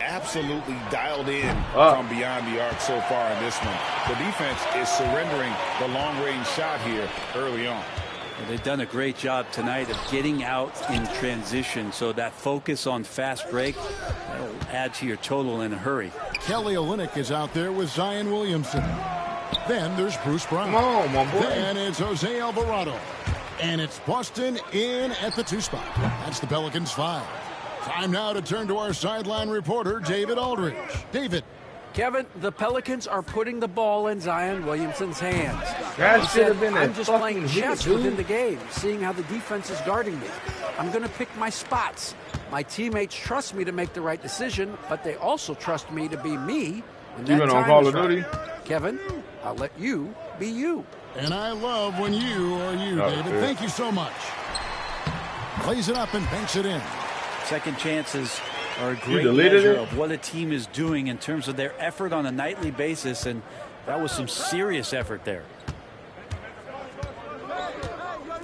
Absolutely dialed in from beyond the arc so far in this one. The defense is surrendering the long-range shot here early on. Well, they've done a great job tonight of getting out in transition, so that focus on fast break will add to your total in a hurry. Kelly Olynyk is out there with Zion Williamson. Then there's Bruce Brown. Come on, my boy. Then it's Jose Alvarado. And it's Boston in at the 2 spot. That's the Pelicans 5. Time now to turn to our sideline reporter, David Aldridge. David. Kevin, the Pelicans are putting the ball in Zion Williamson's hands. That He should said, have been I'm a just fucking playing hit, chess dude. within the game, seeing how the defense is guarding me. I'm going to pick my spots. My teammates trust me to make the right decision, but they also trust me to be me. When that You been on time Call is of Duty? right. Kevin, I'll let you be you. And I love when you are you, Oh, David. dude. Thank you so much. Plays it up and banks it in. Second chances are a great deleted measure it? of what a team is doing in terms of their effort on a nightly basis, and that was some serious effort there.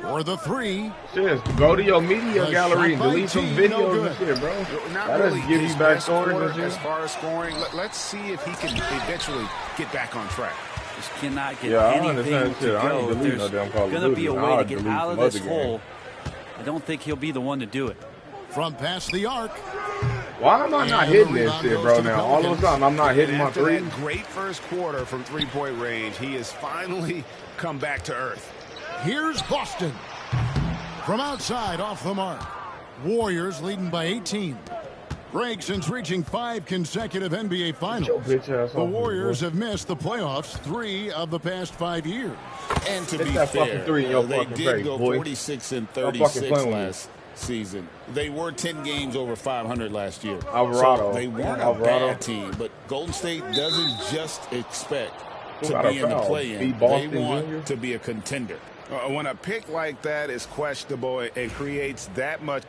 For the 3. Just go to your media The gallery and shot by delete some T, videos no good. and shit, bro. Not That'll really give his you back best storage quarter and shit. as far as scoring. Let's see if he can eventually get back on track. Just cannot get Yeah, I anything understand to shit. I ain't go. deleting no There's damn Call of going to Duty. be a way I'll to get delete out of some this other hole. I don't think he'll be the one to do it. From past the arc. Why am I not And hitting the this rebound shit, goes bro, to the now? All of a Pelicans. sudden, I'm not hitting And my after three. that great first quarter from three-point range, he has finally come back to earth. Here's Boston. From outside, off the mark. Warriors leading by 18. Greg, since reaching 5 consecutive NBA Finals, the Warriors have missed the playoffs 3 of the past 5 years. And to Hit be that fucking fair, three in your they fucking did face, go boy. 46 and Don't fucking 36 play with me. last season. They were 10 games over 500 last year. Alvarado. So they weren't a Alvarado. bad team, but Golden State doesn't just expect Who to got a be in the foul? play-in. B. They Boston want Jr.? to be a contender. When a pick like that is questionable and creates that much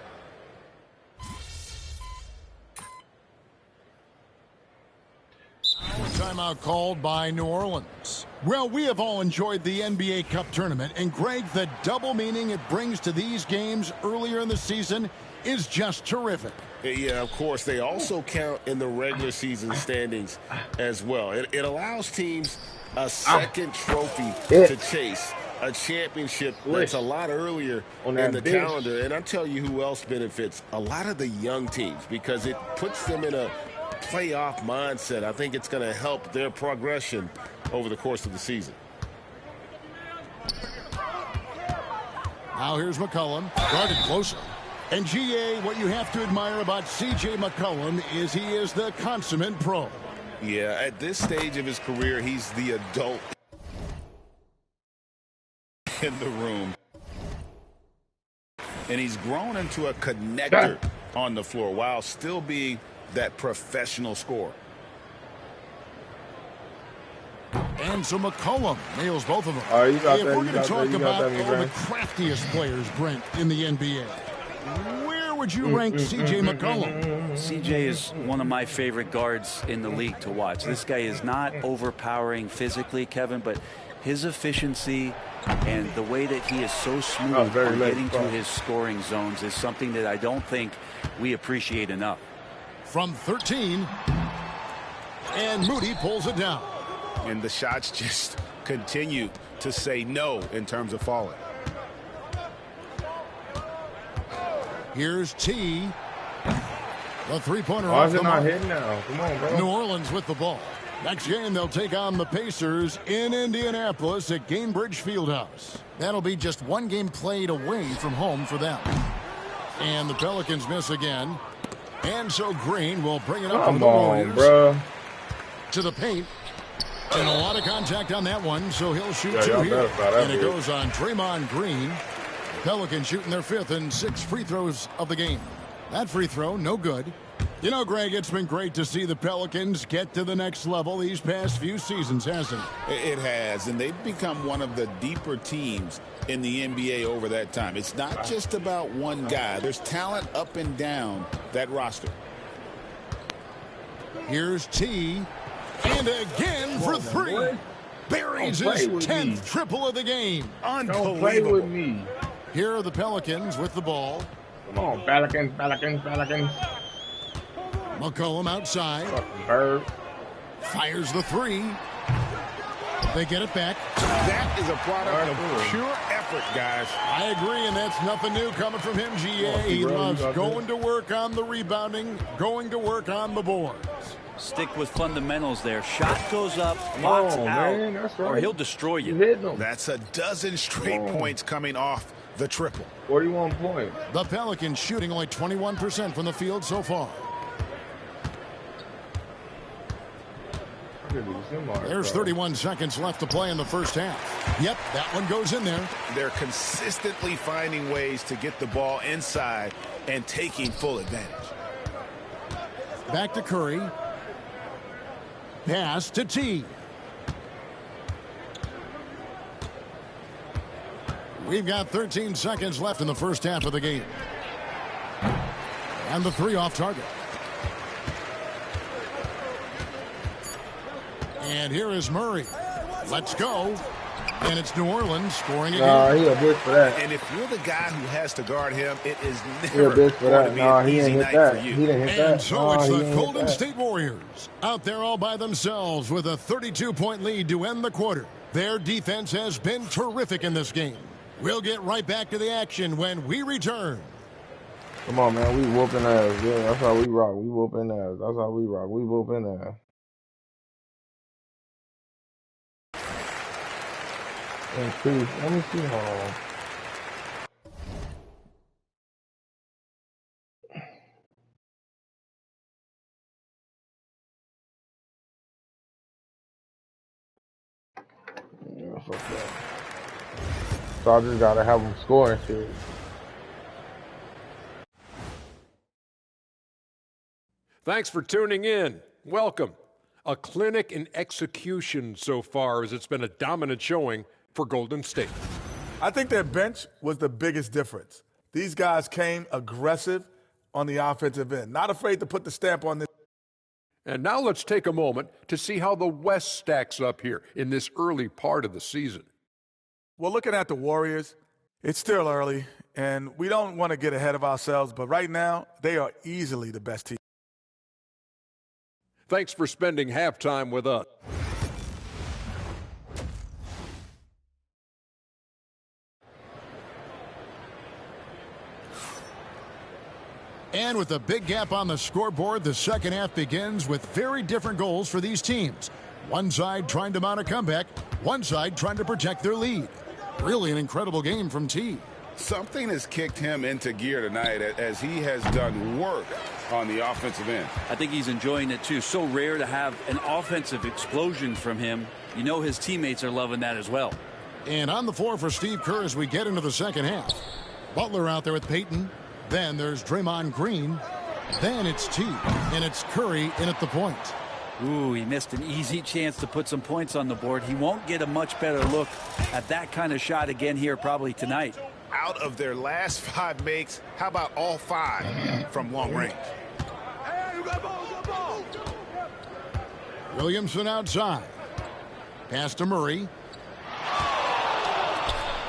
Timeout called by New Orleans. Well, we have all enjoyed the NBA Cup tournament, and Greg, the double meaning it brings to these games earlier in the season is just terrific. Yeah, of course. They also count in the regular season standings as well. It allows teams a second trophy to chase, a championship that's a lot earlier in the calendar. And I'll tell you who else benefits. A lot of the young teams, because it puts them in a playoff mindset. I think it's going to help their progression over the course of the season. Now here's McCollum, guarded closer. And GA, what you have to admire about C.J. McCollum is he is the consummate pro. Yeah, at this stage of his career, he's the adult in the room. And he's grown into a connector on the floor while still being that professional scorer. And so McCollum nails both of them. All right, you got if that, we're you going to got talk that, you about got that, all the Brent. craftiest players, Brent, in the NBA, where would you rank C.J. McCollum? CJ is one of my favorite guards in the league to watch. This guy is not overpowering physically, Kevin, but his efficiency and the way that he is so smooth on getting to his scoring zones is something that I don't think we appreciate enough. From 13, and Moody pulls it down. And the shots just continue to say no in terms of falling. Here's T. The three-pointer Why off is the it not mark. hitting now? Come on, bro. New Orleans with the ball. Next game, they'll take on the Pacers in Indianapolis at Gainbridge Fieldhouse. That'll be just one game played away from home for them. And the Pelicans miss again. And so Green will bring it up for Come the on, Warriors. bro. To the paint. And a lot of contact on that one, so he'll shoot Yeah, two y'all here. better start that And it big. goes on Draymond Green. Pelicans shooting their 5th and 6th free throws of the game. That free throw, no good. You know, Greg, it's been great to see the Pelicans get to the next level these past few seasons, hasn't it? It has, and they've become one of the deeper teams in the NBA over that time. It's not just about one guy. There's talent up and down that roster. Here's T. And again for three. Buries his 10th triple of the game. Unbelievable. Don't play with me. Here are the Pelicans with the ball. Come on, Pelicans. McCollum outside. Bird. Fires the three. They get it back. That is a product of pure effort, guys. I agree, and that's nothing new coming from him, GA. He loves going to work on the rebounding, going to work on the boards. Stick with fundamentals there. Shot goes up, box out, man, that's right. or he'll destroy you. That's a dozen straight points coming off the triple. 41 points. The Pelicans shooting only 21% from the field so far. There's 31 seconds left to play in the first half. Yep, that one goes in there. They're consistently finding ways to get the ball inside and taking full advantage. Back to Curry. Pass to T. We've got 13 seconds left in the first half of the game. And the three off target. And here is Murray. Let's go. And it's New Orleans scoring again. He a bitch for that. And if you're the guy who has to guard him, it is He a bitch for that. He didn't hit that. He didn't hit that. And so it's the Golden State Warriors out there all by themselves with a 32-point lead to end the quarter. Their defense has been terrific in this game. We'll get right back to the action when we return. Come on, man. We whooping ass. Yeah, that's how we rock. We whooping ass. That's how we rock. We whooping ass. Let me see. Hold on. Yeah, fuck that. So I just gotta have them scoring shit. Thanks for tuning in. Welcome. A clinic in execution so far, as it's been a dominant showing for Golden State. I think their bench was the biggest difference. These guys came aggressive on the offensive end, not afraid to put the stamp on this. And now let's take a moment to see how the West stacks up here in this early part of the season. Well, looking at the Warriors, it's still early, and we don't want to get ahead of ourselves, but right now, they are easily the best team. Thanks for spending halftime with us. And with a big gap on the scoreboard, the second half begins with very different goals for these teams. One side trying to mount a comeback, one side trying to protect their lead. Really an incredible game from T. Something has kicked him into gear tonight as he has done work on the offensive end. I think he's enjoying it too. So rare to have an offensive explosion from him. You know his teammates are loving that as well. And on the floor for Steve Kerr as we get into the second half. Butler out there with Peyton. Then there's Draymond Green. Then it's T. And it's Curry in at the point. Ooh, he missed an easy chance to put some points on the board. He won't get a much better look at that kind of shot again here probably tonight. Out of their last 5 makes, how about all 5 from long range? Williamson outside. Pass to Murray.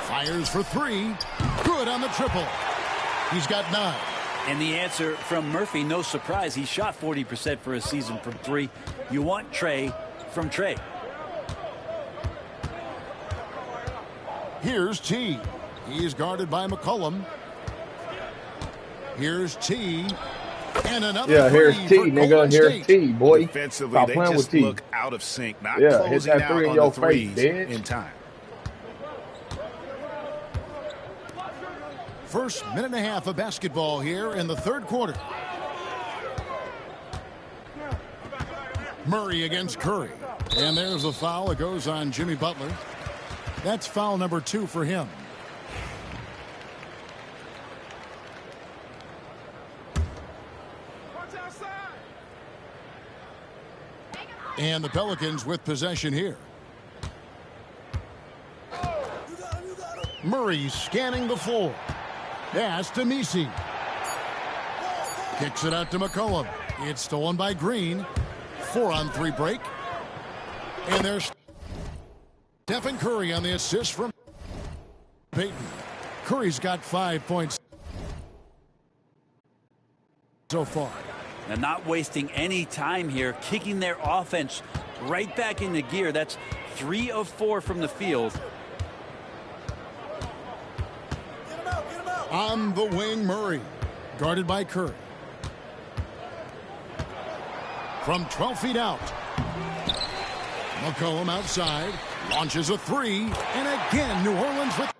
Fires for 3. Good on the triple. He's got 9. And the answer from Murphy, no surprise. He shot 40% for a season from 3. You want Trey from Trey. Here's T. He's guarded by McCollum. Here's T. And another here's T, nigga. Here's T, boy. Defensively, Stop they playing just with T. look out of sync, not hit closing that out 3 in on your the face, threes bitch. in time. First minute and a half of basketball here in the third quarter. Murray against Curry. And there's a foul. It goes on Jimmy Butler. That's foul number 2 for him. And the Pelicans with possession here. Murray scanning the floor. Pass to Misi. Kicks it out to McCollum. It's stolen by Green. 4-on-3 break. And there's Stephen Curry on the assist from Payton. Curry's got 5 points so far. And not wasting any time here, kicking their offense right back into gear. That's 3 of 4 from the field. On the wing, Murray, guarded by Curry. From 12 feet out. McCollum outside, launches a 3, and again, New Orleans with...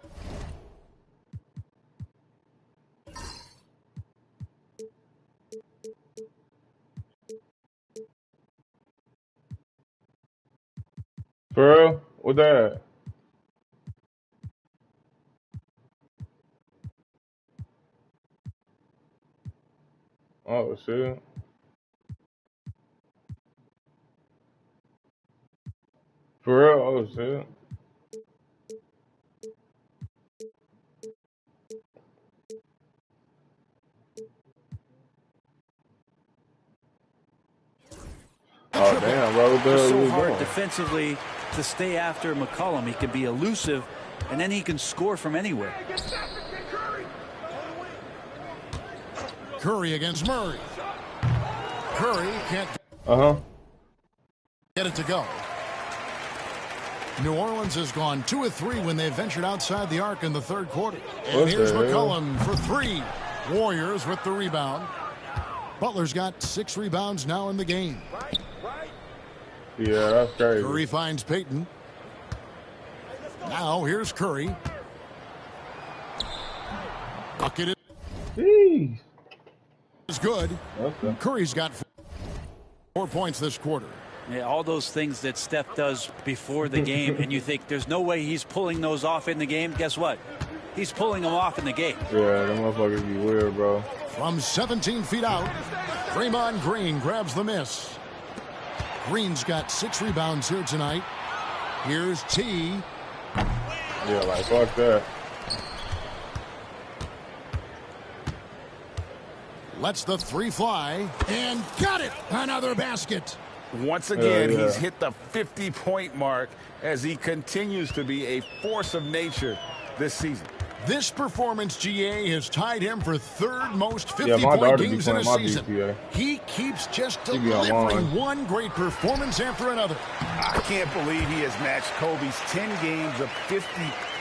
For real? What that? Oh, shit. For real? Oh, shit. Oh, damn, bro. What the It's hell so we hard doing? defensively to stay after McCollum. He can be elusive, and then he can score from anywhere. Curry against Murray. Curry can't get it to go. New Orleans has gone 2 of 3 when they ventured outside the arc in the third quarter. And here's McCollum for 3. Warriors with the rebound. Butler's got 6 rebounds now in the game. Yeah, that's crazy. Curry finds Payton. Now here's Curry. Bucket Jeez. is good. Okay. Curry's got 4 points this quarter. Yeah, all those things that Steph does before the game, and you think there's no way he's pulling those off in the game. Guess what? He's pulling them off in the game. Yeah, them motherfuckers be weird, bro. From 17 feet out, Draymond Green grabs the miss. Green's got 6 rebounds here tonight. Here's T. Yeah, like, fuck that. Lets the 3 fly, and got it! Another basket. Once again, he's hit the 50-point mark as he continues to be a force of nature this season. This performance, GA, has tied him for 3rd most 50-point games in a season. GTA. He keeps just delivering one great performance after another. I can't believe he has matched Kobe's 10 games of 50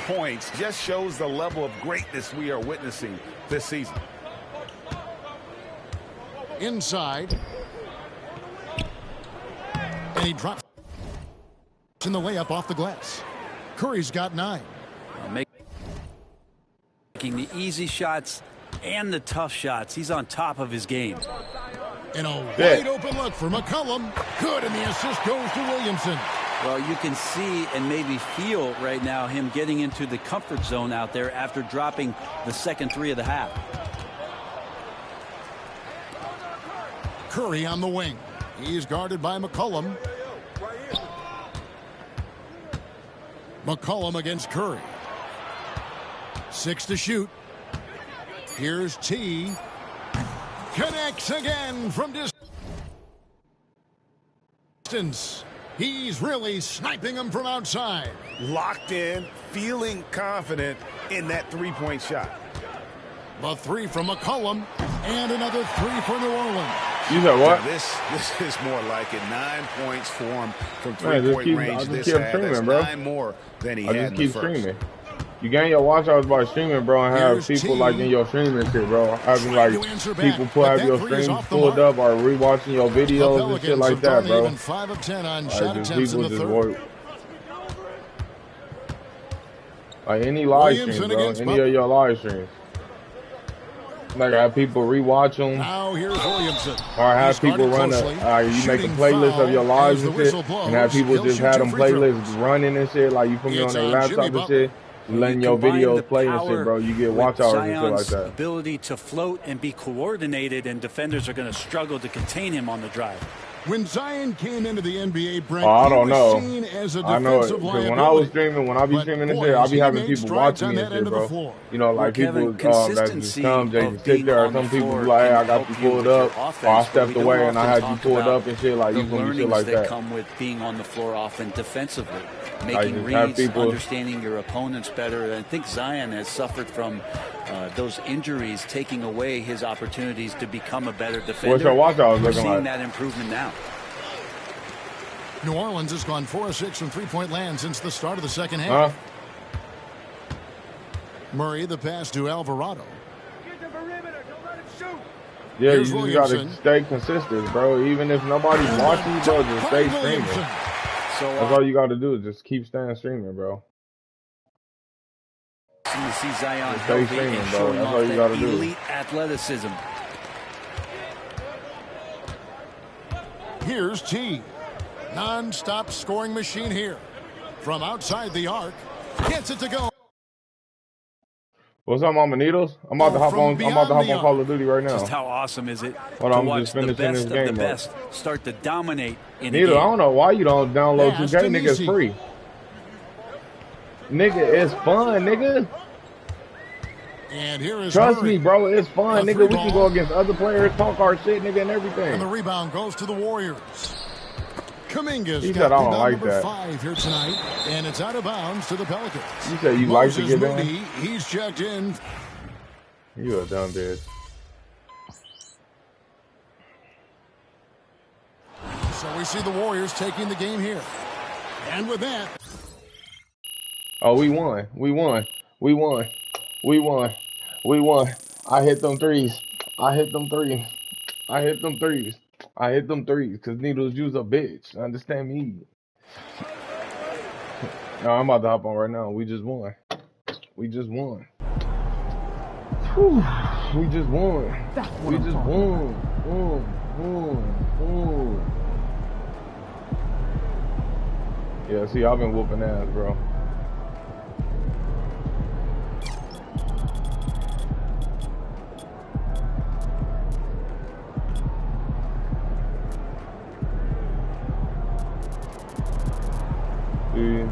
points. Just shows the level of greatness we are witnessing this season. Inside. And he drops in the layup off the glass. Curry's got 9. Making the easy shots and the tough shots. He's on top of his game. And a wide open look for McCollum. Good, and the assist goes to Williamson. Well, you can see and maybe feel right now him getting into the comfort zone out there after dropping the second 3 of the half. Curry on the wing. He's guarded by McCollum. McCollum against Curry. 6 to shoot. Here's T. Connects again from distance. He's really sniping him from outside. Locked in, feeling confident in that 3-point shot. The 3 from McCollum, and another 3 for New Orleans. You know what? Now this is more like it. 9 points for him from 3-point range this half. That's 9 more than he had in the first. Streaming. You gain your watch hours by streaming, bro, and have people like in your streaming shit, bro. Having like people have your stream pulled up or rewatching your videos and shit like that, bro. 5 of 10 on shot attempts in the third. Work. Like any live stream, bro. Any of your live streams. Like have people rewatch them. Now here's Williamson. Or have people run you make a playlist of your lives and shit, and have people just have them playlists running and shit, like you put me on their laptop and shit, letting your videos play and shit, bro. You get watch hours and shit like that. Ability to float and be coordinated, and defenders are going to struggle to contain him on the drive. When Zion came into the NBA, Brent, Oh, I he don't was know. seen as a I know it defensive because liability. when I was streaming, when I be streaming this shit, I be having people watching me and shit, bro. You know, like Kevin, people that just come, they just sit there. Some people be like, hey, I got you pulled up, or I stepped away and I had you pulled up and shit. Like, you gonna be shit like that. Come with being on the floor often defensively, Like, making reads, understanding your opponents better. And I think Zion has suffered from those injuries, taking away his opportunities to become a better defender. What's your watch-out We're looking seeing like? that improvement now. New Orleans has gone 4 of 6 from three-point land since the start of the second half. Murray, the pass to Alvarado. Yeah, Here's you just gotta stay consistent, bro. Even if nobody's watching you, bro, just stay streaming. That's all you gotta do is just keep staying streaming, bro. You see Zion just stay streaming, bro. That's all you gotta do. Elite athleticism. Here's T. Non-stop scoring machine here. From outside the arc. Gets it to go. What's up, Mamanitos? I'm about to hop on. I'm about to hop on Call of Duty right now. Just how awesome is it Hold to on, I'm watch just the finishing best this game of the up. best start to dominate in a Neither, game. I don't know why you don't download 2K, nigga. It's free. Nigga, it's fun, nigga. And here is Trust Murray. me, bro. It's fun, A nigga. We free can ball. go against other players, talk our shit, nigga, and everything. And the rebound goes to the Warriors. Kuminga's He got said, I don't rebound like number that. 5 here tonight, and it's out of bounds to the Pelicans. You said you like to Moses get down? Moody, he's checked in. You a dumb bitch. So we see the Warriors taking the game here. And with that, Oh, we won. We won. We won. We won. We won. I hit them threes. I hit them threes. I hit them threes. I hit them threes because Needles, you's a bitch. Understand me? No, I'm about to hop on right now. We just won. We just won. Whew. We just won. We just won. Yeah, see, I've been whooping ass, bro. See?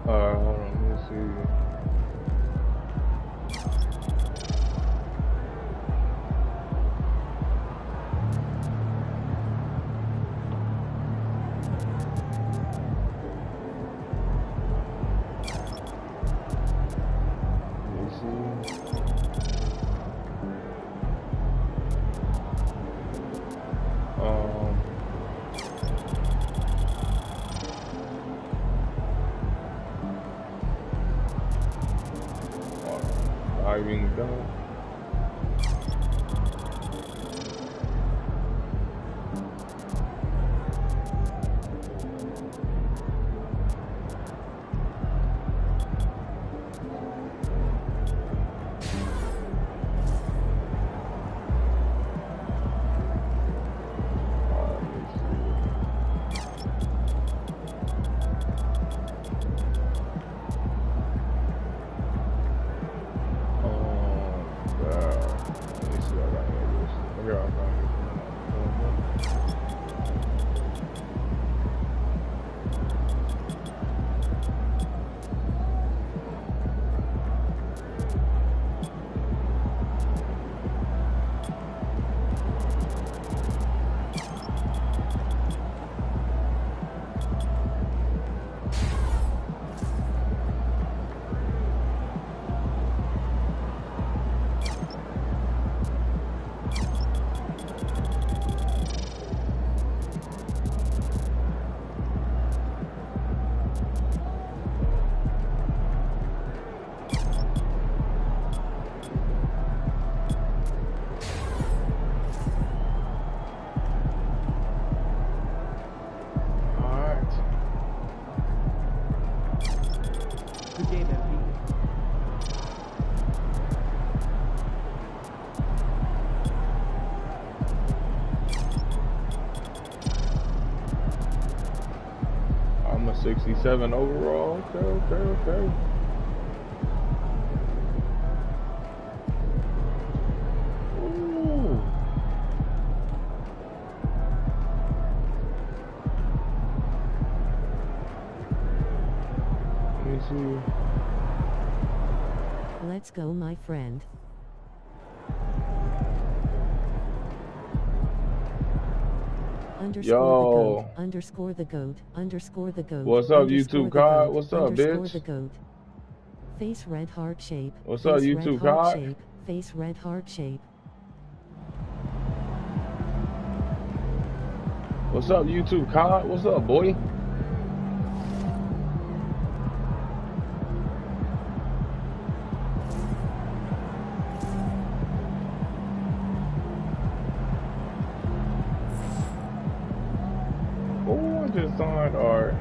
Hold on, let me see. Diving down. Here I come. I'm a 67 overall. Okay. Ooh. Let me see. Let's go, my friend. Underscore the goat. What's up, YouTube COD? What's up, bitch? The goat. Face red heart shape. What's up, YouTube COD? Face red heart shape. What's up, YouTube COD? What's up, boy? Oh, I just signed art.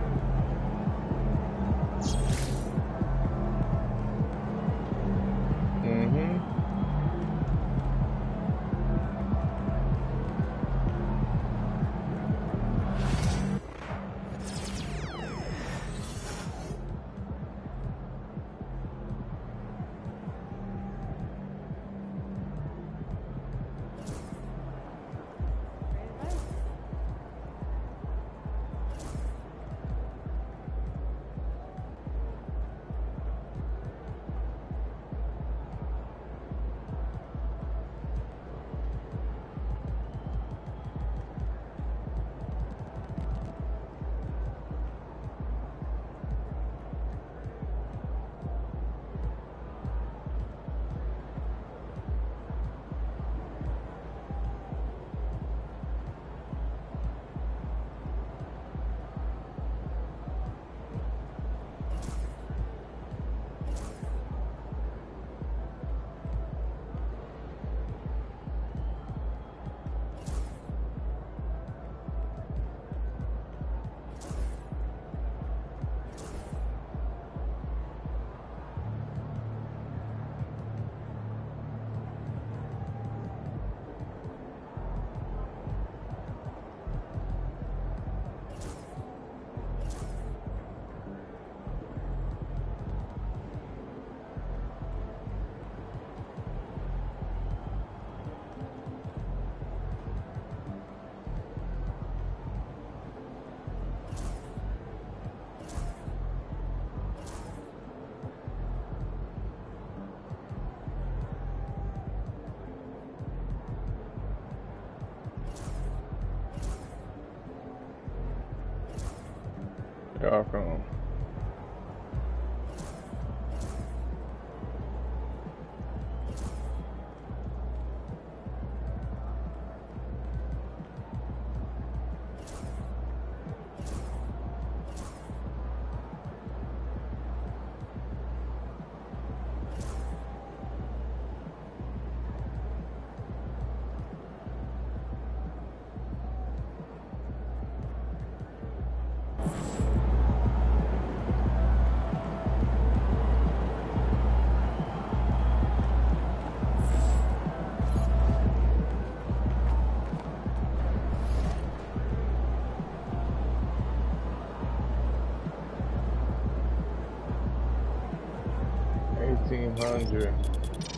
Y'all come. $1,800.